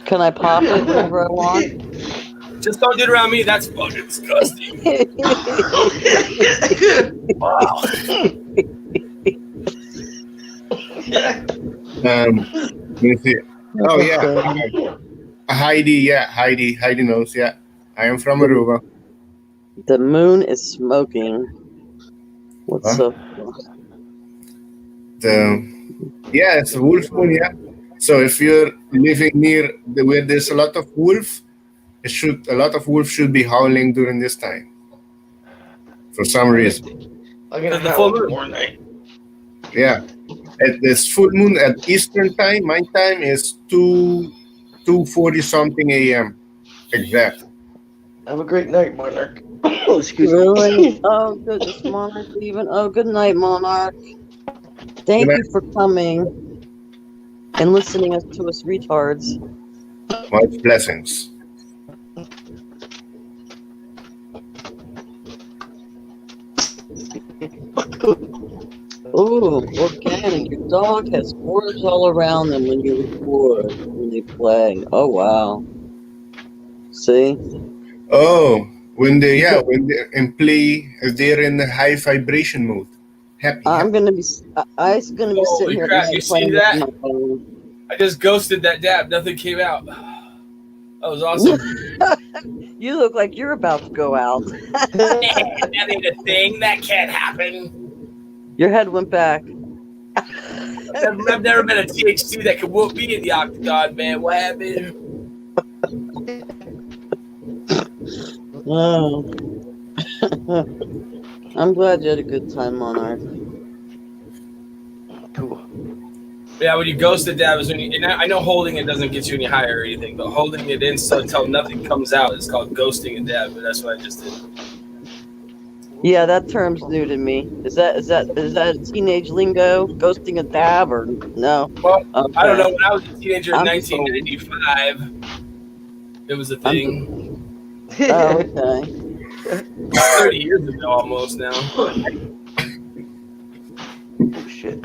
Speaker 3: Can I pop it whenever I want?
Speaker 7: Just don't do it around me. That's fucking disgusting. Wow.
Speaker 5: Let me see. Oh yeah. Heidi, yeah, Heidi knows, yeah. I am from Aruba.
Speaker 3: The moon is smoking. What's
Speaker 5: Huh?
Speaker 3: up?
Speaker 5: Yeah, it's a wolf moon, yeah. So if you're living near where there's a lot of wolf, a lot of wolf should be howling during this time. For some reason.
Speaker 1: I'm gonna
Speaker 7: The
Speaker 1: have
Speaker 7: full
Speaker 1: one
Speaker 7: moon.
Speaker 1: more night.
Speaker 5: Yeah. At this full moon at Eastern time, my time is 2:40 something a.m. Exact.
Speaker 1: Have a great night, Monarch. Oh, excuse
Speaker 3: Really?
Speaker 1: me.
Speaker 3: Oh, goodness, Monarch even. Oh, good night, Monarch. Thank
Speaker 5: Good
Speaker 3: you for coming and listening to us retards.
Speaker 5: Much blessings.
Speaker 3: Ooh, organic. Your dog has words all around them when you record, when they play. Oh, wow. See?
Speaker 5: Oh, when they're in play, if they're in the high vibration mode. Happy.
Speaker 3: I'm gonna be. I'm gonna be
Speaker 7: Holy
Speaker 3: sitting here.
Speaker 7: crap,
Speaker 3: tonight
Speaker 7: you see
Speaker 3: playing
Speaker 7: that?
Speaker 3: with my phone.
Speaker 7: I just ghosted that dab. Nothing came out. That was awesome.
Speaker 3: You look like you're about to go out.
Speaker 7: That ain't a thing. That can't happen.
Speaker 3: Your head went back.
Speaker 7: I've never met a TH2 that could whoop me in the octagon, man. What happened?
Speaker 3: Oh. I'm glad you had a good time, Monarch.
Speaker 1: Cool.
Speaker 7: Yeah, when you ghost a dab is when you. And I know holding it doesn't get you any higher or anything, but holding it in so until nothing comes out is called ghosting a dab. But that's what I just did.
Speaker 3: Yeah, that term's new to me. Is that a teenage lingo? Ghosting a dab or no?
Speaker 7: Well,
Speaker 3: Okay.
Speaker 7: I don't know. When I was a teenager in
Speaker 3: I'm just old.
Speaker 7: 1995, it was a thing.
Speaker 3: Oh, okay.
Speaker 7: 30 years ago almost now.
Speaker 1: Oh shit.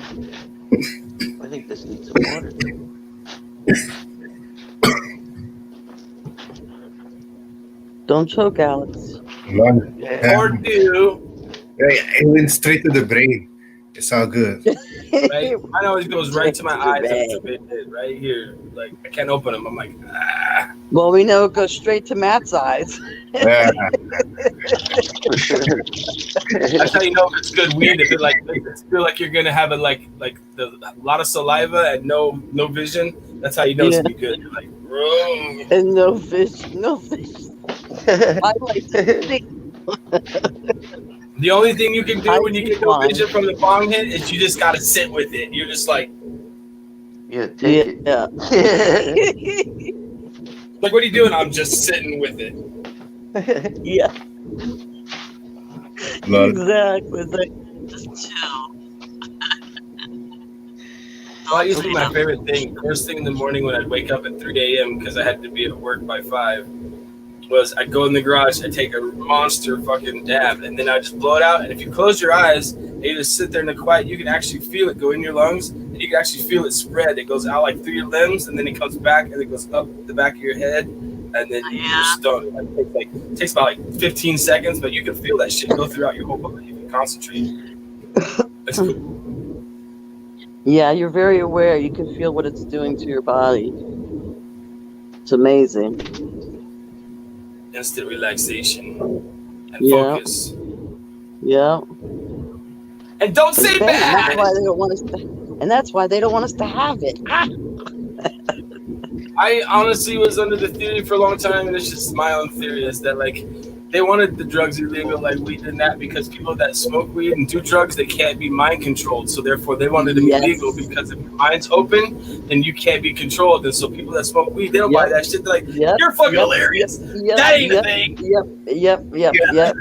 Speaker 1: I think this needs some water.
Speaker 3: Don't choke, Alex.
Speaker 5: None.
Speaker 1: Yeah.
Speaker 7: Or do.
Speaker 5: It went straight to the brain. It's all good.
Speaker 7: Right? Mine always goes right to my eyes after bit, right here. Like I can't open them. I'm like, ah.
Speaker 3: Well, we know it goes straight to Matt's eyes.
Speaker 5: Yeah.
Speaker 7: That's how you know if it's good weed. If it like makes it feel like you're gonna have a a lot of saliva and no vision. That's how you know it's gonna be good. You're like, bro.
Speaker 3: And no fish. I like to think.
Speaker 7: The only thing you can do when you get no
Speaker 3: Fine.
Speaker 7: vision from the bong hit is you just gotta sit with it. You're just like,
Speaker 1: Yeah, take it.
Speaker 3: Yeah.
Speaker 7: what are you doing? I'm just sitting with it.
Speaker 3: Yeah.
Speaker 5: Lord.
Speaker 3: Exactly. It's like, just chill.
Speaker 7: Well, that used to be my favorite thing. First thing in the morning when I'd wake up at 3 a.m. because I had to be at work by 5, was I'd go in the garage, I'd take a monster fucking dab, and then I'd just blow it out. And if you close your eyes and you just sit there in the quiet, you can actually feel it go in your lungs, and you can actually feel it spread. It goes out like through your limbs, and then it comes back, and it goes up the back of your head, and then you're stoned. It takes about 15 seconds, but you can feel that shit go throughout your whole body. You can concentrate. It's cool.
Speaker 3: Yeah, you're very aware. You can feel what it's doing to your body. It's amazing.
Speaker 7: Instant relaxation and
Speaker 3: Yeah.
Speaker 7: focus.
Speaker 3: Yeah.
Speaker 7: And don't say
Speaker 3: Okay, and that's
Speaker 7: bad.
Speaker 3: why they don't want us to. And that's why they don't want us to have it. Ah!
Speaker 7: I honestly was under the theory for a long time, and it's just my own theory, is that like they wanted the drugs illegal like weed and that because people that smoke weed and do drugs, they can't be mind controlled. So therefore they wanted them
Speaker 3: Yes.
Speaker 7: illegal because if your mind's open, then you can't be controlled. And so people that smoke weed, they don't buy
Speaker 3: Yep.
Speaker 7: that shit. They're like,
Speaker 3: Yep.
Speaker 7: you're fucking
Speaker 3: Yep.
Speaker 7: hilarious.
Speaker 3: Yep.
Speaker 7: That ain't a
Speaker 3: Yep.
Speaker 7: thing.
Speaker 3: Yep.
Speaker 5: Yeah.
Speaker 3: Yep.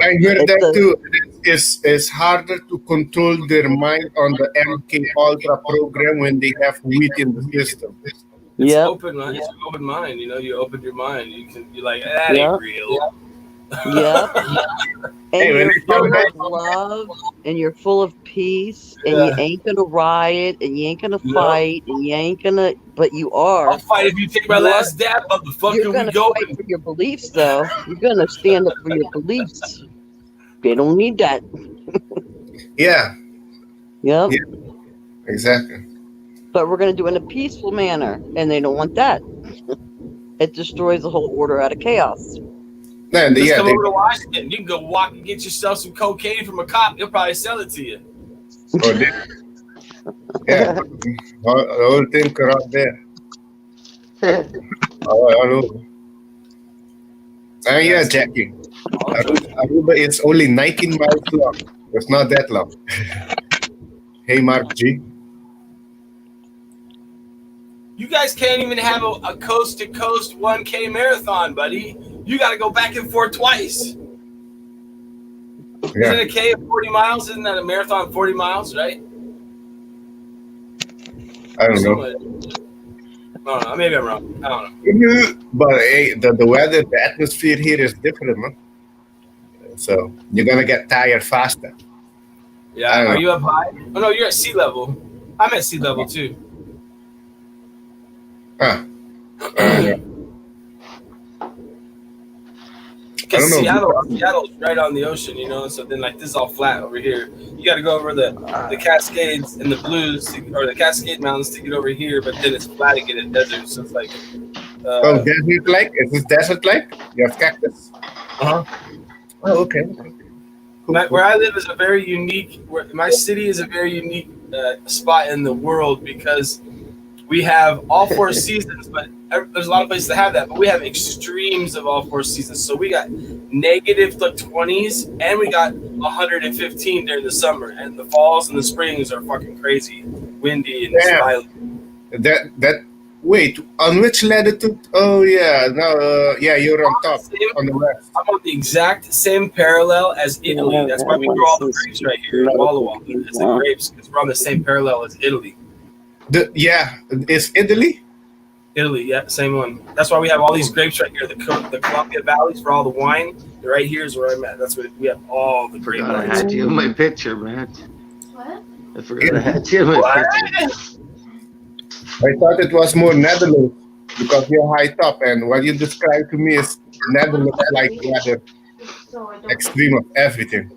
Speaker 5: I heard
Speaker 3: It's
Speaker 5: that
Speaker 3: a-
Speaker 5: too. It's harder to control their mind on the MK Ultra program when they have weed in the system.
Speaker 7: It's
Speaker 3: Yep.
Speaker 7: open mind. It's open mind. You know, you open your mind. You're like, that
Speaker 3: Yep.
Speaker 7: ain't real.
Speaker 3: Yep. And
Speaker 5: Hey, when
Speaker 3: you're
Speaker 5: you come
Speaker 3: full
Speaker 5: back-
Speaker 3: of love, and you're full of peace, and
Speaker 7: Yeah.
Speaker 3: you ain't gonna riot, and you ain't gonna fight, and you ain't gonna. But you are.
Speaker 7: I'll fight if you take my
Speaker 3: You are-
Speaker 7: last dab, motherfucker.
Speaker 3: You're
Speaker 7: We
Speaker 3: gonna
Speaker 7: go.
Speaker 3: fight for your beliefs, though. You're gonna stand up for your beliefs. They don't need that.
Speaker 5: Yeah,
Speaker 3: Yep.
Speaker 5: Yeah. exactly.
Speaker 3: But we're gonna do it in a peaceful manner, and they don't want that. It destroys the whole order out of chaos.
Speaker 5: Man,
Speaker 7: Just
Speaker 5: yeah,
Speaker 7: come
Speaker 5: they,
Speaker 7: over to Washington. You can go walk and get yourself some cocaine from a cop. He'll probably sell it to you.
Speaker 5: oh, they, yeah, the whole thing around there. All over. Yeah, Jackie. Aruba is only 19 miles long. It's not that long. Hey, Mark G.
Speaker 7: You guys can't even have a coast-to-coast 1K marathon, buddy. You got to go back and forth twice.
Speaker 5: Yeah.
Speaker 7: Isn't a K of 40 miles? Isn't that a marathon 40 miles, right?
Speaker 5: I don't know.
Speaker 7: I don't know. Maybe I'm wrong. I don't know.
Speaker 5: But hey, the weather, the atmosphere here is different, man. So you're gonna get tired faster. I
Speaker 7: Yeah.
Speaker 5: don't
Speaker 7: Are
Speaker 5: know.
Speaker 7: you up high? Oh, no, you're at sea level. I'm at sea level, too.
Speaker 5: Huh. Yeah.
Speaker 7: Because
Speaker 5: I don't know.
Speaker 7: Seattle's right on the ocean, you know. So then, like, this is all flat over here. You got to go over the Cascades and the Blues, or the Cascade Mountains to get over here. But then it's flat to get in desert. So it's like,
Speaker 5: Oh, desert like? Is this desert like? You have cactus?
Speaker 7: Uh-huh.
Speaker 5: Oh, okay.
Speaker 7: where I live is a very unique. My city is a very unique spot in the world because we have all 4 seasons, but there's a lot of places that have that. But we have extremes of all 4 seasons. So we got negative 20s, and we got 115 during the summer, and the falls and the springs are fucking crazy. windy and
Speaker 5: Yeah.
Speaker 7: violent.
Speaker 5: That wait, on which latitude? Oh yeah, no, yeah, you're on top, on the west.
Speaker 7: I'm on the exact same parallel as Italy. That's why we grow all the grapes right here in Walla Walla. It's the grapes because we're on the same parallel as Italy.
Speaker 5: Is Italy?
Speaker 7: Italy, yeah, same one. That's why we have all these grapes right here. The Columbia Valleys for all the wine. Right here is where I'm at. That's where we have all the grape
Speaker 1: I
Speaker 7: vines.
Speaker 1: had you in my picture, man.
Speaker 2: What?
Speaker 1: I forgot I had you in my picture.
Speaker 5: I thought it was more Netherlands because you're high top, and what you described to me is Netherlands like weather, extreme of everything.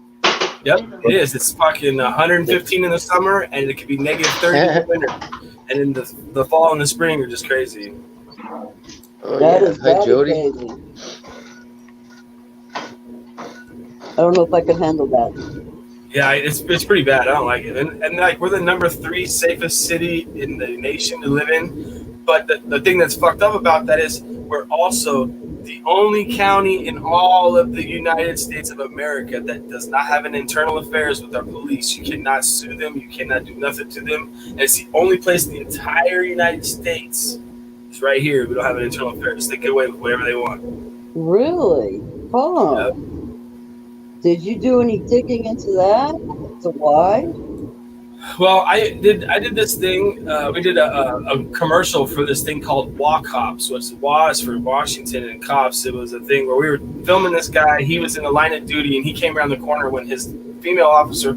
Speaker 7: Yep, it is. It's fucking 115 in the summer, and it could be negative 30 in the winter. And in the fall and the spring are just crazy.
Speaker 1: Oh,
Speaker 3: That
Speaker 1: yeah.
Speaker 3: is
Speaker 1: Hi, Jody.
Speaker 3: crazy. I don't know if I can handle that.
Speaker 7: Yeah, it's pretty bad. I don't like it. And like, we're the number 3 safest city in the nation to live in. But the thing that's fucked up about that is we're also the only county in all of the United States of America that does not have an internal affairs with our police. You cannot sue them. You cannot do nothing to them. And it's the only place in the entire United States. It's right here. We don't have an internal affairs. They get away with whatever they want.
Speaker 3: Really? Huh.
Speaker 7: Yep.
Speaker 3: Did you do any digging into that? To why?
Speaker 7: Well, I did this thing. We did a commercial for this thing called WA Cops, which was for Washington and Cops. It was a thing where we were filming this guy. He was in the line of duty, and he came around the corner when his female officer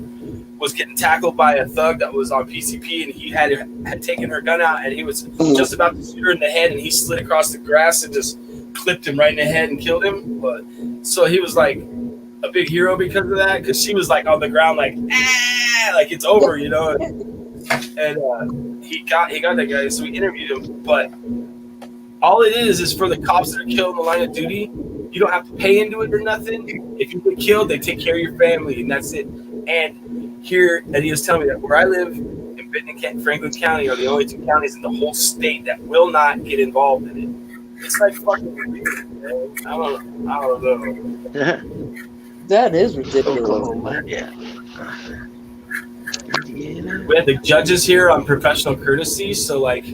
Speaker 7: was getting tackled by a thug that was on PCP, and he had taken her gun out, and he was just about to shoot her in the head, and he slid across the grass and just clipped him right in the head and killed him. But so he was like a big hero because of that, because she was like on the ground like like it's over, you know. And he got that guy, so we interviewed him. But all it is for the cops that are killed in the line of duty. You don't have to pay into it or nothing. If you get killed, they take care of your family, and that's it. And here, and he was telling me that where I live in Benton and Franklin County are the only 2 counties in the whole state that will not get involved in it. It's like fucking ridiculous, man. I don't know.
Speaker 3: That is ridiculous.
Speaker 1: Oklahoma, yeah. Indiana.
Speaker 7: We had the judges here on professional courtesy, so like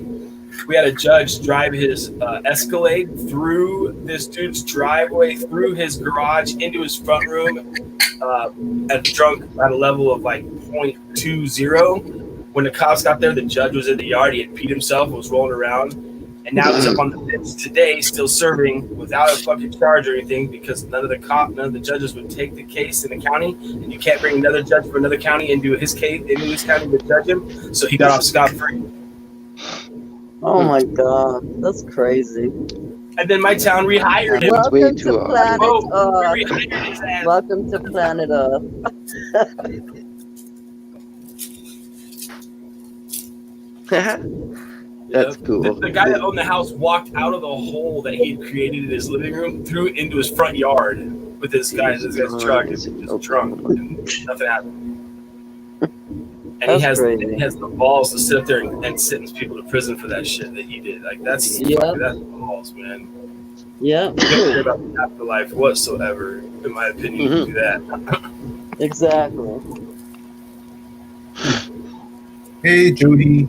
Speaker 7: we had a judge drive his Escalade through this dude's driveway, through his garage, into his front room, at a level of like 0.20. When the cops got there, the judge was in the yard. He had peed himself, was rolling around, and now he's up on the bench today, still serving without a fucking charge or anything, because none of the judges would take the case in the county, and you can't bring another judge from another county into his case into his county to judge him. So he got off scot-free.
Speaker 3: Oh my god, that's crazy.
Speaker 7: And then my town rehired him.
Speaker 1: That's way
Speaker 3: Welcome
Speaker 1: too
Speaker 3: to
Speaker 1: hard.
Speaker 3: Planet
Speaker 7: Whoa, we
Speaker 3: Earth.
Speaker 7: rehired his ass.
Speaker 3: Welcome to Planet Earth.
Speaker 1: That's cool.
Speaker 7: The guy that owned the house walked out of the hole that he had created in his living room, threw it into his front yard with his guy's truck. It's just drunk. And nothing happened. And he has the balls to sit up there and sentence people to prison for that shit that he did. Like that's balls, man.
Speaker 3: Yeah.
Speaker 7: You don't care about the afterlife whatsoever, in my opinion. To do that.
Speaker 3: Exactly.
Speaker 5: Hey, Jody.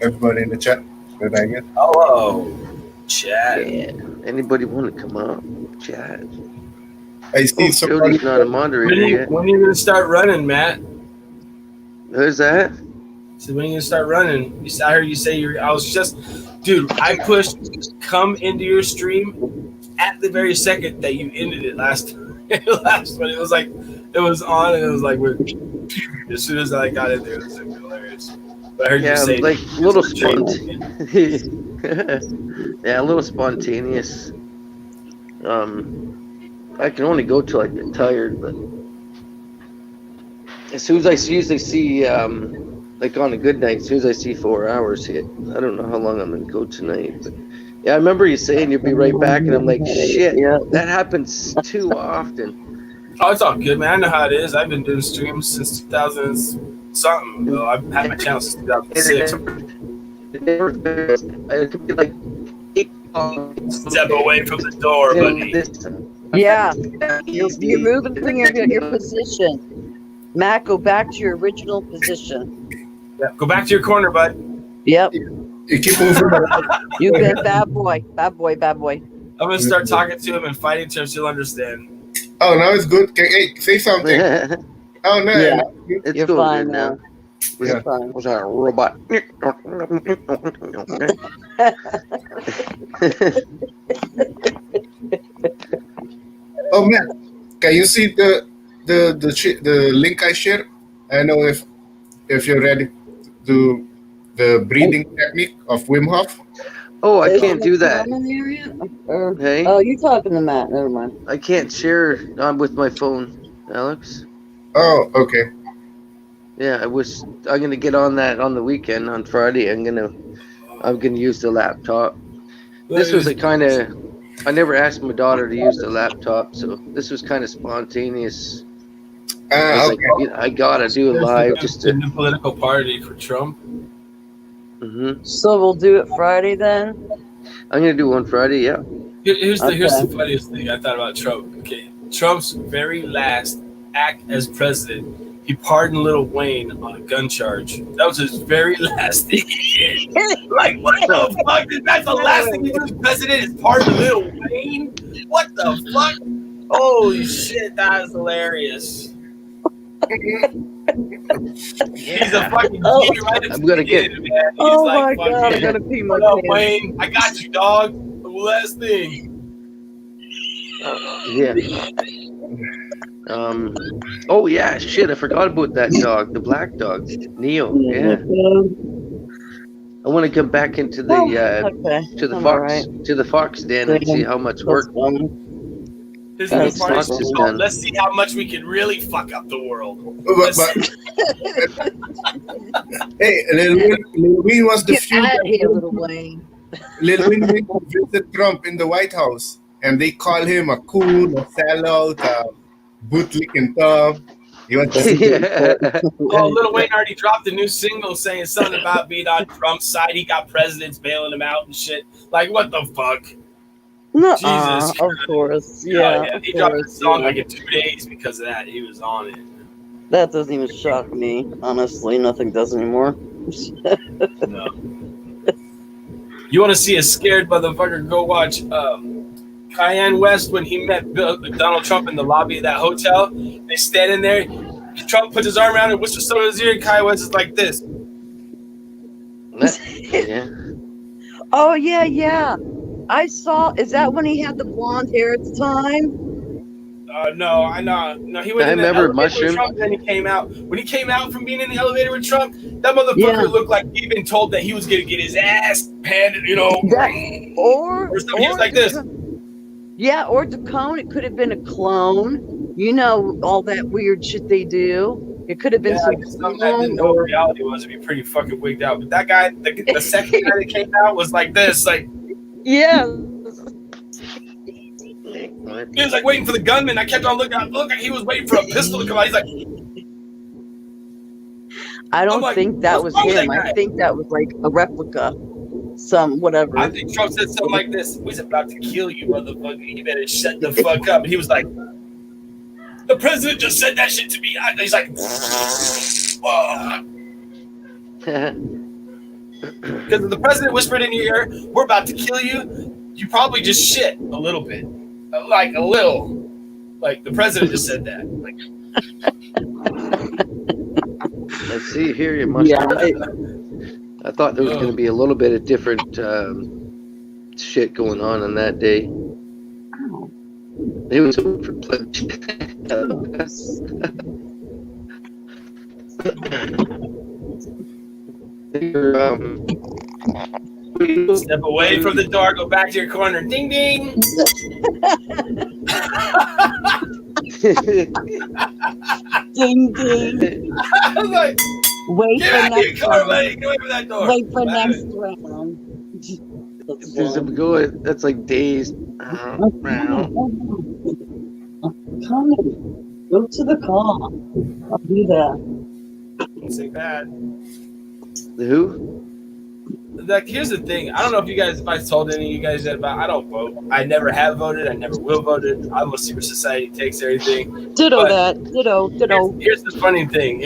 Speaker 5: Everybody in the chat. Did I get?
Speaker 7: Hello, Chad.
Speaker 1: Yeah. Anybody want to come up? Chat.
Speaker 5: I see somebody.
Speaker 1: Jody's not a moderator yet.
Speaker 7: When are you gonna start running, Matt?
Speaker 1: Who's that?
Speaker 7: So when are you gonna start running? I heard you say I was just, dude. I pushed come into your stream at the very second that you ended it last one. It was like it was on and it was like as soon as I got in there, it was like hilarious. But I heard you say
Speaker 1: like a little spontaneous. Yeah, a little spontaneous. I can only go till I get tired, but as soon as I usually see, like on a good night, as soon as I see 4 hours hit, I don't know how long I'm gonna go tonight. But yeah, I remember you saying you'll be right back, and I'm like, shit, that happens too often.
Speaker 7: Oh, it's all good, man. I know how it is. I've been doing streams since 2000 something. Well, I've had my channel since 2006.
Speaker 1: It could be like 8
Speaker 7: Step away from the door, buddy.
Speaker 3: Yeah. You're moving from your position. Matt, go back to your original position.
Speaker 7: Yeah, go back to your corner, bud.
Speaker 3: Yep.
Speaker 5: You keep moving.
Speaker 3: You good bad boy. Bad boy. Bad boy.
Speaker 7: I'm gonna start talking to him and fighting to him. She'll understand.
Speaker 5: Oh, now it's good. Okay, hey, say something. Oh no.
Speaker 3: Yeah.
Speaker 1: It's
Speaker 3: You're
Speaker 1: going
Speaker 3: fine
Speaker 1: good
Speaker 3: now.
Speaker 1: Was
Speaker 3: You're
Speaker 1: it-
Speaker 3: fine.
Speaker 1: was that a robot?
Speaker 5: Oh man, can you see the link I shared? I know if you're ready to the breathing technique of Wim Hof.
Speaker 1: Oh, I
Speaker 3: Is
Speaker 1: can't
Speaker 3: it
Speaker 1: do
Speaker 3: a
Speaker 1: that.
Speaker 3: common area? Or-
Speaker 1: Hey,
Speaker 3: Oh, you're talking to Matt. Never mind.
Speaker 1: I can't share with my phone, Alex.
Speaker 5: Oh, okay.
Speaker 1: Yeah, I'm gonna get on that on the weekend on Friday. I'm gonna use the laptop. This was a kind of, I never asked my daughter to use the laptop, so this was kind of spontaneous. I was like,
Speaker 5: Okay.
Speaker 1: I gotta do it live just
Speaker 7: the
Speaker 1: to.
Speaker 7: new political party for Trump.
Speaker 3: So we'll do it Friday then.
Speaker 1: I'm gonna do one Friday. Yeah.
Speaker 7: Here's the
Speaker 3: Okay.
Speaker 7: funniest thing I thought about Trump. Okay, Trump's very last act as president, he pardoned Lil Wayne on a gun charge. That was his very last thing he did. Like, what the fuck? That's the last thing you do as president is pardon Lil Wayne? What the fuck? Holy shit, that is hilarious. He's a fucking
Speaker 3: Oh.
Speaker 7: G right at
Speaker 1: I'm
Speaker 7: the
Speaker 1: gonna get-
Speaker 7: beginning, man. He's
Speaker 3: Oh
Speaker 7: like,
Speaker 3: my god,
Speaker 7: fucking,
Speaker 3: I'm gonna pee my
Speaker 7: what up,
Speaker 3: pants.
Speaker 7: Wayne? I got you, dog. The last thing.
Speaker 1: Yeah. Oh yeah, shit! I forgot about that dog, the black dog, Neo. Yeah. I want to come back into the
Speaker 3: Okay.
Speaker 1: to the
Speaker 3: I'm
Speaker 1: fox
Speaker 3: alright.
Speaker 1: to the fox den and see how much
Speaker 3: That's
Speaker 1: work.
Speaker 3: fine.
Speaker 7: His
Speaker 3: That's
Speaker 7: new party's
Speaker 1: Fox is
Speaker 7: called,
Speaker 1: done.
Speaker 7: let's see how much we can really fuck up the world.
Speaker 5: But hey, Lil Wayne was the
Speaker 3: Get
Speaker 5: few
Speaker 3: out
Speaker 5: that
Speaker 3: of here, little Wayne.
Speaker 5: Lil Wayne went to visit Trump in the White House, and they call him a coon, a sellout, a bootlicking thug. He was just
Speaker 1: Yeah.
Speaker 7: Oh, Lil Wayne already dropped a new single saying something about being on Trump's side. He got presidents bailing him out and shit. Like, what the fuck?
Speaker 3: No,
Speaker 7: Jesus
Speaker 3: of course.
Speaker 7: Oh,
Speaker 3: Yeah,
Speaker 7: He
Speaker 3: of
Speaker 7: dropped a
Speaker 3: course.
Speaker 7: song
Speaker 3: Yeah.
Speaker 7: like in 2 days because of that. He was on it.
Speaker 3: That doesn't even shock me. Honestly, nothing does anymore.
Speaker 7: No. You want to see a scared motherfucker? Go watch Kanye West when he met Donald Trump in the lobby of that hotel. They stand in there. Trump puts his arm around and whispers something in his ear, and Kanye West is like this.
Speaker 1: Yeah.
Speaker 3: Oh yeah, yeah. I saw. Is that when he had the blonde hair at the time?
Speaker 7: No, I know. No, he went
Speaker 1: I
Speaker 7: in the
Speaker 1: remember
Speaker 7: elevator
Speaker 1: Mushroom.
Speaker 7: with Trump, and then he came out. When he came out from being in the elevator with Trump, that motherfucker
Speaker 3: Yeah.
Speaker 7: looked like he'd been told that he was gonna get his ass handed, you know.
Speaker 3: Or
Speaker 7: something. He was like this.
Speaker 3: Yeah, or Dacone. It could have been a clone. You know all that weird shit they do. It could have been
Speaker 7: Yeah, I guess
Speaker 3: some
Speaker 7: something that didn't
Speaker 3: clone
Speaker 7: know what
Speaker 3: or
Speaker 7: reality was. It'd be pretty fucking wigged out. But that guy, the second guy that came out was like this, like
Speaker 3: yeah.
Speaker 7: he was like waiting for the gunman. I kept on looking. It looked like he was waiting for a pistol to come out. He's like,
Speaker 3: I don't
Speaker 7: like,
Speaker 3: think that was
Speaker 7: what's wrong with
Speaker 3: him.
Speaker 7: that
Speaker 3: I
Speaker 7: guy?
Speaker 3: think that was like a replica. Some whatever.
Speaker 7: I think Trump said something like this: "We's about to kill you, motherfucker. You better shut the fuck up." And he was like, "The president just said that shit to me." He's like, "Whoa." Because if the president whispered in your ear, "We're about to kill you," you probably just shit a little bit, like a little. Like the president just said that. Like,
Speaker 1: Let's see here, you must.
Speaker 3: Yeah,
Speaker 1: I thought there was going to be a little bit of different shit going on that day. It was over for pledge.
Speaker 7: step away from the door, go back to your corner. Ding ding.
Speaker 3: ding ding.
Speaker 7: I was like,
Speaker 3: Wait
Speaker 7: "Get
Speaker 3: for
Speaker 7: out of here,
Speaker 3: next
Speaker 7: Carly.
Speaker 3: round.
Speaker 7: Get away from that door."
Speaker 3: Wait for
Speaker 7: Bye.
Speaker 3: next round. That's
Speaker 1: There's
Speaker 3: fine.
Speaker 1: a going. That's like days.
Speaker 3: I'm coming. Go to the car. I'll do that.
Speaker 7: Don't say that.
Speaker 1: The who?
Speaker 7: like, here's the thing. I don't know if I told any of you guys that about. I don't vote. I never have voted. I never will vote. I will see where society takes everything.
Speaker 3: Ditto
Speaker 7: But
Speaker 3: that. Ditto.
Speaker 7: here's the funny thing.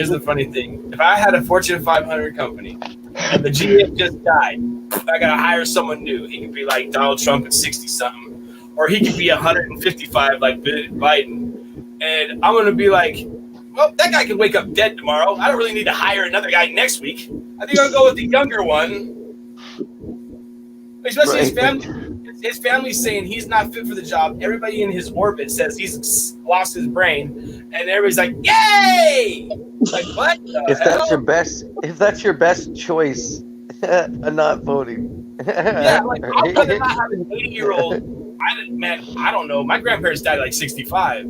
Speaker 7: If I had a Fortune 500 company and the GM just died, I gotta hire someone new. He could be like Donald Trump at 60 something, or he could be 155 like Biden. And I'm gonna be like, well, that guy could wake up dead tomorrow. I don't really need to hire another guy next week. I think I'll go with the younger one. Especially his family. His family's saying he's not fit for the job. Everybody in his orbit says he's lost his brain, and everybody's like, "Yay!" Like, what?
Speaker 1: If that's your best choice, I'm not voting.
Speaker 7: Yeah, like, I'd rather not have an 80-year-old. I don't know. My grandparents died at like 65.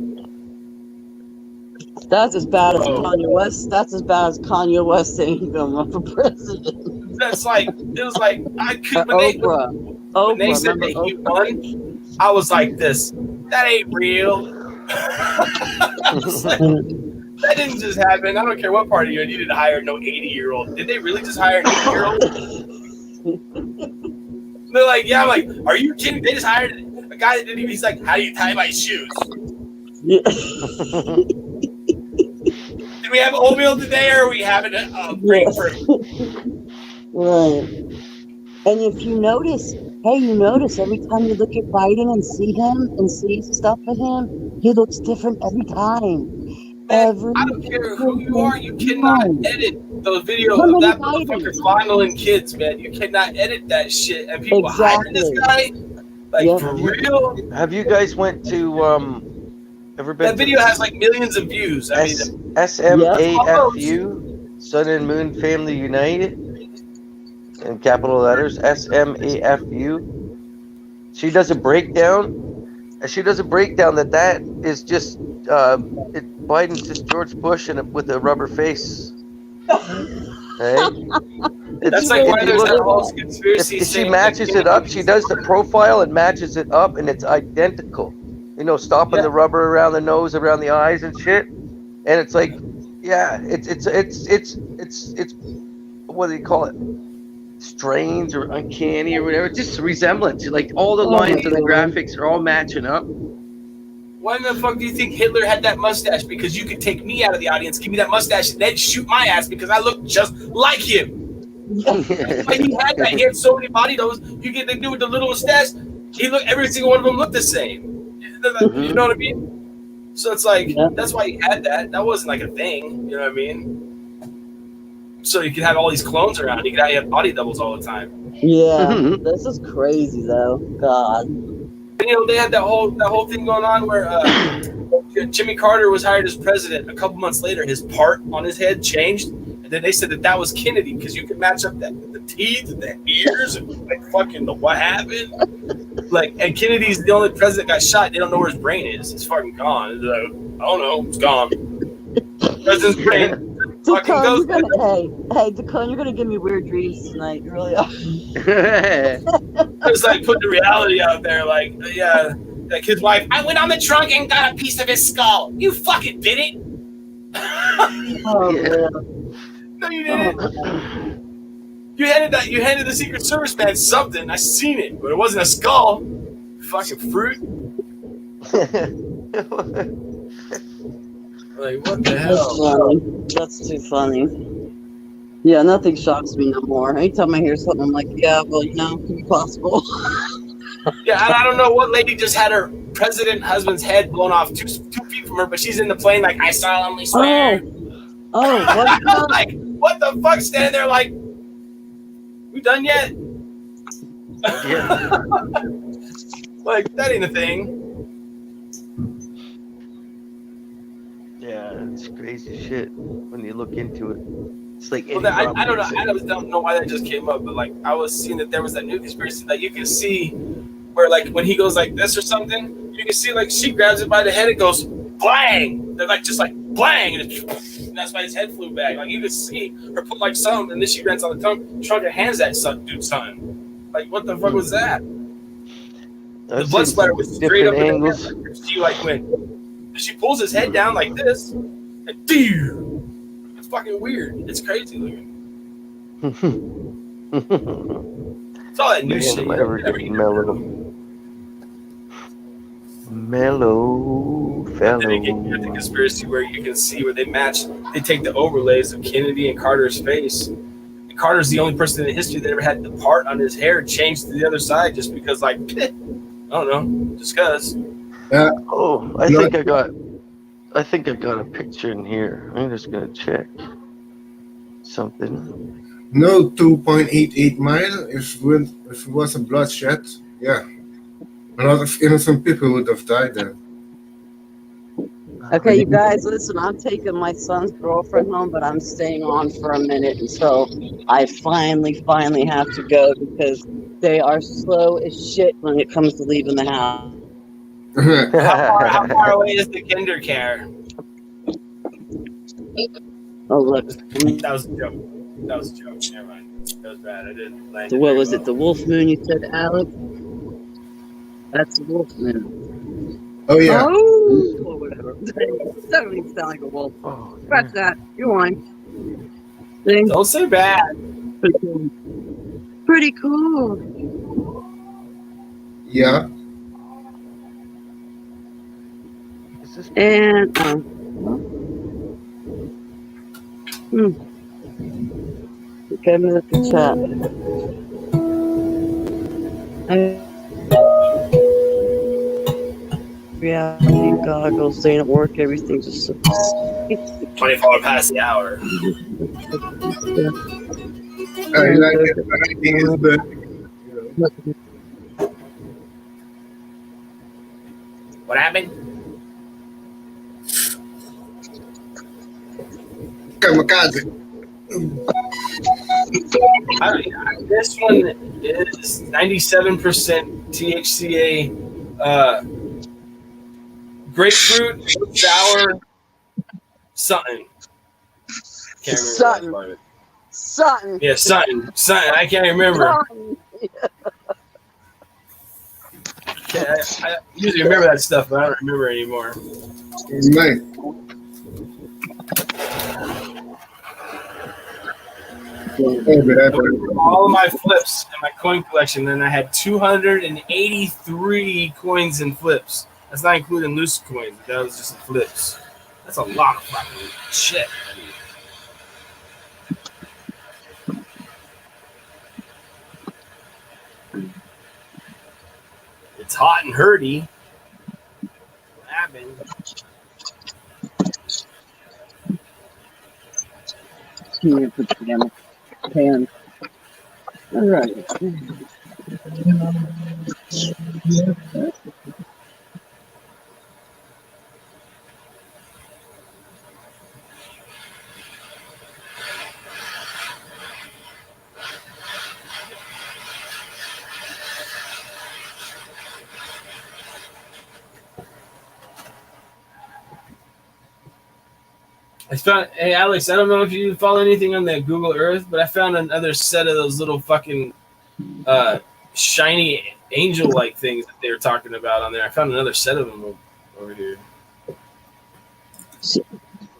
Speaker 3: That's as bad as
Speaker 7: Oh.
Speaker 3: Kanye West. That's as bad as Kanye West saying he's gonna run for president.
Speaker 7: That's like, it was like, I could, when they
Speaker 3: Oprah.
Speaker 7: said
Speaker 3: Remember
Speaker 7: that he
Speaker 3: Oprah?
Speaker 7: won, I was like this. That ain't real. I was like, that didn't just happen. I don't care what party you're in. You didn't hire no 80-year-old. Did they really just hire an 80-year-old? They're like, yeah. I'm like, are you kidding? They just hired a guy that didn't even. He's like, how do you tie my shoes?
Speaker 3: Yeah.
Speaker 7: Did we have oatmeal today, or are we having a grapefruit?
Speaker 3: Right. And if you notice, every time you look at Biden and see him and see stuff of him, he looks different every time.
Speaker 7: I don't care who you are. You cannot edit the video of that motherfucker fondling kids, man. You cannot edit that shit. And people hiring this guy, like, for real.
Speaker 1: Have you guys went to ever been?
Speaker 7: That video has like millions of views. I mean,
Speaker 1: SMAFU, Sun and Moon Family United, in capital letters. SMAFU. She does a breakdown. That is just Biden's just George Bush with a rubber face.
Speaker 7: that's like why there's that whole conspiracy.
Speaker 1: If she matches it up, she does the profile and matches it up, and it's identical. You know, stopping the rubber around the nose, around the eyes, and shit. And it's like, yeah, it's what do you call it? Strange or uncanny or whatever. It's just a resemblance. Like all the lines and the graphics are all matching up.
Speaker 7: Why in the fuck do you think Hitler had that mustache? Because you could take me out of the audience, give me that mustache, and then shoot my ass because I look just like him. Like he had that. He had so many body doubles. You get the dude with the little mustache. Every single one of them looked the same. You know what I mean? So it's like that's why he had that. That wasn't like a thing. You know what I mean? So you could have all these clones around. You could have body doubles all the time.
Speaker 3: Yeah, this is crazy though. God.
Speaker 7: And, you know, they had that whole thing going on where Jimmy Carter was hired as president. A couple months later, his part on his head changed, and then they said that was Kennedy because you could match up the teeth and the ears and like fucking what happened. Like, and Kennedy's the only president that got shot. They don't know where his brain is. It's fucking gone. It's like, I don't know. It's gone. President's brain.
Speaker 3: Decon, Decon, you're gonna give me weird dreams tonight. You really are.
Speaker 7: It's like putting the reality out there. Like, yeah, like his wife. I went on the trunk and got a piece of his skull. You fucking did it.
Speaker 3: Oh,
Speaker 7: No, you didn't. You handed the Secret Service man something. I seen it, but it wasn't a skull. Fucking fruit. Like, what the hell?
Speaker 3: That's too funny. Yeah, nothing shocks me no more. Anytime I hear something, I'm like, yeah, well, you know, it's possible.
Speaker 7: Yeah, and I don't know what lady just had her president husband's head blown off 2 feet from her, but she's in the plane like, I solemnly swear.
Speaker 3: What?
Speaker 7: Like, what the fuck? Standing there like, we done yet?
Speaker 1: Yeah.
Speaker 7: Like, that ain't a thing.
Speaker 1: Yeah, it's crazy shit when you look into it. It's like
Speaker 7: Well, I don't know. I don't know why that just came up, but like I was seeing that there was that new conspiracy that you can see where like when he goes like this or something, you can see like she grabs it by the head and goes blang. They're like just like blang, and that's why his head flew back. Like you could see her put like some, and then she runs on the trunk and hands that dude's son. Like what the fuck was that? The blood splatter was straight up in the head. She like went. She pulls his head down like this, and it's fucking weird. It's crazy looking. It's all that new
Speaker 1: Man,
Speaker 7: shit.
Speaker 1: am
Speaker 7: You
Speaker 1: I
Speaker 7: know,
Speaker 1: ever
Speaker 7: you never
Speaker 1: getting
Speaker 7: eat
Speaker 1: mellow? Mellow
Speaker 7: But then
Speaker 1: fellow.
Speaker 7: again, you have the conspiracy where you can see where they match. They take the overlays of Kennedy and Carter's face. And Carter's the only person in history that ever had the part on his hair changed to the other side just because, like, I don't know, just cause.
Speaker 1: Oh, I
Speaker 5: No.
Speaker 1: think I got a picture in here. I'm just gonna check something.
Speaker 5: No 2.88 mile. If it was a bloodshed, yeah, a lot of innocent people would have died there.
Speaker 3: Okay, you guys, listen, I'm taking my son's girlfriend home, but I'm staying on for a minute until I finally have to go because they are slow as shit when it comes to leaving the house.
Speaker 7: How far away is the kinder care?
Speaker 3: Oh, look.
Speaker 7: That was a joke. That was a joke. Never mind. That was bad. I didn't land
Speaker 3: So
Speaker 7: it
Speaker 3: what
Speaker 7: very
Speaker 3: was
Speaker 7: well.
Speaker 3: it? The Wolf Moon, you said, Alex? That's the Wolf Moon.
Speaker 5: Oh yeah.
Speaker 3: Oh, or whatever. That doesn't even sound like a wolf.
Speaker 1: Oh,
Speaker 3: Scratch that. You're on. See?
Speaker 7: Don't say bad.
Speaker 3: Pretty cool. Pretty cool.
Speaker 5: Yeah.
Speaker 1: is this
Speaker 3: And okay, I'm gonna look at chat. Reality goggles, they don't work. Everything's just so
Speaker 7: 24 past the hour.
Speaker 5: I like it. Everything is good.
Speaker 7: What happened?
Speaker 5: Kamikaze.
Speaker 7: This one is 97% THCA, grapefruit, sour, something. Can't remember the last part of it.
Speaker 3: Sutton.
Speaker 7: Yeah, something. I can't remember. I usually remember that stuff, but I don't remember anymore.
Speaker 5: Nice.
Speaker 7: All of my flips in my coin collection, and I had 283 coins and flips. That's not including loose coins. That was just flips. That's a lot of fucking shit. It's hot and hurty. What happened?
Speaker 3: Here, put the damn pan. All right.
Speaker 7: I found. Hey, Alex, I don't know if you follow anything on the Google Earth, but I found another set of those little fucking shiny angel-like things that they were talking about on there. I found another set of them over here.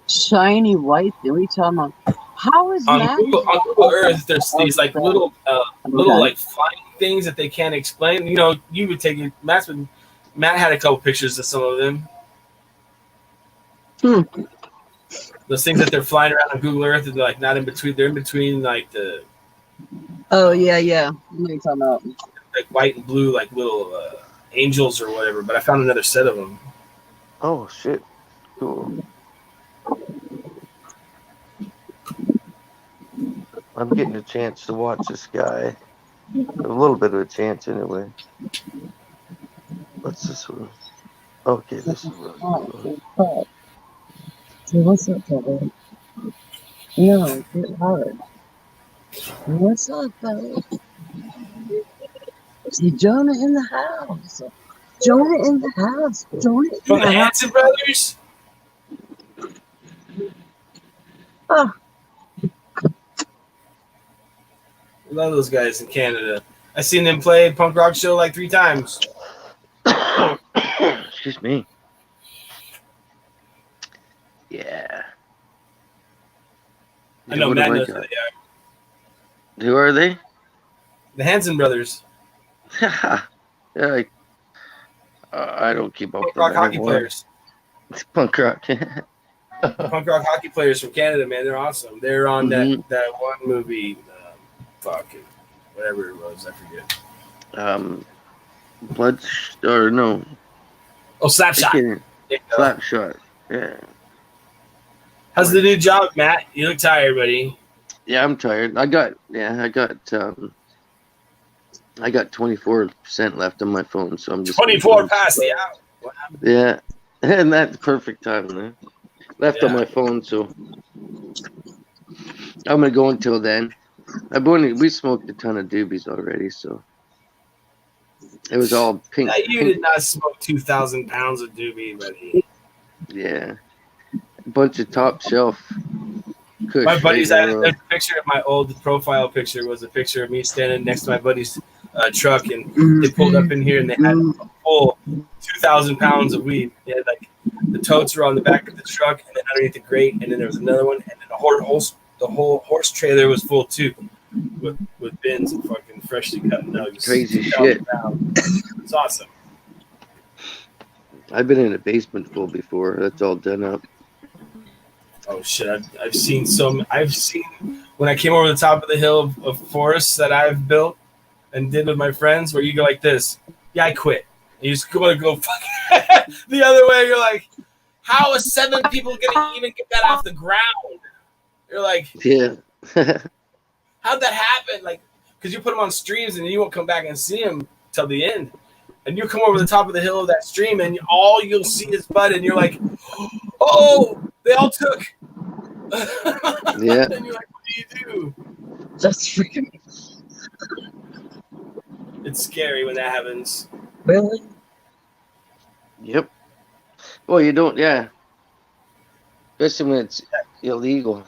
Speaker 3: Shiny white. What are you talking about? How is
Speaker 7: On
Speaker 3: that?
Speaker 7: Google Earth, there's these like little like flying things that they can't explain. You know, you would take it. Matt had a couple pictures of some of them. Those things that they're flying around on Google Earth, and they're like not in between. They're in between like the
Speaker 3: Oh yeah. What are you talking about?
Speaker 7: like white and blue, like little angels or whatever. But I found another set of them.
Speaker 1: Oh shit! Cool. I'm getting a chance to watch this guy. A little bit of a chance, anyway. What's this one? Okay, this is what
Speaker 3: What's up, brother? No, get hard. What's up, brother? See Jonah in the house. Jonah in the house. Jonah in
Speaker 7: From the
Speaker 3: the house.
Speaker 7: Hanson brothers.
Speaker 3: Oh.
Speaker 7: I love those guys in Canada. I seen them play punk rock show like 3 times.
Speaker 1: Excuse me. Yeah.
Speaker 7: I know
Speaker 1: What
Speaker 7: Matt
Speaker 1: have I
Speaker 7: knows
Speaker 1: got?
Speaker 7: who they are.
Speaker 1: Who are they?
Speaker 7: The Hanson brothers,
Speaker 1: Yeah, I don't keep up
Speaker 7: punk
Speaker 1: with
Speaker 7: rock
Speaker 1: them
Speaker 7: hockey
Speaker 1: anymore.
Speaker 7: players.
Speaker 1: Punk rock.
Speaker 7: Punk rock hockey players from Canada, man. They're awesome. They're on
Speaker 1: Mhm.
Speaker 7: that one movie, fucking whatever it was, I forget.
Speaker 1: Or no,
Speaker 7: Oh, Slapshot.
Speaker 1: There
Speaker 7: There you go.
Speaker 1: Slap shot. Yeah.
Speaker 7: How's the new job, Matt? You look tired, buddy.
Speaker 1: Yeah, I'm tired. I got 24% left on my phone, so I'm just
Speaker 7: 24 past the hour. What happened?
Speaker 1: Yeah, and that's perfect time, man. Left on
Speaker 7: Yeah.
Speaker 1: my phone, so I'm gonna go until then. We smoked a ton of doobies already, so it was all pink.
Speaker 7: Yeah, you did not smoke 2,000 pounds of doobie, buddy.
Speaker 1: Yeah, a bunch of top shelf. Kush
Speaker 7: My buddies,
Speaker 1: right in a row.
Speaker 7: there's a picture of my old profile picture was a picture of me standing next to my buddy's truck, and they pulled up in here and they had a full 2,000 pounds of weed. They had like the totes were on the back of the truck, and then underneath the grate, and then there was another one, and then the whole horse trailer was full too, with bins of fucking freshly cut nugs.
Speaker 1: Crazy
Speaker 7: 2,000
Speaker 1: shit.
Speaker 7: pounds. It's awesome.
Speaker 1: I've been in a basement full before. That's all done up.
Speaker 7: Oh shit! I've seen when I came over the top of the hill of forests that I've built and did with my friends, where you go like this. Yeah, I quit. And you just want to go fucking the other way. You're like, how is 7 people gonna even get that off the ground? You're like,
Speaker 1: Yeah.
Speaker 7: how'd that happen? Like, because you put them on streams and you won't come back and see them till the end. And you come over the top of the hill of that stream, and all you'll see is bud, and you're like, oh, they all took.
Speaker 1: Yeah.
Speaker 7: And you're like, what do you do?
Speaker 3: That's freaking
Speaker 7: It's scary when that happens.
Speaker 3: really.
Speaker 1: Yep. Well, you don't. Yeah. Especially when it's illegal.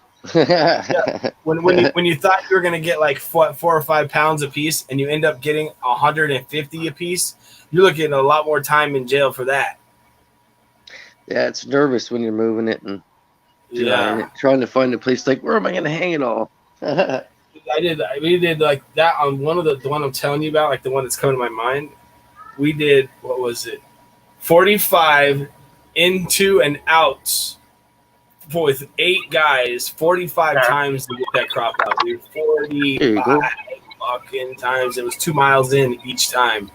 Speaker 7: When you thought you were gonna get like 4 or 5 pounds a piece, and you end up getting 150 a piece, you're looking at a lot more time in jail for that.
Speaker 1: Yeah, it's nervous when you're moving it and
Speaker 7: Yeah,
Speaker 1: trying to find a place. Like, where am I going to hang it all?
Speaker 7: we did like that on one of the one I'm telling you about, like the one that's coming to my mind. We did, what was it, 45 into and outs with 8 guys 45 times to get that crop out, dude.
Speaker 1: There you go.
Speaker 7: 45 fucking times. It was 2 miles in each time.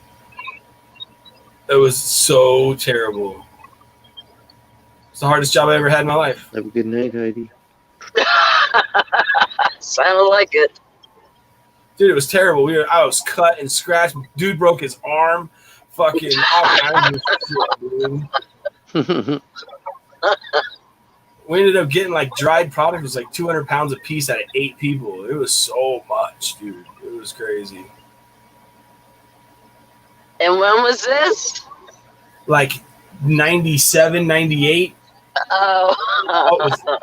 Speaker 7: It was so terrible. It's the hardest job I ever had in my life.
Speaker 1: Have a good night, Heidi.
Speaker 3: Sounded like it.
Speaker 7: Dude, it was terrible. I was cut and scratched. Dude broke his arm. Fucking all kinds of shit, dude. We ended up getting like dried product. It was like 200 pounds a piece out of 8 people. It was so much, dude. It was crazy.
Speaker 3: And when was this?
Speaker 7: Like 97, 98.
Speaker 3: Oh.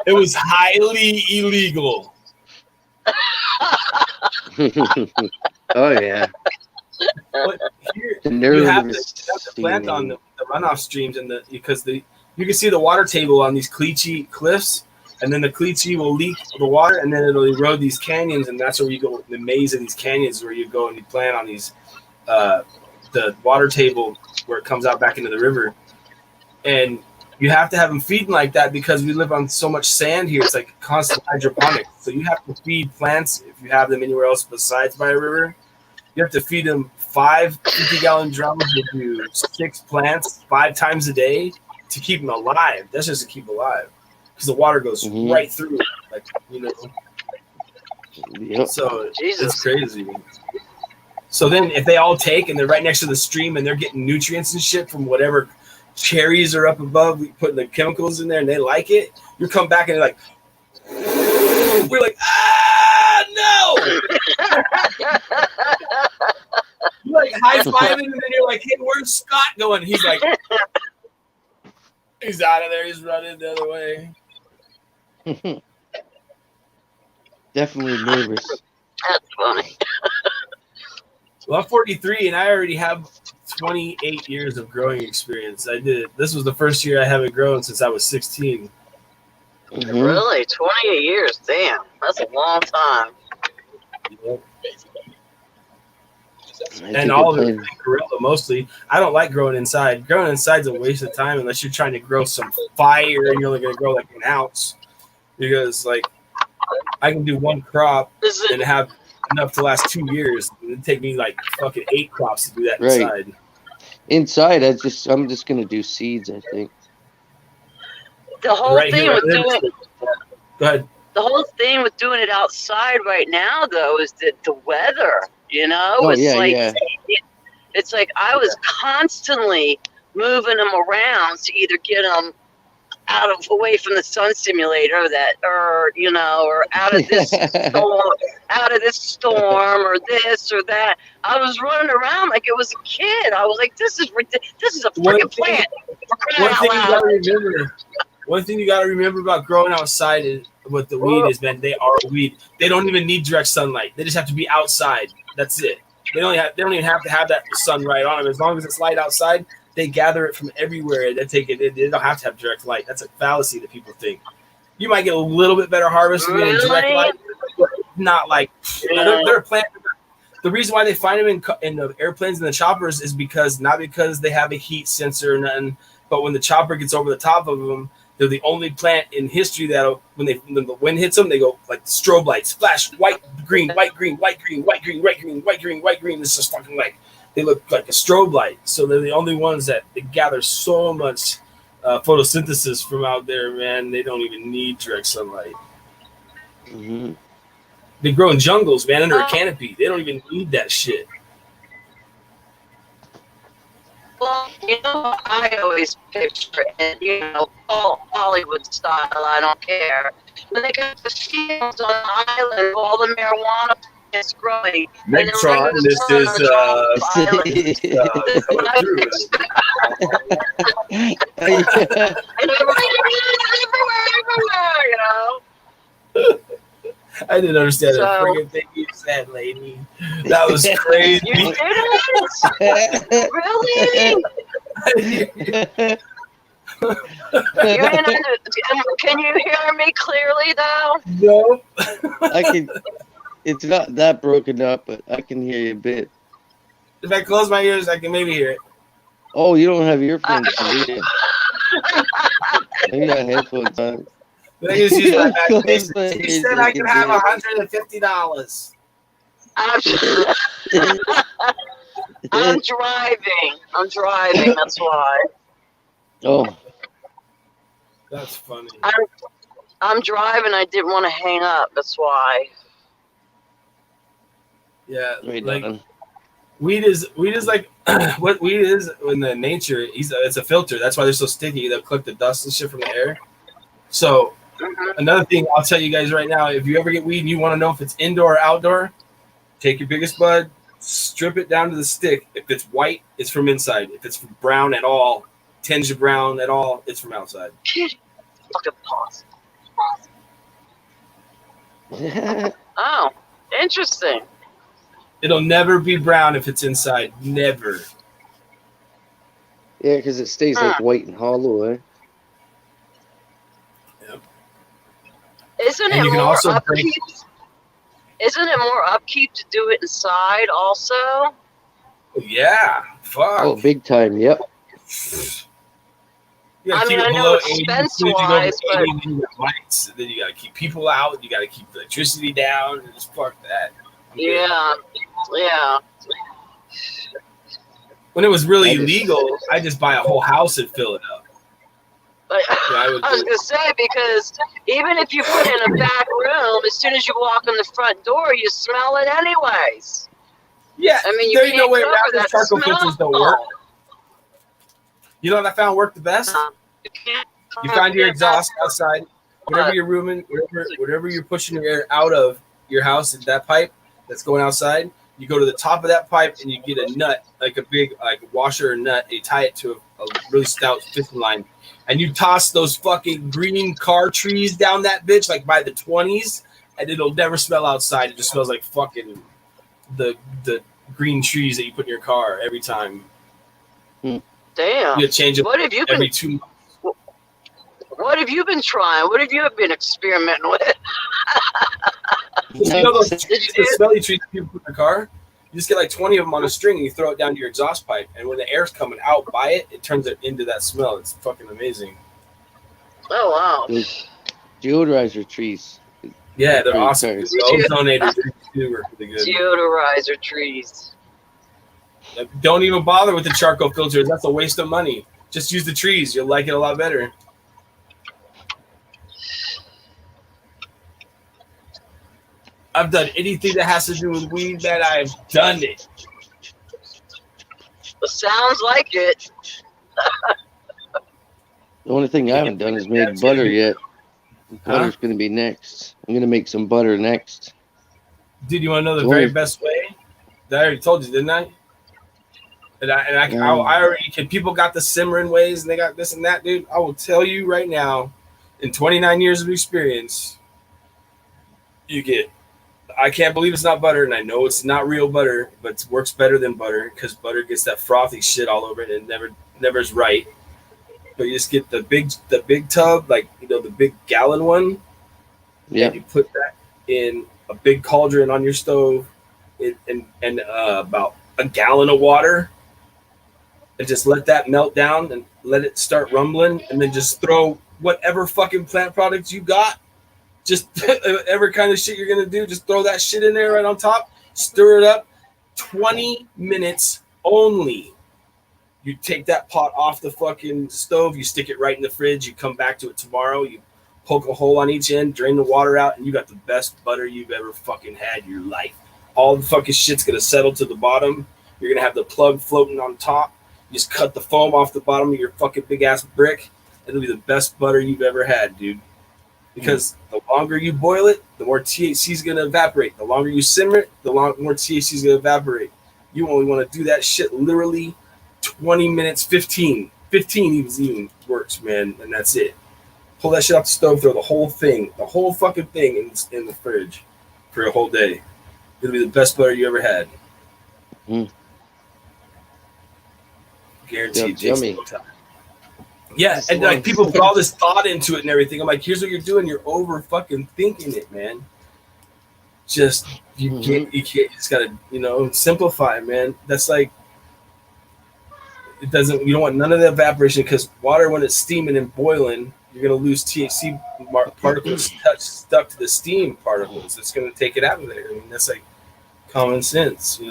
Speaker 7: It was highly illegal.
Speaker 1: Oh, yeah.
Speaker 7: But here,
Speaker 1: The
Speaker 7: you have
Speaker 1: nervous.
Speaker 7: to plant on the runoff streams because you can see the water table on these Cleachy cliffs, and then the Cleachy will leak the water, and then it'll erode these canyons, and that's where you go. The maze of these canyons where you go and you plant on these the water table where it comes out back into the river, and you have to have them feeding like that because we live on so much sand here. It's like constant hydroponics, so you have to feed plants if you have them anywhere else besides by a river. You have to feed them 5 50-gallon drums with you 6 plants 5 times a day to keep them alive. That's just to keep them alive because the water goes
Speaker 1: Mhm.
Speaker 7: right through, like, you know.
Speaker 1: Yep.
Speaker 7: So
Speaker 3: Jesus.
Speaker 7: it's crazy. So then, if they all take and they're right next to the stream and they're getting nutrients and shit from whatever cherries are up above, we put the chemicals in there and they like it, you come back and they're like, we're like, no! You like high fiving, and then you're like, hey, where's Scott going? He's like, he's out of there. He's running the other way.
Speaker 1: Definitely nervous.
Speaker 3: That's funny.
Speaker 7: Well, I'm 43, and I already have 28 years of growing experience. This was the first year I haven't grown since I was 16.
Speaker 1: Mhm.
Speaker 3: Really? 28 years? Damn. That's a long time.
Speaker 7: And all of it is gorilla mostly. I don't like growing inside. Growing inside's a waste of time unless you're trying to grow some fire and you're only going to grow like an ounce. Because like I can do one crop and have enough to last 2 years. It'd take me like fucking 8 crops to do that inside.
Speaker 1: Inside, I'm just gonna do seeds. I think.
Speaker 3: The whole thing with doing.
Speaker 7: Go ahead.
Speaker 3: The whole thing with doing it outside right now, though, is that the weather. You know,
Speaker 1: Oh,
Speaker 3: it's
Speaker 1: yeah,
Speaker 3: like
Speaker 1: yeah.
Speaker 3: it's like I was constantly moving them around to either get them away from the sun simulator or out of this storm or this or that. I was running around like it was a kid. I was like, this is ridiculous. This is a freaking plant. For crying out loud.
Speaker 7: One thing you gotta remember about growing outside is with the weed is, man, they are weed. They don't even need direct sunlight. They just have to be outside. That's it. They don't even have to have that sun right on them. As long as it's light outside, they gather it from everywhere. They take it. They don't have to have direct light. That's a fallacy that people think. You might get a little bit better harvest from getting direct light, but not like they're a plant. The reason why they find them in the airplanes and the choppers is not because they have a heat sensor or nothing, but when the chopper gets over the top of them, they're the only plant in history that when the wind hits them, they go like strobe lights, flash, white, green, white, green, white, green, white, green, white, green, white, green, white, green. It's just fucking like they look like a strobe light. So they're the only ones that they gather so much photosynthesis from out there, man. They don't even need direct sunlight.
Speaker 1: Mm-hmm.
Speaker 7: They grow in jungles, man, under a canopy. They don't even need that shit.
Speaker 3: Well, I always picture it, Hollywood style. I don't care. When they got the fields on the island, all the marijuana is growing.
Speaker 7: Megatron, this is I didn't understand the friggin' thing you said, lady. That was crazy.
Speaker 3: You didn't? Really? Can you hear me clearly, though?
Speaker 7: No.
Speaker 1: I can. It's not that broken up, but I can hear you a bit.
Speaker 7: If I close my ears, I can maybe hear it.
Speaker 1: Oh, you don't have earphones, do you? You got headphones on.
Speaker 7: But I just use my back face. He said I could have $150.
Speaker 3: I'm driving. That's why.
Speaker 1: Oh.
Speaker 7: That's funny.
Speaker 3: I'm driving. I didn't want to hang up. That's why.
Speaker 7: Yeah,
Speaker 1: Right
Speaker 7: like
Speaker 1: on.
Speaker 7: weed is like what weed is in the nature. It's a filter. That's why they're so sticky. They'll collect the dust and shit from the air. So another thing I'll tell you guys right now: if you ever get weed and you want to know if it's indoor or outdoor, take your biggest bud, strip it down to the stick. If it's white, it's from inside. If it's brown at all, tinge of brown at all, it's from outside.
Speaker 3: Fucking pause. Oh, interesting.
Speaker 7: It'll never be brown if it's inside. Never.
Speaker 1: Yeah, because it stays like white and hollow, eh?
Speaker 7: Yep.
Speaker 3: Isn't
Speaker 7: And
Speaker 3: it
Speaker 7: you can
Speaker 3: more
Speaker 7: also
Speaker 3: upkeep? Isn't it more upkeep to do it inside also?
Speaker 7: Yeah. Fuck.
Speaker 1: Oh, big time. Yep.
Speaker 7: You gotta
Speaker 3: I
Speaker 7: keep
Speaker 3: mean,
Speaker 7: it
Speaker 3: I know
Speaker 7: below 80.
Speaker 3: expense-wise,
Speaker 7: but then you got lights. Then you gotta keep people out. You gotta keep the electricity down. And just fuck that.
Speaker 3: Yeah.
Speaker 7: When it was really illegal, I just buy a whole house and fill it up.
Speaker 3: But
Speaker 7: I
Speaker 3: was gonna say, because even if you put in a back room, as soon as you walk in the front door, you smell it anyways.
Speaker 7: Yeah,
Speaker 3: I mean, you
Speaker 7: there ain't no
Speaker 3: can't
Speaker 7: way
Speaker 3: cover
Speaker 7: around this.
Speaker 3: that
Speaker 7: Charcoal
Speaker 3: smell.
Speaker 7: filters don't work. You know what I found worked the best? You find your exhaust outside. Whatever you're rooming, whatever you're pushing your air out of your house, that pipe that's going outside, you go to the top of that pipe and you get a nut, like a big washer or nut, and you tie it to a really stout fishing line, and you toss those fucking green car trees down that bitch like by the 20s, and it'll never smell outside. It just smells like fucking the green trees that you put in your car every time.
Speaker 3: Damn.
Speaker 7: You change it
Speaker 3: What have you been?
Speaker 7: every 2 months.
Speaker 3: What have you been trying? What have you been experimenting with?
Speaker 7: You know those trees, the smelly trees people put in their car? You just get like 20 of them on a string and you throw it down to your exhaust pipe. And when the air's coming out by it, it turns it into that smell. It's fucking amazing.
Speaker 2: Oh, wow.
Speaker 1: Those deodorizer trees.
Speaker 7: Yeah, they're
Speaker 1: Pretty
Speaker 7: awesome.
Speaker 1: tight.
Speaker 7: The ozonators too are pretty good.
Speaker 2: Deodorizer trees.
Speaker 7: Don't even bother with the charcoal filters. That's a waste of money. Just use the trees. You'll like it a lot better. I've done anything that has to do with weed, man. I've done it.
Speaker 2: Sounds like it.
Speaker 1: The only thing I haven't done is made butter yet. Butter's going to be next. I'm going to make some butter next.
Speaker 7: Dude, you want to know the very best way? I already told you, didn't I? I already can. People got the simmering ways, and they got this and that, dude. I will tell you right now, in 29 years of experience, you get. I can't believe it's not butter, and I know it's not real butter, but it works better than butter because butter gets that frothy shit all over it, and it never is right. But you just get the big tub, like the big gallon one.
Speaker 1: Yeah.
Speaker 7: And you put that in a big cauldron on your stove, and about a gallon of water, and just let that melt down and let it start rumbling, and then just throw whatever fucking plant products you got. Just every kind of shit you're gonna do, just throw that shit in there right on top, stir it up. 20 minutes only. You take that pot off the fucking stove, you stick it right in the fridge, you come back to it tomorrow, you poke a hole on each end, drain the water out, and you got the best butter you've ever fucking had in your life. All the fucking shit's gonna settle to the bottom. You're gonna have the plug floating on top. You just cut the foam off the bottom of your fucking big ass brick. It'll be the best butter you've ever had, dude. Because the longer you boil it, the more THC is going to evaporate. The longer you simmer it, the more THC is going to evaporate. You only want to do that shit literally 20 minutes, 15 even works, man, and that's it. Pull that shit off the stove, throw the whole fucking thing in the fridge for a whole day. It'll be the best butter you ever had. Guaranteed. It takes a long time. Yeah, and like people put all this thought into it and everything. I'm like, here's what you're doing. You're over fucking thinking it, man. Just you can't. You just gotta simplify, man. That's like it doesn't. You don't want none of the evaporation because water when it's steaming and boiling, you're gonna lose THC particles stuck to the steam particles. It's gonna take it out of there. I mean, that's like common sense,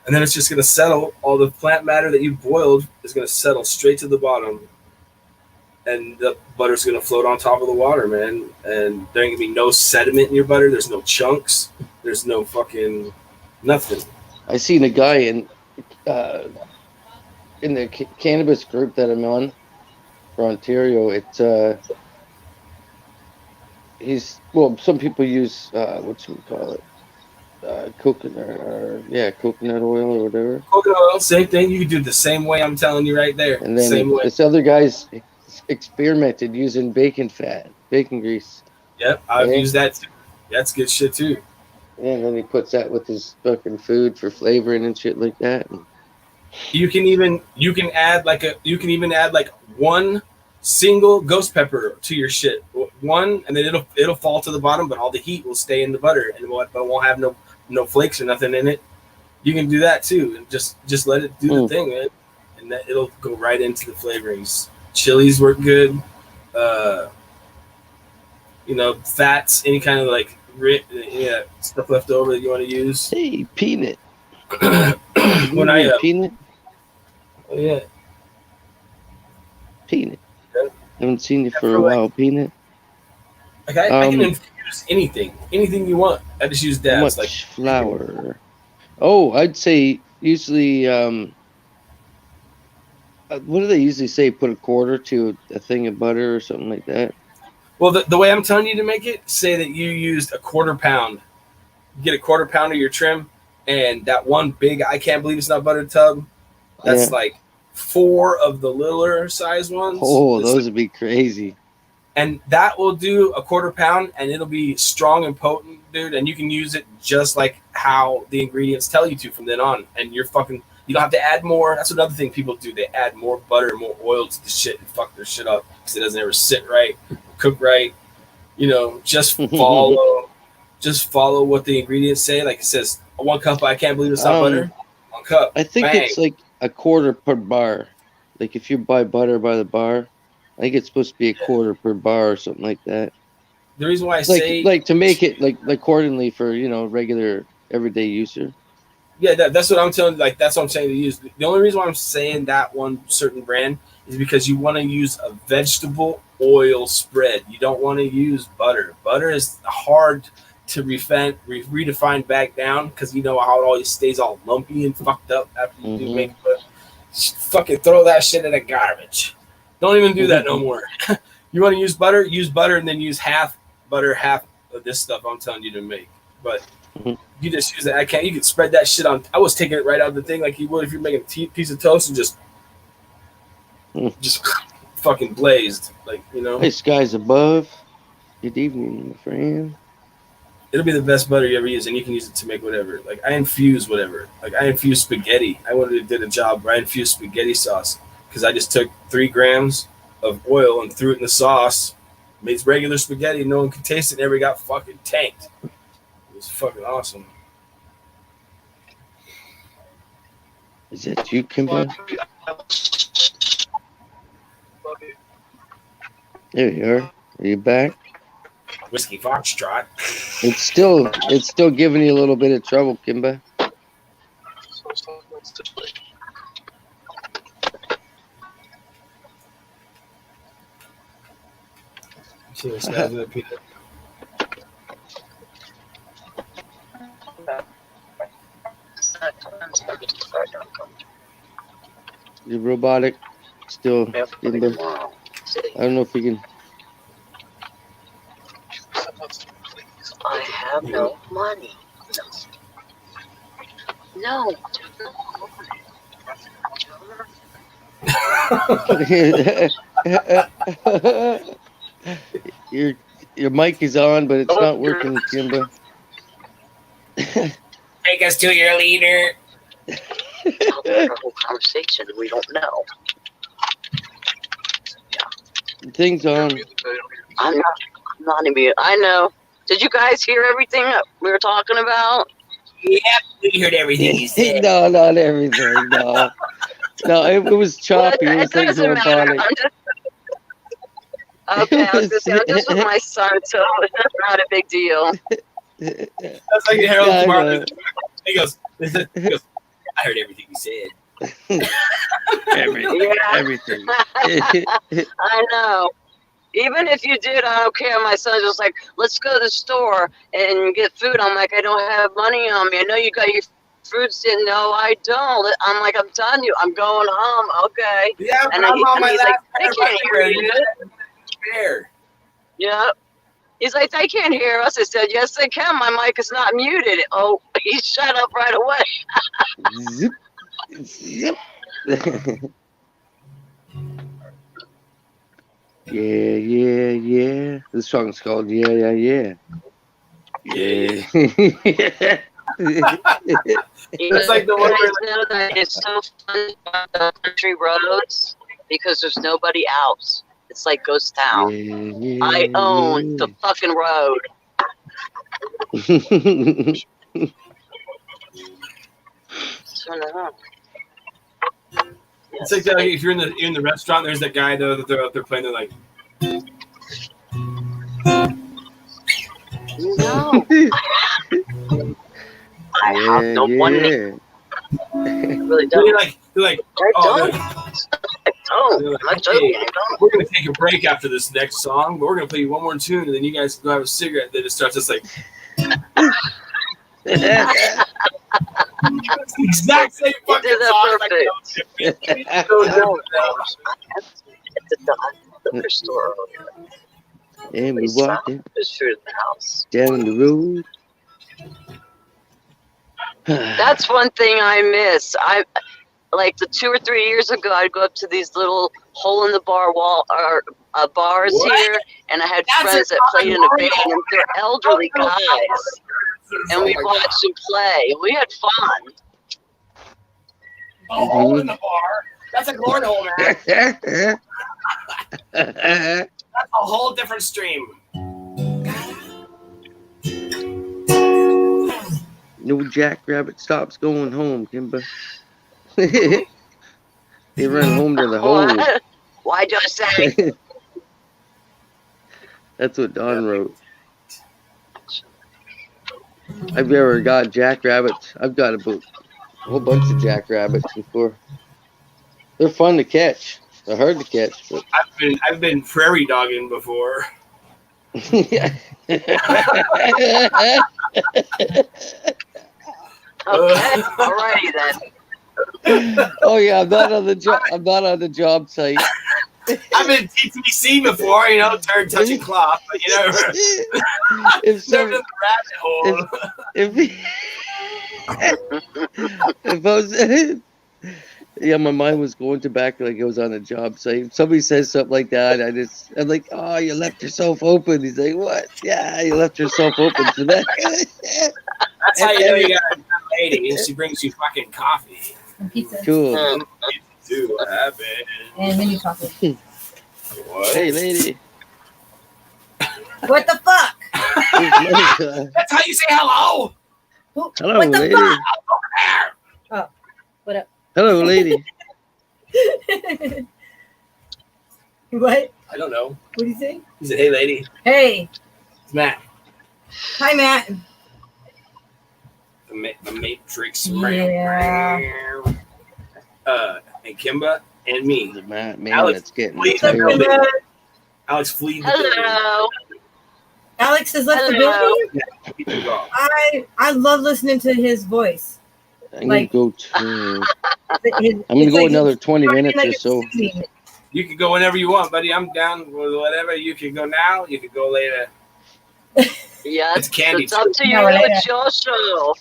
Speaker 7: And then it's just going to settle. All the plant matter that you boiled is going to settle straight to the bottom. And the butter's going to float on top of the water, man. And there ain't going to be no sediment in your butter. There's no chunks. There's no fucking nothing.
Speaker 1: I seen a guy in the cannabis group that I'm on for Ontario. Some people use, coconut oil or whatever.
Speaker 7: Coconut oil, same thing. You can do it the same way I'm telling you right there.
Speaker 1: And then
Speaker 7: same way.
Speaker 1: this other guy's experimented using bacon grease.
Speaker 7: Yep, I've used that too. That's good shit too.
Speaker 1: Yeah, and then he puts that with his fucking food for flavoring and shit like that.
Speaker 7: You can even add like one single ghost pepper to your shit. One, and then it'll fall to the bottom, but all the heat will stay in the butter and won't have no flakes or nothing in it. You can do that too, and just let it do the thing, man, and it'll go right into the flavorings. Chilies work good. Fats, any kind of like stuff left over that you want to use.
Speaker 1: Hey, peanut.
Speaker 7: When I
Speaker 1: peanut.
Speaker 7: Oh yeah,
Speaker 1: peanut. Haven't seen you for a while, peanut.
Speaker 7: Like I can infuse anything you want. I just use dabs.
Speaker 1: How much flour? Oh, I'd say usually. What do they usually say? Put a quarter to a thing of butter or something like that.
Speaker 7: Well, the way I'm telling you to make it, say that you used a quarter pound. You get a quarter pound of your trim, and that one big, I can't believe it's not butter tub. That's like 4 of the littler size ones.
Speaker 1: Oh, those would be crazy.
Speaker 7: And that will do a quarter pound, and it'll be strong and potent, dude. And you can use it just like how the ingredients tell you to from then on. And you don't have to add more. That's another thing people do. They add more butter, more oil to the shit and fuck their shit up because it doesn't ever sit right, cook right. Just follow what the ingredients say. Like it says 1 cup. I can't believe it's not
Speaker 1: Um,
Speaker 7: butter. 1 cup.
Speaker 1: I think
Speaker 7: Bang.
Speaker 1: it's like a quarter per bar. Like if you buy butter by the bar, I think it's supposed to be a quarter per bar or something like that.
Speaker 7: The reason why I
Speaker 1: Like
Speaker 7: say
Speaker 1: like to make it like accordingly for regular everyday user.
Speaker 7: yeah, that's what I'm telling you. Like, that's what I'm saying to use. The only reason why I'm saying that one certain brand is because you want to use a vegetable oil spread. You don't want to use butter. Butter is hard to redefine back down because you know how it always stays all lumpy and fucked up after you do make it. But fucking throw that shit in the garbage. Don't even do that no more. You want to use butter, and then use half butter, half of this stuff I'm telling you to make. But you just use that. You can spread that shit on. I was taking it right out of the thing like you would if you're making a piece of toast and just fucking blazed, like, you know.
Speaker 1: Hey, skies above. Good evening, my friend.
Speaker 7: It'll be the best butter you ever use, and you can use it to make whatever. Like, I infuse whatever. Like, I infuse spaghetti. I did a job where I infused spaghetti sauce because I just took 3 grams of oil and threw it in the sauce. Made regular spaghetti. No one could taste it. Never got fucking tanked. It was fucking awesome.
Speaker 1: Is that you, Kimber? There you are. Are you back?
Speaker 7: Whiskey Foxtrot.
Speaker 1: It's still giving you a little bit of trouble, Kimber.
Speaker 7: See what's guys with Peter.
Speaker 1: You're robotic. Still, Kimber. I don't know if we can.
Speaker 3: I have no money. No.
Speaker 1: Your mic is on, but it's not working, Kimber.
Speaker 7: Take us to your leader.
Speaker 3: The whole conversation, we don't know.
Speaker 1: Thing's on.
Speaker 3: I'm not even. I know. Did you guys hear everything that we were talking about?
Speaker 7: Yeah, we heard everything you said.
Speaker 1: No, not everything. No, no, it was choppy.
Speaker 3: Well,
Speaker 1: It was like
Speaker 3: doesn't matter.
Speaker 1: robotic.
Speaker 3: Okay, I was gonna say, I'm just with my son, so it's not a big deal.
Speaker 7: That's like Harold
Speaker 1: Yeah, I
Speaker 7: Martin.
Speaker 1: know.
Speaker 7: He goes, I heard everything you said.
Speaker 1: Everything.
Speaker 3: Yeah.
Speaker 1: Everything.
Speaker 3: I know. Even if you did, I don't care. My son's just like, let's go to the store and get food. I'm like, I don't have money on me. I know you got your fruits in. No, I don't. I'm like, I'm telling you, I'm going home. Okay.
Speaker 7: Yeah,
Speaker 3: And
Speaker 7: I'm on my
Speaker 3: he's
Speaker 7: last
Speaker 3: like, they can't hear you.
Speaker 7: Fair.
Speaker 3: Yeah. He's like, they can't hear us. I said, yes, they can. My mic is not muted. Oh, he shut up right away.
Speaker 1: Zip. Zip. Yeah, yeah, yeah. This song's called Yeah, Yeah, Yeah. Yeah.
Speaker 3: It's
Speaker 7: like the one where-
Speaker 3: know that it's so fun about the country roads because there's nobody else. It's like ghost town.
Speaker 1: Yeah, yeah,
Speaker 3: I own
Speaker 1: yeah.
Speaker 3: the fucking road. So, no.
Speaker 7: It's like that, if you're in the restaurant, there's that guy though that they're out there playing. They're like,
Speaker 3: No, I have no money.
Speaker 1: yeah.
Speaker 3: I really
Speaker 7: they're
Speaker 3: don't.
Speaker 7: like,
Speaker 3: I
Speaker 7: oh,
Speaker 3: don't.
Speaker 7: they're-
Speaker 3: I don't.
Speaker 7: they're like,
Speaker 3: I'm not
Speaker 7: hey,
Speaker 3: joking. I don't.
Speaker 7: we're gonna take a break after this next song, but we're gonna play you one more tune, and then you guys go have a cigarette. Then it starts just like it's the exact same fucking
Speaker 3: did that
Speaker 7: song.
Speaker 3: perfect.
Speaker 7: Like, so different now.
Speaker 3: At the liquor store earlier.
Speaker 1: And we
Speaker 3: They
Speaker 1: walked
Speaker 3: found this food in the house.
Speaker 1: down the road.
Speaker 3: That's one thing I miss. I like the 2 or 3 years ago, I'd go up to these little hole in the bar wall or bars
Speaker 7: What?
Speaker 3: here, and I had
Speaker 7: That's
Speaker 3: friends
Speaker 7: a
Speaker 3: that played in a
Speaker 7: fucking
Speaker 3: band, and they're elderly guys, and we watched them play. We had fun.
Speaker 7: A hole in the bar. That's a cornhole, man. That's a whole different stream.
Speaker 1: No jackrabbit stops going home, Kimba. They run home to the hole.
Speaker 8: What? Why'd you say?
Speaker 1: That's what Don wrote. Have you ever got jackrabbits? I've got a whole bunch of jackrabbits before. They're fun to catch. They're hard to catch, but
Speaker 7: I've been prairie dogging before.
Speaker 1: yeah.
Speaker 8: Okay, alrighty then.
Speaker 1: Oh yeah, I'm not on the job. I'm not on the job site.
Speaker 7: I've been TTC before, you know, turn touching cloth, but you know,
Speaker 1: If
Speaker 7: never
Speaker 1: some,
Speaker 7: in the rabbit hole.
Speaker 1: if I was, yeah, my mind was going to back like I was on a job site. If somebody says something like that, I'm like, oh, you left yourself open. He's like, what? Yeah, you left yourself open for that.
Speaker 7: That's how you know you got a good lady, and she brings you fucking coffee.
Speaker 9: And pizza.
Speaker 1: Cool.
Speaker 7: Do what happened?
Speaker 9: And mini chocolate.
Speaker 7: What?
Speaker 1: Hey, lady.
Speaker 9: What the fuck?
Speaker 7: That's how you say hello.
Speaker 1: Hello,
Speaker 9: What the
Speaker 1: lady.
Speaker 9: fuck?
Speaker 7: There.
Speaker 9: Oh, what up?
Speaker 1: Hello, lady.
Speaker 9: What?
Speaker 7: I don't know.
Speaker 9: What do you say?
Speaker 7: He said, "Hey, lady,
Speaker 9: Hey.
Speaker 7: it's Matt,
Speaker 9: Hi, Matt.
Speaker 7: the Matrix."
Speaker 9: Yeah.
Speaker 7: And Kimba and me.
Speaker 1: The man
Speaker 7: Alex,
Speaker 1: that's getting
Speaker 7: please
Speaker 1: tired.
Speaker 7: don't do Alex fleed the building.
Speaker 8: Hello.
Speaker 9: Alex has left the
Speaker 8: Hello.
Speaker 9: building.
Speaker 7: He can go.
Speaker 9: I love listening to his voice.
Speaker 1: I'm gonna go to.
Speaker 9: I'm
Speaker 1: I'm gonna go another 20 minutes or so.
Speaker 7: You can go whenever you want, buddy. I'm down with whatever. You can go now. You can go later.
Speaker 8: Yeah,
Speaker 7: It's candy.
Speaker 8: it's up to you.
Speaker 9: No, later.
Speaker 8: It's your show.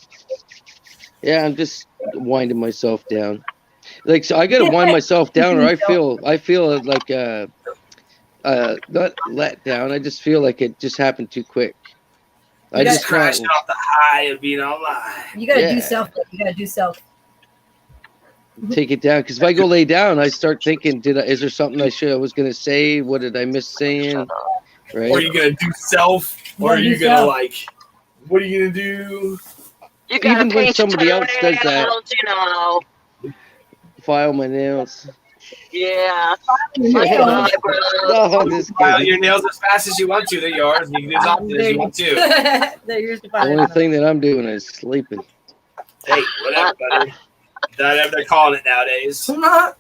Speaker 1: Yeah, I'm just winding myself down. Like, so I gotta wind myself down, or I feel like not let down. I just feel like it just happened too quick. I
Speaker 9: You
Speaker 1: just
Speaker 7: crashed
Speaker 1: can't.
Speaker 7: off the high of being online.
Speaker 9: You gotta
Speaker 1: Yeah.
Speaker 9: do self. You gotta do self.
Speaker 1: Take it down, because if I go lay down, I start thinking, is there something I was gonna say? What did I miss saying?
Speaker 7: Or are
Speaker 1: Right?
Speaker 7: you gonna do self? Or are
Speaker 9: You
Speaker 7: you
Speaker 9: do
Speaker 7: gonna
Speaker 9: self.
Speaker 7: like? What are you gonna do?
Speaker 8: You gotta
Speaker 1: Even when
Speaker 8: paint
Speaker 1: somebody
Speaker 8: your
Speaker 1: else does that.
Speaker 8: toenails, you know.
Speaker 1: File my nails.
Speaker 8: Yeah.
Speaker 9: Yeah.
Speaker 8: Like your eyebrows.
Speaker 1: No, I'm just
Speaker 7: File
Speaker 1: kidding.
Speaker 7: your nails as fast as you want to. They're yours. You can do as often as you want to.
Speaker 9: They're yours to
Speaker 1: The only thing that I'm doing is sleeping.
Speaker 7: Hey, whatever, buddy. Whatever they're calling it nowadays.
Speaker 1: If I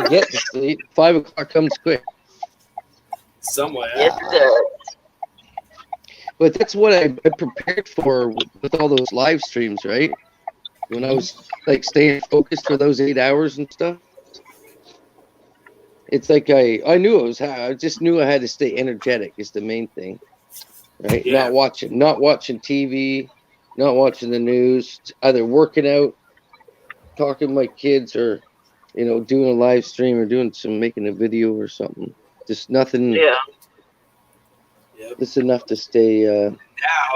Speaker 1: get to sleep, 5 o'clock comes quick.
Speaker 7: Somewhere.
Speaker 8: Yes, it does.
Speaker 1: But that's what I prepared for with all those live streams, right? When I was like staying focused for those 8 hours and stuff. It's like I knew it was I just knew I had to stay energetic is the main thing. Right?
Speaker 7: Yeah.
Speaker 1: Not watching TV, not watching the news, either working out, talking to my kids, or doing a live stream or making a video or something. Just nothing.
Speaker 8: Yeah.
Speaker 7: Yep.
Speaker 1: Just enough to stay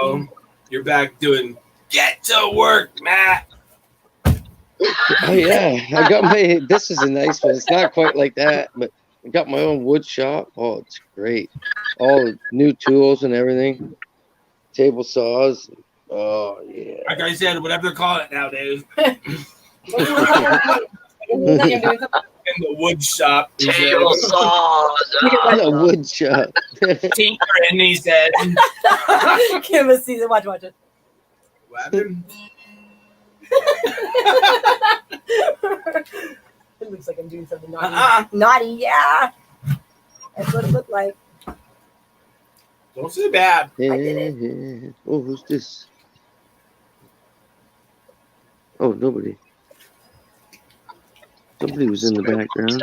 Speaker 7: Now you're back doing get to work, Matt.
Speaker 1: Oh yeah, I got my. This is a nice one. It's not quite like that, but I got my own wood shop. Oh, it's great. All new tools and everything. Table saws. Oh yeah.
Speaker 7: Like I said, whatever they're calling it nowadays. In the wood shop. He said.
Speaker 8: Table saws.
Speaker 1: A wood shop.
Speaker 7: Tinkering, he said.
Speaker 9: Kim sees it. Watch it.
Speaker 7: What happened?
Speaker 9: It looks like I'm doing something naughty. Naughty, yeah. That's what it looked like.
Speaker 7: Don't say bad.
Speaker 1: Yeah. Oh, who's this? Oh, nobody. Somebody was in the background.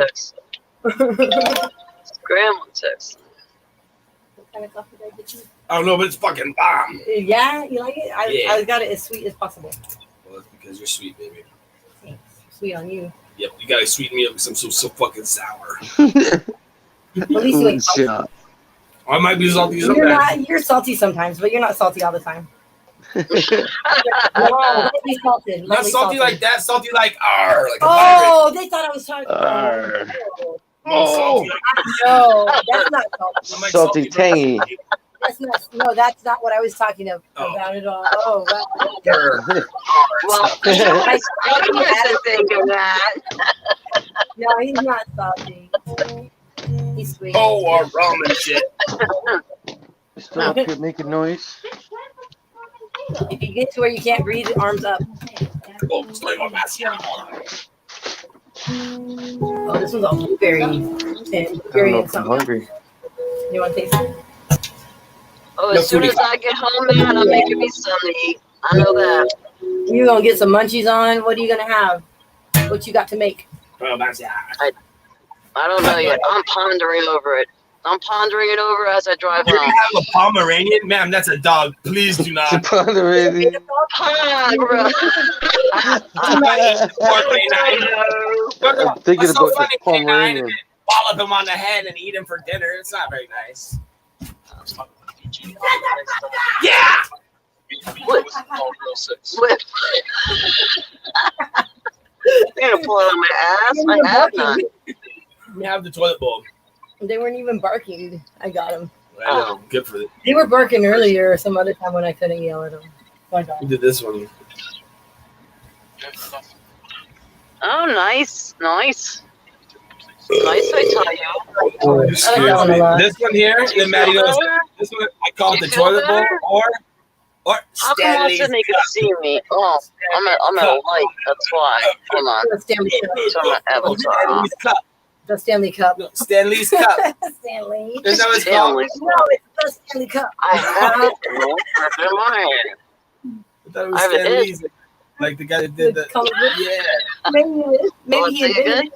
Speaker 8: Grandma text.
Speaker 9: What kind of coffee did I get you?
Speaker 7: I don't know, but it's fucking bomb.
Speaker 9: Yeah, you like it?
Speaker 7: Yeah.
Speaker 9: I got it as sweet as possible.
Speaker 7: Well, it's because you're sweet, baby.
Speaker 9: Thanks. Sweet on you.
Speaker 7: Yep, you gotta sweeten me up because I'm so fucking sour.
Speaker 9: At least you ain't salty.
Speaker 1: Shop.
Speaker 7: I might be salty
Speaker 9: You're
Speaker 7: sometimes.
Speaker 9: not. You're salty sometimes, but you're not salty all the time. Lightly salted.
Speaker 7: Not
Speaker 9: lightly
Speaker 7: salty like that, salty like R, like a pirate.
Speaker 9: Oh, they thought I was talking.
Speaker 1: Arr.
Speaker 7: I'm salty like
Speaker 9: No, that's not salty.
Speaker 7: I'm like
Speaker 1: Salty
Speaker 7: but
Speaker 1: tangy.
Speaker 7: salty.
Speaker 9: that's not what I was talking about at all. Oh, wow.
Speaker 8: Well,
Speaker 9: I
Speaker 8: wasn't thinking that.
Speaker 9: No, he's not salty. He's sweet.
Speaker 7: Oh, or rum and shit.
Speaker 1: Still up here making noise.
Speaker 9: If you get to where you can't breathe, arms up.
Speaker 7: Oh,
Speaker 9: Oh, this one's all very thin.
Speaker 1: I don't
Speaker 9: Very
Speaker 1: know if I'm
Speaker 9: something.
Speaker 1: hungry.
Speaker 9: You want to taste it?
Speaker 8: Oh,
Speaker 7: No
Speaker 8: as soon
Speaker 7: foodie.
Speaker 8: as I get home, man, I'm making me something to eat. I know that.
Speaker 9: You gonna get some munchies on? What are you gonna have? What you got to make?
Speaker 7: Oh, that's
Speaker 8: I don't know yet. I'm pondering over it. I'm pondering it over as I drive
Speaker 7: You're gonna
Speaker 8: home.
Speaker 7: have a Pomeranian? Ma'am, that's a dog. Please do not.
Speaker 1: It's a Pomeranian.
Speaker 8: Pond, bro.
Speaker 7: I'm not eating the poor canine.
Speaker 1: I'm thinking
Speaker 7: What's so
Speaker 1: about
Speaker 7: funny,
Speaker 1: the
Speaker 7: canine,
Speaker 1: Pomeranian.
Speaker 7: and then wallop him on the head and eat him for dinner. It's not very nice. Yeah!
Speaker 8: Swift. Swift. You're gonna pull it on my ass? I have none.
Speaker 7: You have the toilet bowl.
Speaker 9: They weren't even barking. I got them.
Speaker 7: I know. Good for it.
Speaker 9: They were barking earlier or some other time when I couldn't yell at them. My
Speaker 7: Who
Speaker 9: dog.
Speaker 7: did this one?
Speaker 8: Oh, nice. Nice. Nice, I tell you.
Speaker 7: Oh,
Speaker 9: I like that one a lot.
Speaker 7: This one here,
Speaker 8: You
Speaker 7: then Maddie
Speaker 8: feel
Speaker 7: knows.
Speaker 8: better?
Speaker 7: This one, I call it
Speaker 8: You
Speaker 7: the
Speaker 8: feel
Speaker 7: toilet bowl,
Speaker 8: better?
Speaker 7: or
Speaker 8: How come all of a
Speaker 7: Stanley's
Speaker 8: sudden they can
Speaker 7: cup.
Speaker 8: see me? Oh, I'm at a light. That's why. Hold on.
Speaker 9: The Stanley Cup.
Speaker 8: So I'm at Avatar.
Speaker 7: Stanley's cup.
Speaker 9: The Stanley Cup.
Speaker 7: No, Stanley's cup.
Speaker 9: Stanley.
Speaker 7: Is that what it's called?
Speaker 8: Stanley's.
Speaker 9: No, it's the Stanley Cup.
Speaker 8: I have it in my head.
Speaker 7: I thought it was
Speaker 8: I have it.
Speaker 7: Stanley's. Like the guy that did
Speaker 9: The
Speaker 7: the
Speaker 9: color.
Speaker 7: yeah,
Speaker 9: Maybe he
Speaker 8: is it
Speaker 9: invented it.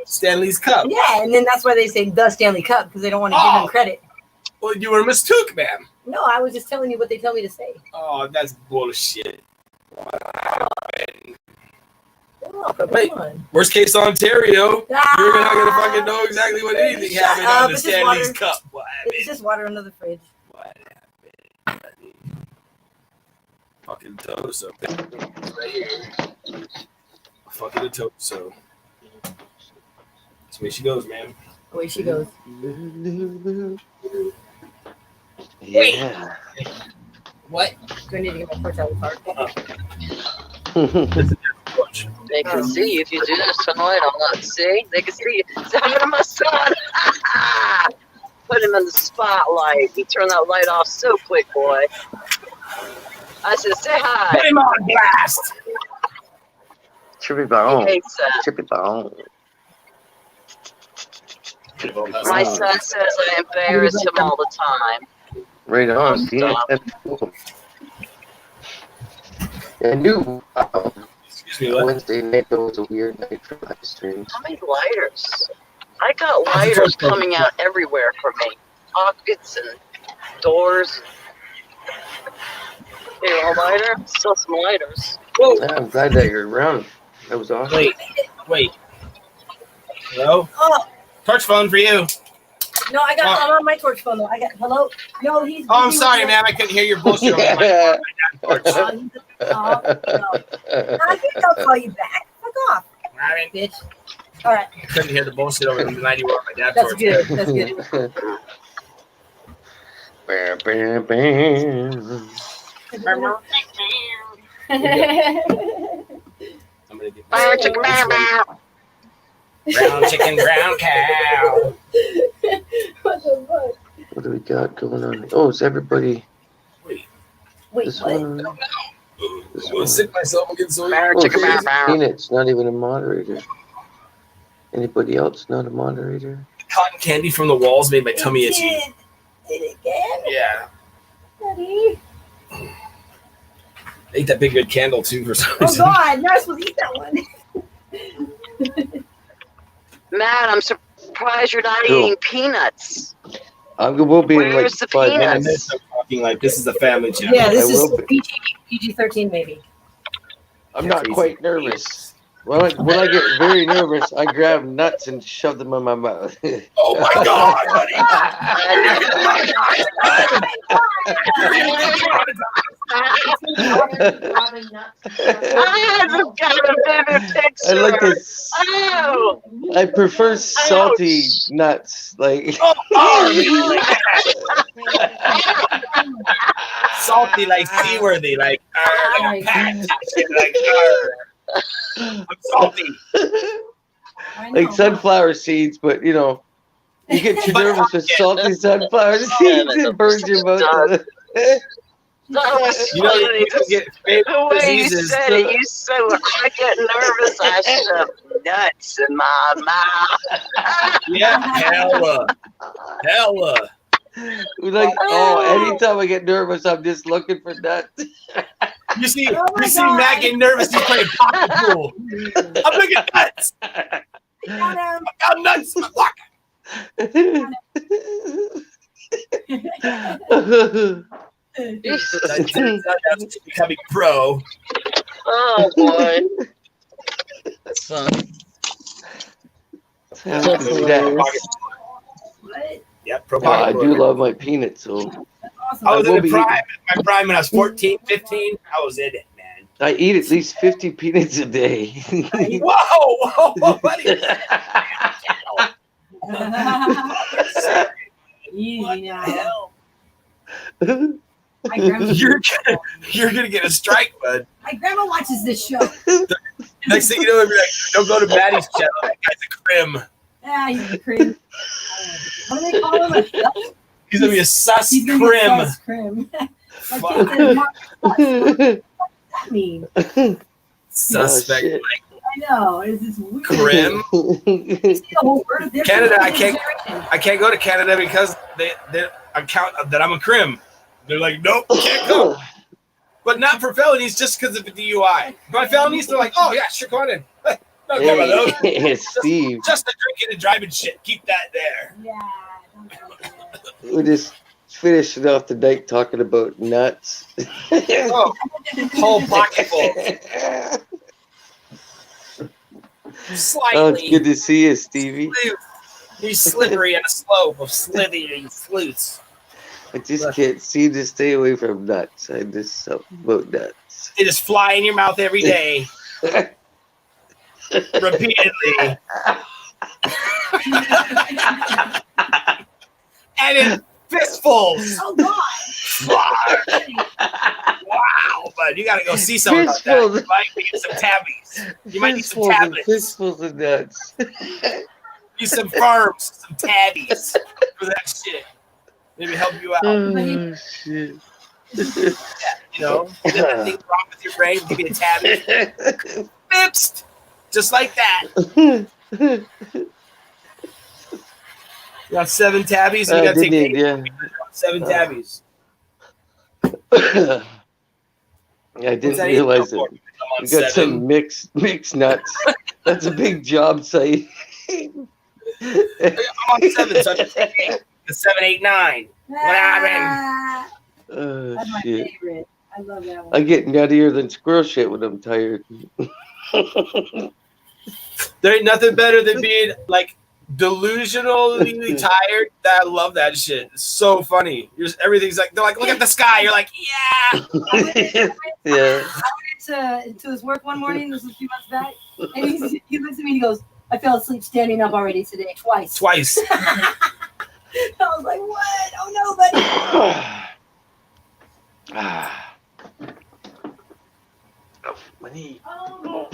Speaker 7: Stanley's cup.
Speaker 9: Yeah, and then that's why they say the Stanley Cup because they don't want to give
Speaker 7: Oh.
Speaker 9: him credit.
Speaker 7: Well, you were mistook, ma'am.
Speaker 9: No, I was just telling you what they tell me to say.
Speaker 7: Oh, that's bullshit.
Speaker 9: Wait. Come on.
Speaker 7: Worst case Ontario,
Speaker 9: Ah!
Speaker 7: you're not gonna fucking know exactly what anything
Speaker 9: Shut
Speaker 7: happened
Speaker 9: up,
Speaker 7: on the
Speaker 9: it's just
Speaker 7: Stanley's
Speaker 9: water.
Speaker 7: cup. What happened?
Speaker 9: It's just water under the fridge.
Speaker 7: What happened? Fucking Toso. Right here. Fucking a Toso. That's the way she goes, man.
Speaker 9: Away she goes.
Speaker 1: Yeah.
Speaker 7: What?
Speaker 9: Do I need to get my torch out of the car?
Speaker 7: Watch.
Speaker 8: They can see you if you do this tonight. I'm not. See? They can see you. Say hi to my son. Put him in the spotlight. He turned that light off so quick, boy. I said, say hi.
Speaker 7: Put him on blast.
Speaker 1: Trippy
Speaker 8: He
Speaker 1: Baron.
Speaker 8: hates that.
Speaker 1: Trippy Baron.
Speaker 8: My son says I embarrass him all the time.
Speaker 1: Right on. See,
Speaker 8: Stop.
Speaker 1: that's cool. I knew
Speaker 7: Excuse me, what?
Speaker 1: Wednesday night that was a weird night for live streams.
Speaker 8: How many lighters? I got lighters coming out everywhere for me. Pockets and doors. Here, a lighter? Still some lighters.
Speaker 7: Whoa.
Speaker 1: Yeah, I'm glad that you're around. That was awesome.
Speaker 7: Wait. Hello?
Speaker 9: Oh,
Speaker 7: Torch phone for you.
Speaker 9: no, I'm on my torch phone though. I got, hello? No, he's.
Speaker 7: Oh, I'm sorry, ma'am. I couldn't hear your bullshit over my
Speaker 1: Yeah.
Speaker 9: No. I think I'll call you back. Fuck off,
Speaker 7: I
Speaker 9: bitch. All right,
Speaker 7: couldn't hear the bullshit over the 91 on my dad's
Speaker 9: that's
Speaker 7: torch.
Speaker 9: good. That's good.
Speaker 1: Bam, bam, bam.
Speaker 7: I'm gonna get
Speaker 8: Bow, chicka, bow, bow.
Speaker 7: brown chicken, brown cow.
Speaker 9: What the fuck?
Speaker 1: What do we got going on? Oh, is everybody
Speaker 9: Wait,
Speaker 1: this
Speaker 9: what?
Speaker 1: one? This
Speaker 7: I'm gonna
Speaker 1: one.
Speaker 7: sick myself again so
Speaker 8: Bow,
Speaker 1: Oh,
Speaker 8: chicka, bow, bow.
Speaker 1: Peanut's not even a moderator. Anybody else not a moderator?
Speaker 7: cotton candy from the walls made my tummy itchy.
Speaker 9: Did it again?
Speaker 7: Yeah.
Speaker 9: Daddy?
Speaker 7: I ate that big red candle too for some
Speaker 9: Oh
Speaker 7: reason.
Speaker 9: God, you're not supposed to eat that one.
Speaker 8: Matt, I'm surprised you're not
Speaker 1: Cool.
Speaker 8: eating peanuts.
Speaker 1: We'll be in like
Speaker 8: Where's the
Speaker 1: 5
Speaker 8: peanuts?
Speaker 7: And
Speaker 1: minutes.
Speaker 7: this, I'm talking like this is a family channel.
Speaker 9: Yeah, this
Speaker 1: I
Speaker 9: is
Speaker 1: will be.
Speaker 9: PG-13 maybe.
Speaker 1: I'm not quite nervous. When I get very nervous, I grab nuts and shove them in my mouth.
Speaker 7: Oh my god, buddy.
Speaker 8: I just got a vivid picture.
Speaker 1: I like this.
Speaker 8: Oh,
Speaker 1: I prefer salty nuts. Like
Speaker 7: Salty, like seaworthy, like like a patch. Like I'm salty.
Speaker 9: I know.
Speaker 1: like sunflower seeds, but you know, you get too
Speaker 7: But
Speaker 1: nervous with
Speaker 7: yeah.
Speaker 1: salty sunflower seeds, it burns your mouth.
Speaker 8: that was
Speaker 7: You know,
Speaker 8: funny.
Speaker 7: you don't get fatal
Speaker 8: The way you
Speaker 7: diseases.
Speaker 8: said it, you said, when I get nervous, I shove nuts in my mouth.
Speaker 7: Yeah, hella.
Speaker 1: Like, oh, anytime I get nervous, I'm just looking for nuts.
Speaker 7: You see,
Speaker 9: Oh my
Speaker 7: you see
Speaker 9: God.
Speaker 7: Matt getting nervous. He's playing pocket pool. I'm looking at nuts.
Speaker 9: Got him.
Speaker 7: I got nuts. Look. That turns out that's becoming pro.
Speaker 8: Oh, boy. That's fun.
Speaker 9: What?
Speaker 7: Yep, pro
Speaker 1: No, I
Speaker 7: pocket
Speaker 1: do
Speaker 7: pool.
Speaker 1: love my peanuts, so
Speaker 9: That's awesome.
Speaker 7: I was
Speaker 1: I will
Speaker 7: in the
Speaker 1: be
Speaker 7: prime. My prime when I was 14, 15. I was in it, man.
Speaker 1: I eat at least 50 peanuts a day.
Speaker 7: Whoa, buddy.
Speaker 9: Easy now.
Speaker 7: Hell?
Speaker 9: My grandma,
Speaker 7: You're gonna get a strike, bud.
Speaker 9: my grandma watches this show.
Speaker 7: Next thing you know, it'll be like, don't go to Maddie's channel. That guy's a crim.
Speaker 9: Yeah, he's a crim. What do they call him?
Speaker 7: He's gonna be a sus
Speaker 9: He's gonna be
Speaker 7: crim.
Speaker 9: a sus crim. My
Speaker 7: Fuck.
Speaker 9: kid said, "Mom, what does that mean?"
Speaker 7: Suspect.
Speaker 1: shit.
Speaker 9: I know. It's just weird.
Speaker 7: Crim.
Speaker 9: It's the whole word of difference.
Speaker 7: Canada, I can't go to Canada because they account that I'm a crim. They're like, nope, can't go. But not for felonies, just because of a DUI. My felonies, they're like, oh yeah, sure, come on in. No, care about those.
Speaker 1: Hey, Steve,
Speaker 7: Just the drinking and driving shit. Keep that there.
Speaker 9: Yeah. Don't do that.
Speaker 1: we're just finishing off the night talking about nuts.
Speaker 7: Oh, whole pocketful. Slightly.
Speaker 1: Oh, it's good to see you, Stevie.
Speaker 7: He's slippery on a slope of slithering flutes.
Speaker 1: I just can't seem to stay away from nuts. I just something about nuts.
Speaker 7: They just fly in your mouth every day, repeatedly. And in fistfuls.
Speaker 9: Oh God.
Speaker 7: Wow, but you gotta go see something about that.
Speaker 1: Fistfuls.
Speaker 7: You might need some tabbies. You might need some
Speaker 1: Fistfuls and
Speaker 7: tablets.
Speaker 1: fistfuls of nuts.
Speaker 7: Need some firms, some tabbies for that shit. Maybe help you out.
Speaker 1: Oh, shit.
Speaker 7: You know, if anything wrong with your brain, give you a tabby. Fixed. Just like that. You got 7 tabbies, and you gotta take
Speaker 1: yeah.
Speaker 7: 7 tabbies.
Speaker 1: I didn't
Speaker 7: that
Speaker 1: realize
Speaker 7: equal
Speaker 1: it.
Speaker 7: for? I'm on
Speaker 1: You got
Speaker 7: 7.
Speaker 1: some mixed nuts. That's a big job site.
Speaker 7: I'm on 7, so I can take 8. The 7, 8, 9.
Speaker 9: Ah,
Speaker 1: Oh,
Speaker 9: that's my
Speaker 1: shit.
Speaker 9: favorite. I love that one.
Speaker 1: I get nuttier than squirrel shit when I'm tired.
Speaker 7: There ain't nothing better than being like delusionally tired. I love that shit. It's so funny. Everything's like, they're like, look at the sky. You're like, yeah.
Speaker 1: Yeah.
Speaker 9: I went to his work one morning. This was a few months back, and he looks at me and he goes, "I fell asleep standing up already today twice."
Speaker 7: Twice.
Speaker 9: I was like, "What? Oh no, buddy!"
Speaker 1: Oh, my knee.
Speaker 9: Oh,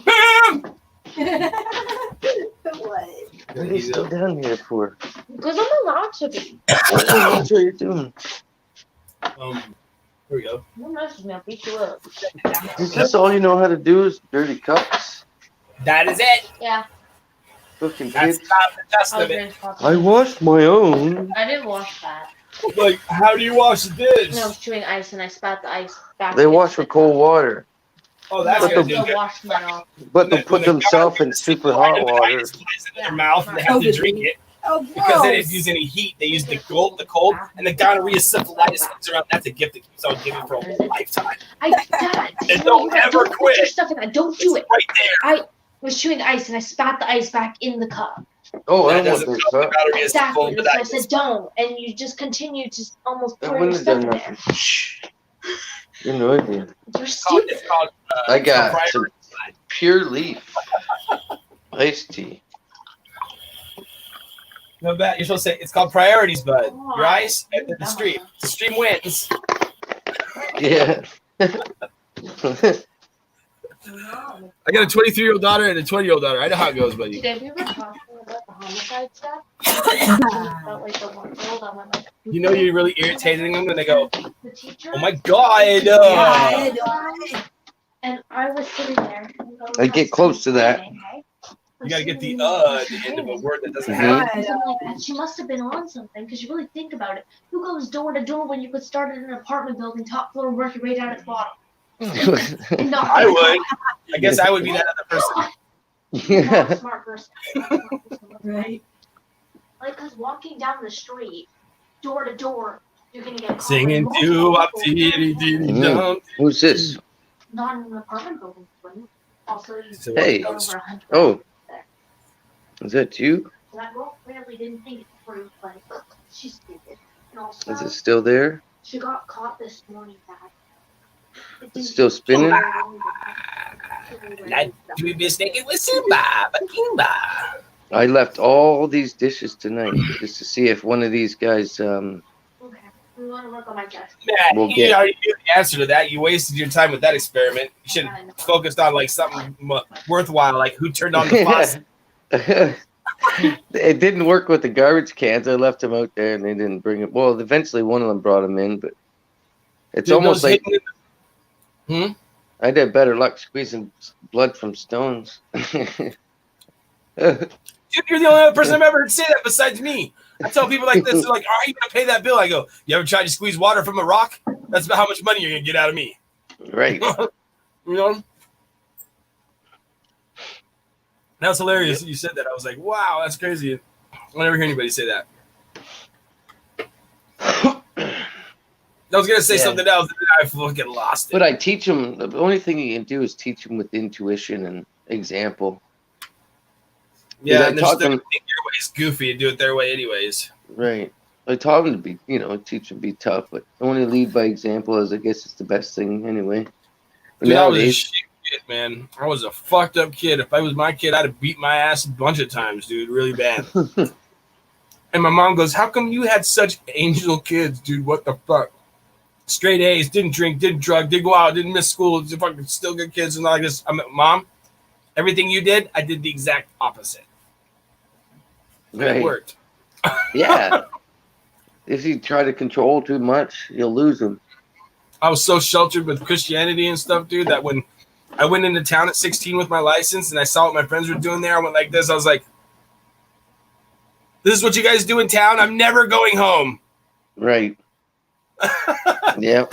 Speaker 7: Bam!
Speaker 9: what?
Speaker 1: What are you still down here for?
Speaker 10: Because I'm allowed to be.
Speaker 1: That's what you're doing.
Speaker 7: Here we go.
Speaker 10: Don't mess with me, I'll beat you up.
Speaker 1: Is this all you know how to do is dirty cups?
Speaker 7: That is it.
Speaker 10: Yeah,
Speaker 1: Cooking
Speaker 7: That's
Speaker 1: kids?
Speaker 7: not the test
Speaker 10: I was
Speaker 7: of it.
Speaker 10: raised
Speaker 1: I
Speaker 10: properly.
Speaker 1: washed my own.
Speaker 10: I didn't wash that.
Speaker 7: Like, how do you wash the dish?
Speaker 10: No, I was chewing ice and I spat the ice back.
Speaker 1: They
Speaker 10: into
Speaker 1: wash
Speaker 10: the
Speaker 1: with cold water.
Speaker 7: Oh, that's
Speaker 10: No,
Speaker 7: gonna
Speaker 10: I
Speaker 7: do
Speaker 10: still
Speaker 7: good.
Speaker 10: washed mine off.
Speaker 1: But they'll
Speaker 7: When
Speaker 1: put
Speaker 7: the
Speaker 1: themselves in
Speaker 7: government
Speaker 1: super hot
Speaker 7: flies
Speaker 1: water.
Speaker 7: in their mouth and they have to drink it
Speaker 9: Oh,
Speaker 7: because they
Speaker 9: gross.
Speaker 7: didn't use any heat. They used the cold, and the gonorrhea syphilitis comes around. That's a gift that keeps on giving for a lifetime.
Speaker 10: Dad,
Speaker 7: And don't ever
Speaker 10: put
Speaker 7: quit.
Speaker 10: your stuff in that. Don't do it.
Speaker 7: Right there.
Speaker 10: I was chewing ice and I spat the ice back in the cup.
Speaker 1: Oh, I
Speaker 7: That
Speaker 1: don't
Speaker 7: doesn't
Speaker 1: want
Speaker 7: cause the
Speaker 1: that.
Speaker 7: battery is
Speaker 10: Exactly.
Speaker 7: full, but
Speaker 10: That's why I
Speaker 7: that
Speaker 10: said don't, and you just continue to almost
Speaker 1: That
Speaker 10: pour your
Speaker 1: wouldn't have
Speaker 10: stuff
Speaker 1: done
Speaker 10: in
Speaker 1: nothing.
Speaker 10: there.
Speaker 1: Shh. You know it.
Speaker 10: You're
Speaker 7: it's called,
Speaker 10: stupid.
Speaker 1: I
Speaker 7: it's called
Speaker 1: got some
Speaker 7: priority.
Speaker 1: pure leaf iced tea.
Speaker 7: No, Matt, you're supposed to say it's called priorities, bud.
Speaker 10: Come
Speaker 7: Your
Speaker 10: on.
Speaker 7: ice and then the stream. The stream wins.
Speaker 1: Yeah.
Speaker 7: I got a 23-year-old daughter and a 20-year-old daughter. I know how it goes, buddy.
Speaker 10: Did we ever talk about the homicide stuff? About like the one girl that went like.
Speaker 7: You know you're really irritating them when they go,
Speaker 10: The teacher.
Speaker 7: oh my God.
Speaker 10: And I was sitting there. And
Speaker 1: I get close to that.
Speaker 7: You got to get the at the end of a word that doesn't have it.
Speaker 10: Something like that. She must have been on something because you really think about it. Who goes door to door when you could start in an apartment building, top floor, and work your way down at the bottom? And not
Speaker 7: I would. I guess I would be that other person.
Speaker 10: Not a smart person.
Speaker 9: Right.
Speaker 10: Like, because walking down the street, door to door, you're going to get caught
Speaker 7: Singing
Speaker 10: by
Speaker 7: to
Speaker 10: multiple
Speaker 7: up
Speaker 10: people.
Speaker 7: dum.
Speaker 1: Who's this?
Speaker 10: Not in an apartment building. But also, you
Speaker 7: So
Speaker 1: Hey.
Speaker 10: over 100
Speaker 1: Oh.
Speaker 10: there.
Speaker 1: Is that you?
Speaker 10: So that girl clearly didn't think it through, but she's stupid. And also,
Speaker 1: Is it still there?
Speaker 10: she got caught this morning, Dad. It didn't-
Speaker 1: It's still spinning?
Speaker 7: Not to be mistaken with Simba, but Kimba.
Speaker 1: I left all these dishes tonight just to see if one of these guys
Speaker 10: Okay, we want to work on my desk.
Speaker 7: Matt,
Speaker 1: We'll
Speaker 7: you
Speaker 1: get-
Speaker 7: already knew the answer to that. You wasted your time with that experiment. You should have focused on like something worthwhile, like who turned on the faucet.
Speaker 1: It didn't work with the garbage cans. I left them out there and they didn't bring it. Well, eventually one of them brought them in, but it's
Speaker 7: Dude,
Speaker 1: almost
Speaker 7: those
Speaker 1: like
Speaker 7: hidden-
Speaker 1: I'd have better luck squeezing blood from stones.
Speaker 7: Dude, you're the only other person I've ever heard say that besides me. I tell people like this, they're like, "Are you gonna pay that bill?" I go, "You ever tried to squeeze water from a rock? That's about how much money you're gonna get out of me."
Speaker 1: Right.
Speaker 7: You know? That was hilarious that you said that. I was like, "Wow, that's crazy." I never hear anybody say that. I was gonna say
Speaker 1: Yeah.
Speaker 7: something else, and then I fucking lost it.
Speaker 1: But I teach them. The only thing you can do is teach them with intuition and example.
Speaker 7: Yeah,
Speaker 1: I
Speaker 7: and they're
Speaker 1: taught
Speaker 7: still
Speaker 1: them-
Speaker 7: gonna think your way's goofy and do it their way anyways.
Speaker 1: Right. I taught them to be, teach them to be tough, but only lead by example, as I guess it's the best thing anyway. But
Speaker 7: Dude, I was a
Speaker 1: nowadays,
Speaker 7: shit kid, man. I was a fucked up kid. If I was my kid, I'd have beat my ass a bunch of times, dude, really bad. And my mom goes, "How come you had such angel kids, dude? What the fuck? Straight A's, didn't drink, didn't drug, didn't go out, didn't miss school, fucking still good kids and all this." I'm like, "Mom, everything you did, I did the exact opposite. And
Speaker 1: right.
Speaker 7: it worked."
Speaker 1: Yeah. If you try to control too much, you'll lose them.
Speaker 7: I was so sheltered with Christianity and stuff, dude, that when I went into town at 16 with my license and I saw what my friends were doing there, I went like this. I was like, "This is what you guys do in town? I'm never going home."
Speaker 1: Right. Yep.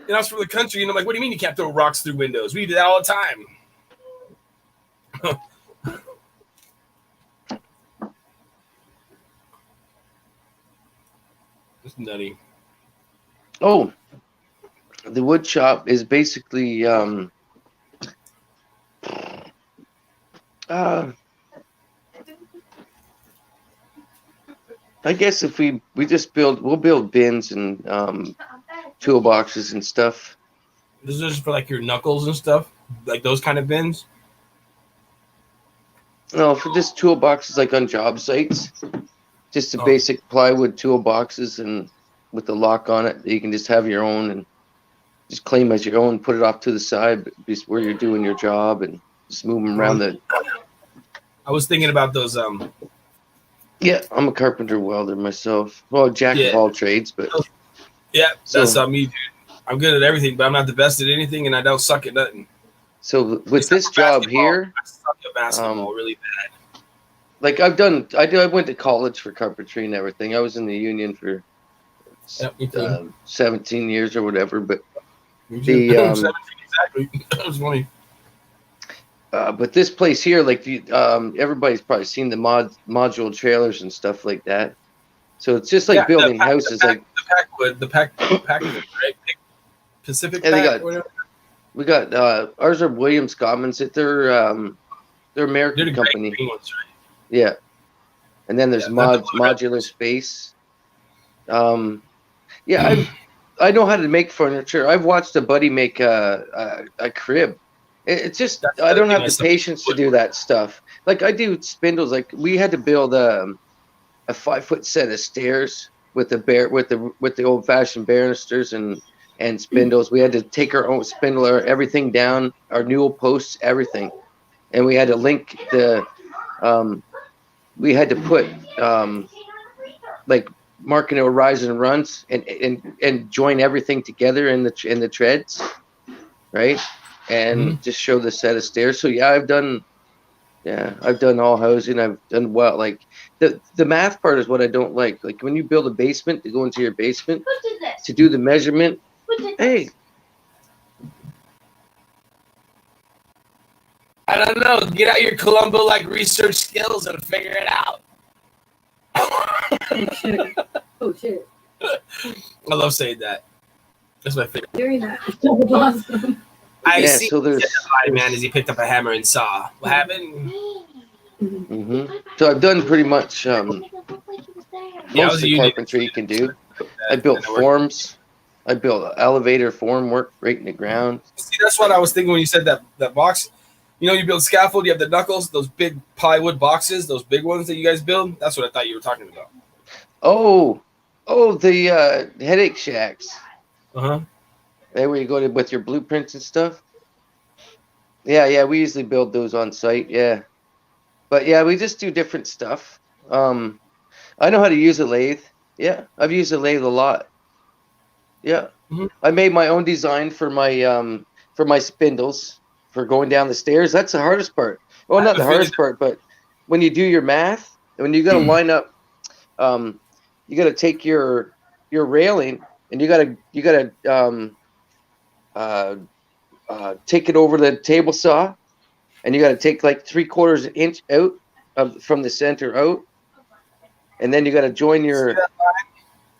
Speaker 7: And I was from the country, and I'm like, "What do you mean you can't throw rocks through windows? We do that all the time." It's nutty.
Speaker 1: Oh, the wood shop is basically I guess if we'll build bins and toolboxes and stuff.
Speaker 7: This is just for like your knuckles and stuff, like those kind of bins.
Speaker 1: No, for just toolboxes like on job sites. Just the
Speaker 7: Oh.
Speaker 1: basic plywood toolboxes and with the lock on it. You can just have your own and just claim as your own, put it off to the side, just where you're doing your job and just move them around the.
Speaker 7: I was thinking about those.
Speaker 1: Yeah, I'm a carpenter welder myself. Well, jack
Speaker 7: Yeah.
Speaker 1: of all trades, but
Speaker 7: Yeah, that's
Speaker 1: So-
Speaker 7: not me, dude. I'm good at everything, but I'm not the best at anything, and I don't suck at nothing.
Speaker 1: so with
Speaker 7: Except
Speaker 1: this
Speaker 7: for
Speaker 1: job
Speaker 7: basketball.
Speaker 1: here,
Speaker 7: I suck at basketball really bad.
Speaker 1: like I went to college for carpentry and everything. I was in the union for
Speaker 7: Yeah, me too.
Speaker 1: 17 years or whatever, but
Speaker 7: Me
Speaker 1: the,
Speaker 7: too.
Speaker 1: um,
Speaker 7: 17, exactly. That was funny.
Speaker 1: but this place here, like everybody's probably seen the modular trailers and stuff like that. So it's just like
Speaker 7: Yeah,
Speaker 1: building houses.
Speaker 7: the
Speaker 1: Like
Speaker 7: Packwood, the Packwood, right? Pacific
Speaker 1: Yeah, they
Speaker 7: Pack,
Speaker 1: got-
Speaker 7: whatever.
Speaker 1: we got ours are Williams Commons. They're
Speaker 7: They're
Speaker 1: American
Speaker 7: the
Speaker 1: company.
Speaker 7: great green ones, right?
Speaker 1: Yeah, and then there's modular space. Yeah, I know how to make furniture. I've watched a buddy make a crib. It's just I don't have the patience to do that stuff. Like I do spindles. Like we had to build a 5-foot set of stairs with the old fashioned barristers and spindles. We had to take our own spindle, everything down, our newel posts, everything, and we had to link the. We had to put like marking horizon and runs and join everything together in the treads, right? And just show the set of stairs. So yeah, I've done all housing. I've done well. Like the math part is what I don't like. Like when you build a basement to go into your basement to do the measurement. Hey,
Speaker 7: I don't know. Get out your Columbo like research skills and figure it out.
Speaker 9: Oh shit.
Speaker 7: I love saying that. That's my favorite.
Speaker 9: Hearing that. That was awesome.
Speaker 7: I
Speaker 1: yeah.
Speaker 7: see
Speaker 1: So there's.
Speaker 7: man as he picked up a hammer and saw. What happened?
Speaker 1: So I've done pretty much
Speaker 7: Yeah,
Speaker 1: most
Speaker 7: was
Speaker 1: of
Speaker 7: a
Speaker 1: the
Speaker 7: unique-
Speaker 1: carpentry you can do. I built forms. I built elevator form work right in the ground.
Speaker 7: See, that's what I was thinking when you said that box. You know, you build scaffold, you have the knuckles, those big plywood boxes, those big ones that you guys build. That's what I thought you were talking about.
Speaker 1: Oh, the headache shacks.
Speaker 7: Uh-huh.
Speaker 1: There where you go with your blueprints and stuff. Yeah, we usually build those on site. Yeah, but yeah, we just do different stuff. I know how to use a lathe. Yeah, I've used a lathe a lot. Yeah, I made my own design for my spindles for going down the stairs. That's the hardest part. Well, not the hardest part, but when you do your math, when you got to line up, you got to take your railing and you got to take it over the table saw, and you got to take like 3/4 inch out from the center out, and then you got to join your.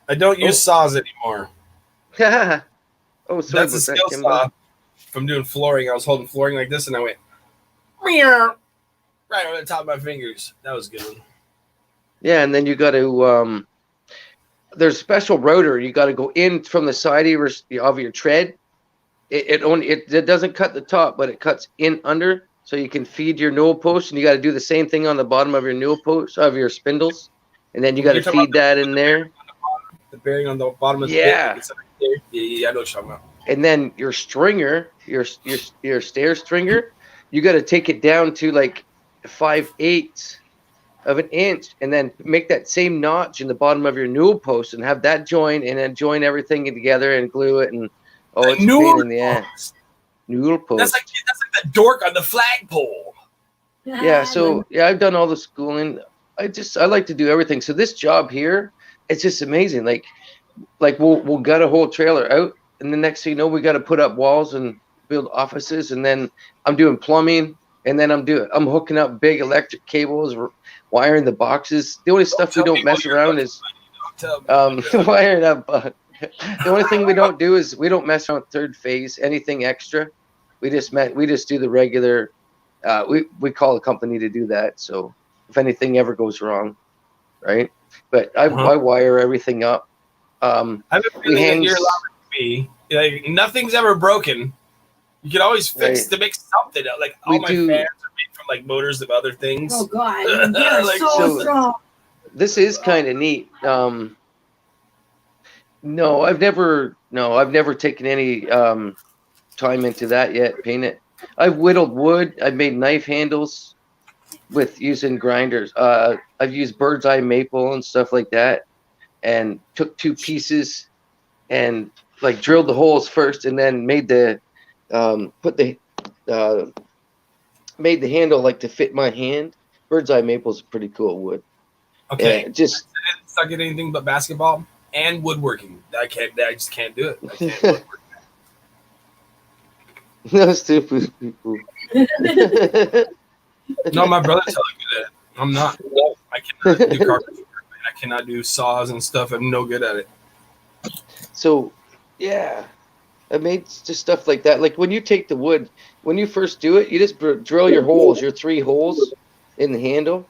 Speaker 7: I don't use saws anymore.
Speaker 1: Oh, sorry,
Speaker 7: That's a skill saw from doing flooring. I was holding flooring like this, and I went right over the top of my fingers. That was good.
Speaker 1: Yeah, and then you got to. There's a special router. You got to go in from the side of your tread. It doesn't cut the top, but it cuts in under, so you can feed your newel post, and you got to do the same thing on the bottom of your newel post of your spindles, and then you got to feed that in there.
Speaker 7: The bearing on the bottom of the
Speaker 1: Yeah.
Speaker 7: bit. Yeah, I know what you're talking about.
Speaker 1: And then your stringer, your stair stringer, you got to take it down to like 5/8 of an inch, and then make that same notch in the bottom of your newel post, and have that join, and then join everything together and glue it. And it's a pain in the ass. Newel post.
Speaker 7: That's like the dork on the flagpole.
Speaker 1: Yeah. So yeah, I've done all the schooling. I like to do everything. So this job here, it's just amazing. Like we'll gut a whole trailer out, and the next thing you know, we got to put up walls and build offices, and then I'm doing plumbing, and then I'm hooking up big electric cables, wiring the boxes. The only stuff we don't mess around is wiring up. The only thing we don't do is we don't mess around with third phase, anything extra. We just do the regular. We call a company to do that. So if anything ever goes wrong, right? But I wire everything up.
Speaker 7: I've been feeling that you're allowed to be. Like, nothing's ever broken. You can always fix to make something. Like all my fans are made from like motors of other things.
Speaker 9: Oh god, you're
Speaker 7: Like,
Speaker 9: so strong.
Speaker 1: This is kind of neat. No, I've never taken any time into that yet. Paint it. I've whittled wood. I've made knife handles with using grinders. I've used bird's eye maple and stuff like that, and took 2 pieces and like drilled the holes first, and then made the made the handle like to fit my hand. Bird's eye maple is pretty cool wood.
Speaker 7: Okay,
Speaker 1: yeah, just
Speaker 7: it's not getting anything but basketball and woodworking. I just can't do it. I can't woodwork.
Speaker 1: No stupid people.
Speaker 7: No, my brother's hella good at it. I'm not. I cannot do carpentry. I cannot do saws and stuff. I'm no good at it.
Speaker 1: So, yeah, I made just stuff like that. Like when you take the wood, when you first do it, you just drill your holes, your 3 holes in the handle,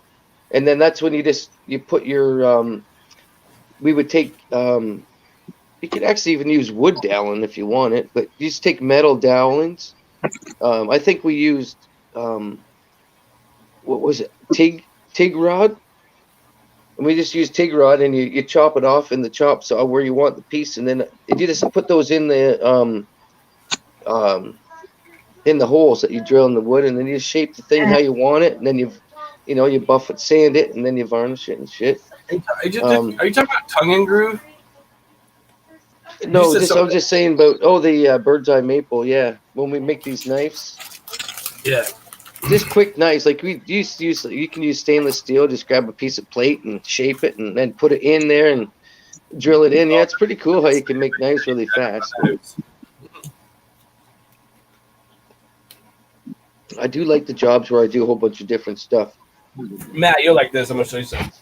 Speaker 1: and then that's when you put your we would take you could actually even use wood dowling if you want it, but you just take metal dowlings. I think we used what was it, TIG rod, and we just use TIG rod, and you chop it off in the chop saw where you want the piece, and then you just put those in the holes that you drill in the wood, and then you shape the thing how you want it, and then you buff it, sand it, and then you varnish it and shit.
Speaker 7: Are you talking about tongue and groove?
Speaker 1: No, I was just saying about the bird's eye maple. Yeah, when we make these knives.
Speaker 7: Yeah.
Speaker 1: Just quick knives, like we used to use. You can use stainless steel. Just grab a piece of plate and shape it, and then put it in there and drill it in. Yeah, it's pretty cool how you can make knives really fast. I do like the jobs where I do a whole bunch of different stuff.
Speaker 7: Matt, you're like this. I'm gonna show you something.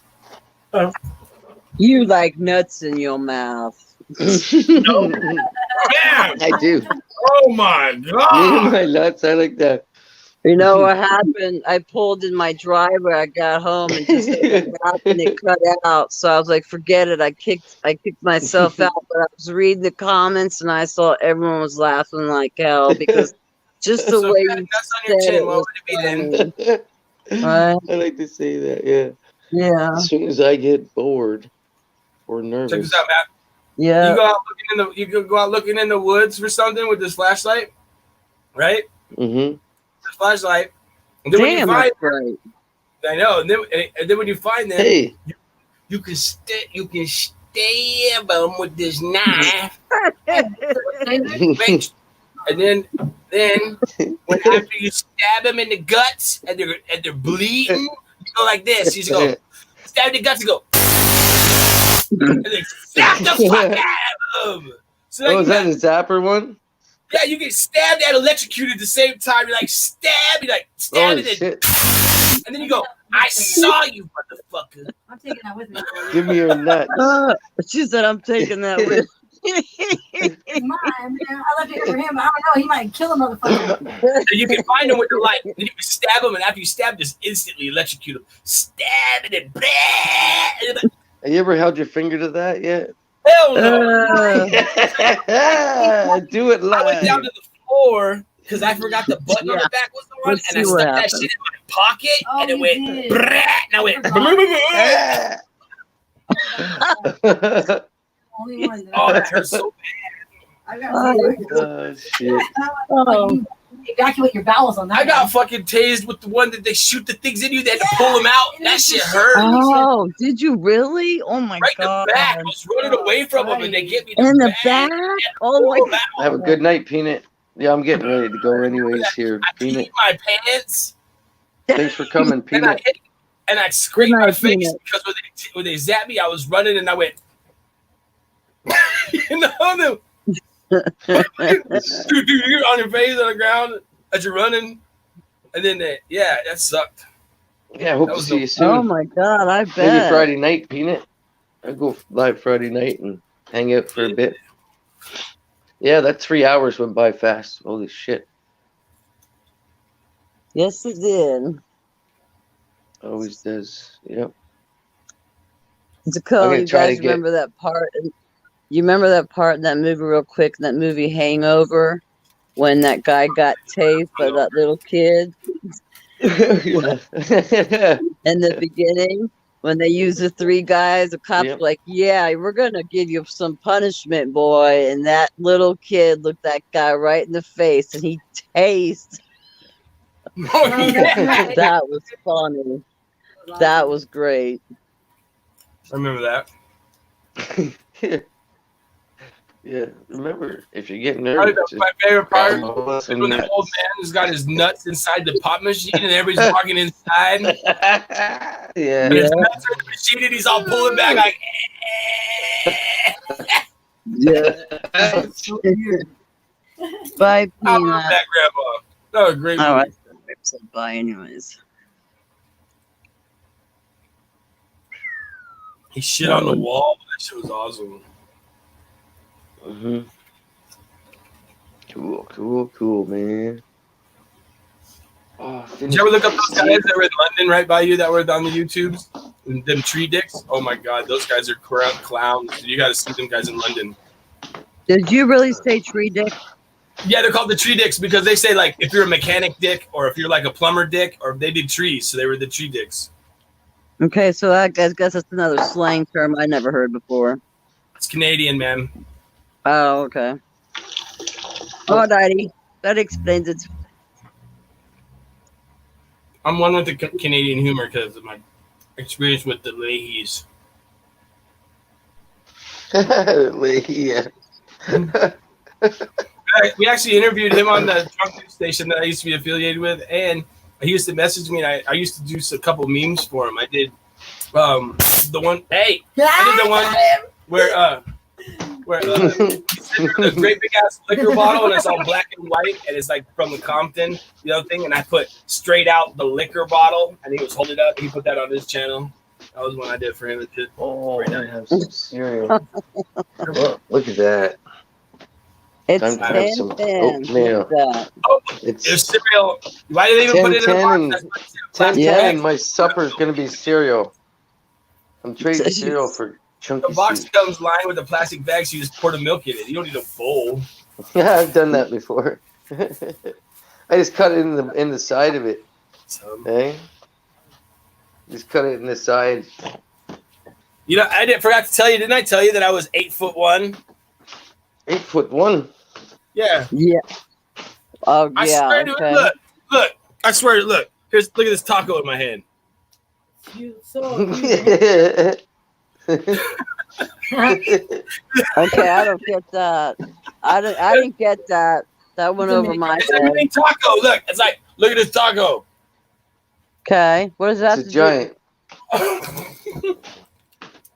Speaker 3: You like nuts in your mouth.
Speaker 7: No.
Speaker 1: I do.
Speaker 7: Oh my god!
Speaker 1: Me and my nuts, I like that.
Speaker 3: You know what happened? I pulled in my driveway. I got home and just and it cut out. So I was like, forget it. I kicked myself out. But I was reading the comments and I saw everyone was laughing like hell because just the way you said it was funny. Right?
Speaker 1: I like to say that. Yeah.
Speaker 3: Yeah.
Speaker 1: As soon as I get bored or nervous.
Speaker 7: Check this out, Matt.
Speaker 3: Yeah.
Speaker 7: You go out looking in the woods for something with this flashlight, right?
Speaker 1: Mm-hmm.
Speaker 7: The flashlight. And then when you
Speaker 3: Damn,
Speaker 7: find
Speaker 3: that's great.
Speaker 7: I know. And then when you find them,
Speaker 1: Hey.
Speaker 7: you can stab them with this knife. And then when after you stab them in the guts and they're bleeding, you go like this. You just go stab in the guts and go. And then snap the fuck out of them. So
Speaker 1: Is that a zapper one?
Speaker 7: Yeah, you get stabbed and electrocuted at the same time. You're like, stab,
Speaker 1: Holy
Speaker 7: and then,
Speaker 1: shit.
Speaker 7: and then you go, I saw you, motherfucker.
Speaker 9: I'm taking that with me.
Speaker 1: Give me your nuts.
Speaker 3: She said, I'm taking that with
Speaker 9: It's mine, man. I left it for him. I don't know. He might kill a motherfucker.
Speaker 7: And you can find them with the light. Then you can stab them, and after you stab, just instantly electrocute them. Stab it and blah.
Speaker 1: Have you ever held your finger to that yet?
Speaker 7: Hell no.
Speaker 1: Do it live.
Speaker 7: I went down to the floor because I forgot the button on the back was the one,
Speaker 3: Let's
Speaker 7: and I
Speaker 3: see
Speaker 7: stuck
Speaker 3: what
Speaker 7: that
Speaker 3: happened.
Speaker 7: shit in my pocket,
Speaker 9: Oh,
Speaker 7: and it
Speaker 9: you
Speaker 7: went,
Speaker 9: did.
Speaker 7: and I went,
Speaker 9: Only one.
Speaker 7: oh, that hurts so
Speaker 9: I got
Speaker 1: Oh, shit.
Speaker 9: you evacuate your bowels on that.
Speaker 7: I got
Speaker 9: one.
Speaker 7: fucking tased with the one that they shoot the things in you. They had to pull them out. That shit hurt.
Speaker 3: Oh, did you really? Oh my
Speaker 7: Right in
Speaker 3: god.
Speaker 7: the back. I was running away from them, and they get me
Speaker 3: In the
Speaker 7: back.
Speaker 3: back? Oh my god.
Speaker 1: Have a good night, Peanut. Yeah, I'm getting ready to go anyways here,
Speaker 7: I
Speaker 1: Peanut.
Speaker 7: peed my pants,
Speaker 1: Thanks for coming, Peanut.
Speaker 7: and I scraped
Speaker 3: Good
Speaker 7: my
Speaker 3: night,
Speaker 7: face
Speaker 3: Peanut.
Speaker 7: because when they zapped me, I was running, and I went, you know, dude, you're on your face on the ground as you're running, and then that sucked.
Speaker 1: Yeah, I hope
Speaker 7: That
Speaker 1: to
Speaker 7: was
Speaker 1: see
Speaker 7: the-
Speaker 1: you soon.
Speaker 3: Oh my god, I
Speaker 1: Maybe
Speaker 3: bet.
Speaker 1: Friday night, Peanut. I'll go live Friday night and hang out for a bit. Yeah, that 3 hours went by fast. Holy shit.
Speaker 3: Yes, it did.
Speaker 1: Always does. Yep.
Speaker 3: Dakota,
Speaker 1: gonna
Speaker 3: you
Speaker 1: try to
Speaker 3: guys remember that part? You remember that part in that movie real quick, in that movie Hangover, when that guy got tased by that little kid
Speaker 1: Yeah.
Speaker 3: in the beginning? When they used the three guys, the cops
Speaker 1: Yep.
Speaker 3: were like, yeah, we're going to give you some punishment, boy. And that little kid looked that guy right in the face and he tased.
Speaker 7: Oh, yeah.
Speaker 3: That was funny. That was great.
Speaker 7: I remember that.
Speaker 1: Yeah. Remember, if you get
Speaker 7: Probably
Speaker 1: nervous,
Speaker 7: my favorite part
Speaker 1: just
Speaker 7: is when the old man has got his nuts inside the pop machine and everybody's walking inside. And
Speaker 1: yeah.
Speaker 7: his nuts are in the machine and he's all pulling back like,
Speaker 3: Yeah. Bye,
Speaker 7: I love
Speaker 3: Peanut.
Speaker 7: that, Grandma. That was a great movie.
Speaker 3: All right. So bye, anyways.
Speaker 7: He shit on the wall. That shit was awesome.
Speaker 1: Mm-hmm. Cool, man. Oh,
Speaker 7: Did you ever look up those guys that were in London right by you that were on the YouTubes? Them tree dicks? Oh my god, those guys are clowns. You gotta see them guys in London.
Speaker 3: Did you really say tree dick?
Speaker 7: Yeah, they're called the tree dicks because they say like if you're a mechanic dick or if you're like a plumber dick or they did trees, so they were the tree dicks.
Speaker 3: Okay, so I guess that's another slang term I never heard before.
Speaker 7: It's Canadian, man.
Speaker 3: Oh, okay. Alrighty, that explains it.
Speaker 7: I'm one with the Canadian humor because of my experience with the Leahys.
Speaker 1: Yeah.
Speaker 7: We actually interviewed him on the drunk news station that I used to be affiliated with, and he used to message me, and I used to do a couple memes for him. I did the one. Hey, I did the one where the great big ass liquor bottle, and it's all black and white, and it's like from the Compton, thing. And I put straight out the liquor bottle, and he was holding it up. He put that on his channel. That was one I did for him.
Speaker 1: Oh, I have some cereal. Oh, look at that.
Speaker 3: It's
Speaker 1: Time to have some
Speaker 3: 10-10.
Speaker 1: oatmeal.
Speaker 7: Oh,
Speaker 1: It's
Speaker 7: it's cereal. Why did they even put it in a
Speaker 1: 10-10
Speaker 7: box?
Speaker 1: and
Speaker 3: Yeah.
Speaker 1: 10-10. My supper is gonna be cereal. I'm trading cereal for chunky
Speaker 7: The box
Speaker 1: soup.
Speaker 7: comes lined with a plastic bag, so you just pour the milk in it. You don't need a bowl.
Speaker 1: Yeah, I've done that before. I just cut it in the side of it. Hey, just cut it in the side.
Speaker 7: I forgot to tell you. Didn't I tell you that I was 8'1"?
Speaker 1: 8'1".
Speaker 7: Yeah.
Speaker 3: Yeah. Oh,
Speaker 7: I
Speaker 3: yeah.
Speaker 7: swear to
Speaker 3: Okay.
Speaker 7: it. Look. I swear. Look. Look at this taco in my hand.
Speaker 9: You so
Speaker 3: Okay, I don't get that. I didn't get that. That went over my
Speaker 7: It's a
Speaker 3: head.
Speaker 7: mini taco. Look. It's like, look at this taco.
Speaker 3: Okay, what does that
Speaker 1: It's a
Speaker 3: to
Speaker 1: giant.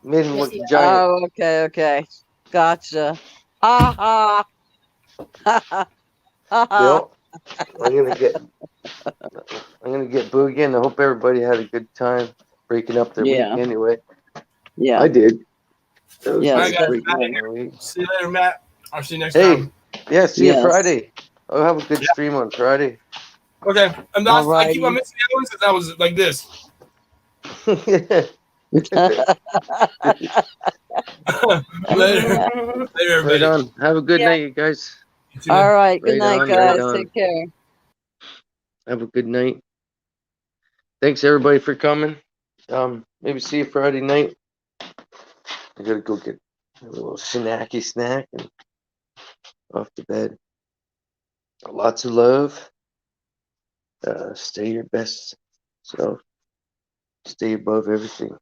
Speaker 1: Made him look
Speaker 3: do?
Speaker 1: giant.
Speaker 3: Oh, okay. Gotcha. Ha ha. Ha ha. Ha ha.
Speaker 1: Yep. I'm gonna get Boogie, and I hope everybody had a good time breaking up their
Speaker 3: Yeah.
Speaker 1: week anyway.
Speaker 3: Yeah.
Speaker 1: I did. That was
Speaker 3: Yeah.
Speaker 7: All right, guys.
Speaker 1: breaking up
Speaker 7: Matt,
Speaker 1: my week.
Speaker 7: see you later, Matt. I'll see you next
Speaker 1: Hey,
Speaker 7: time.
Speaker 1: yeah, see you
Speaker 3: Yes.
Speaker 1: Friday. I'll have a good stream on Friday.
Speaker 7: Okay. I keep on
Speaker 3: Alrighty.
Speaker 7: missing the other ones because I was like this. Later, everybody.
Speaker 1: Right on. Have a good
Speaker 3: Yeah.
Speaker 1: night, you guys.
Speaker 7: You too.
Speaker 3: All right. Good
Speaker 1: Right
Speaker 3: night,
Speaker 1: on,
Speaker 3: guys.
Speaker 1: right on.
Speaker 3: Take care.
Speaker 1: Have a good night. Thanks everybody for coming. Maybe see you Friday night. I gotta go get a little snacky snack and off to bed. Lots of love. Stay your best self. Stay above everything.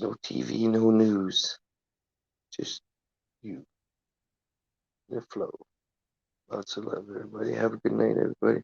Speaker 1: No TV, no news. Just you. Your flow. Lots of love, everybody. Have a good night, everybody.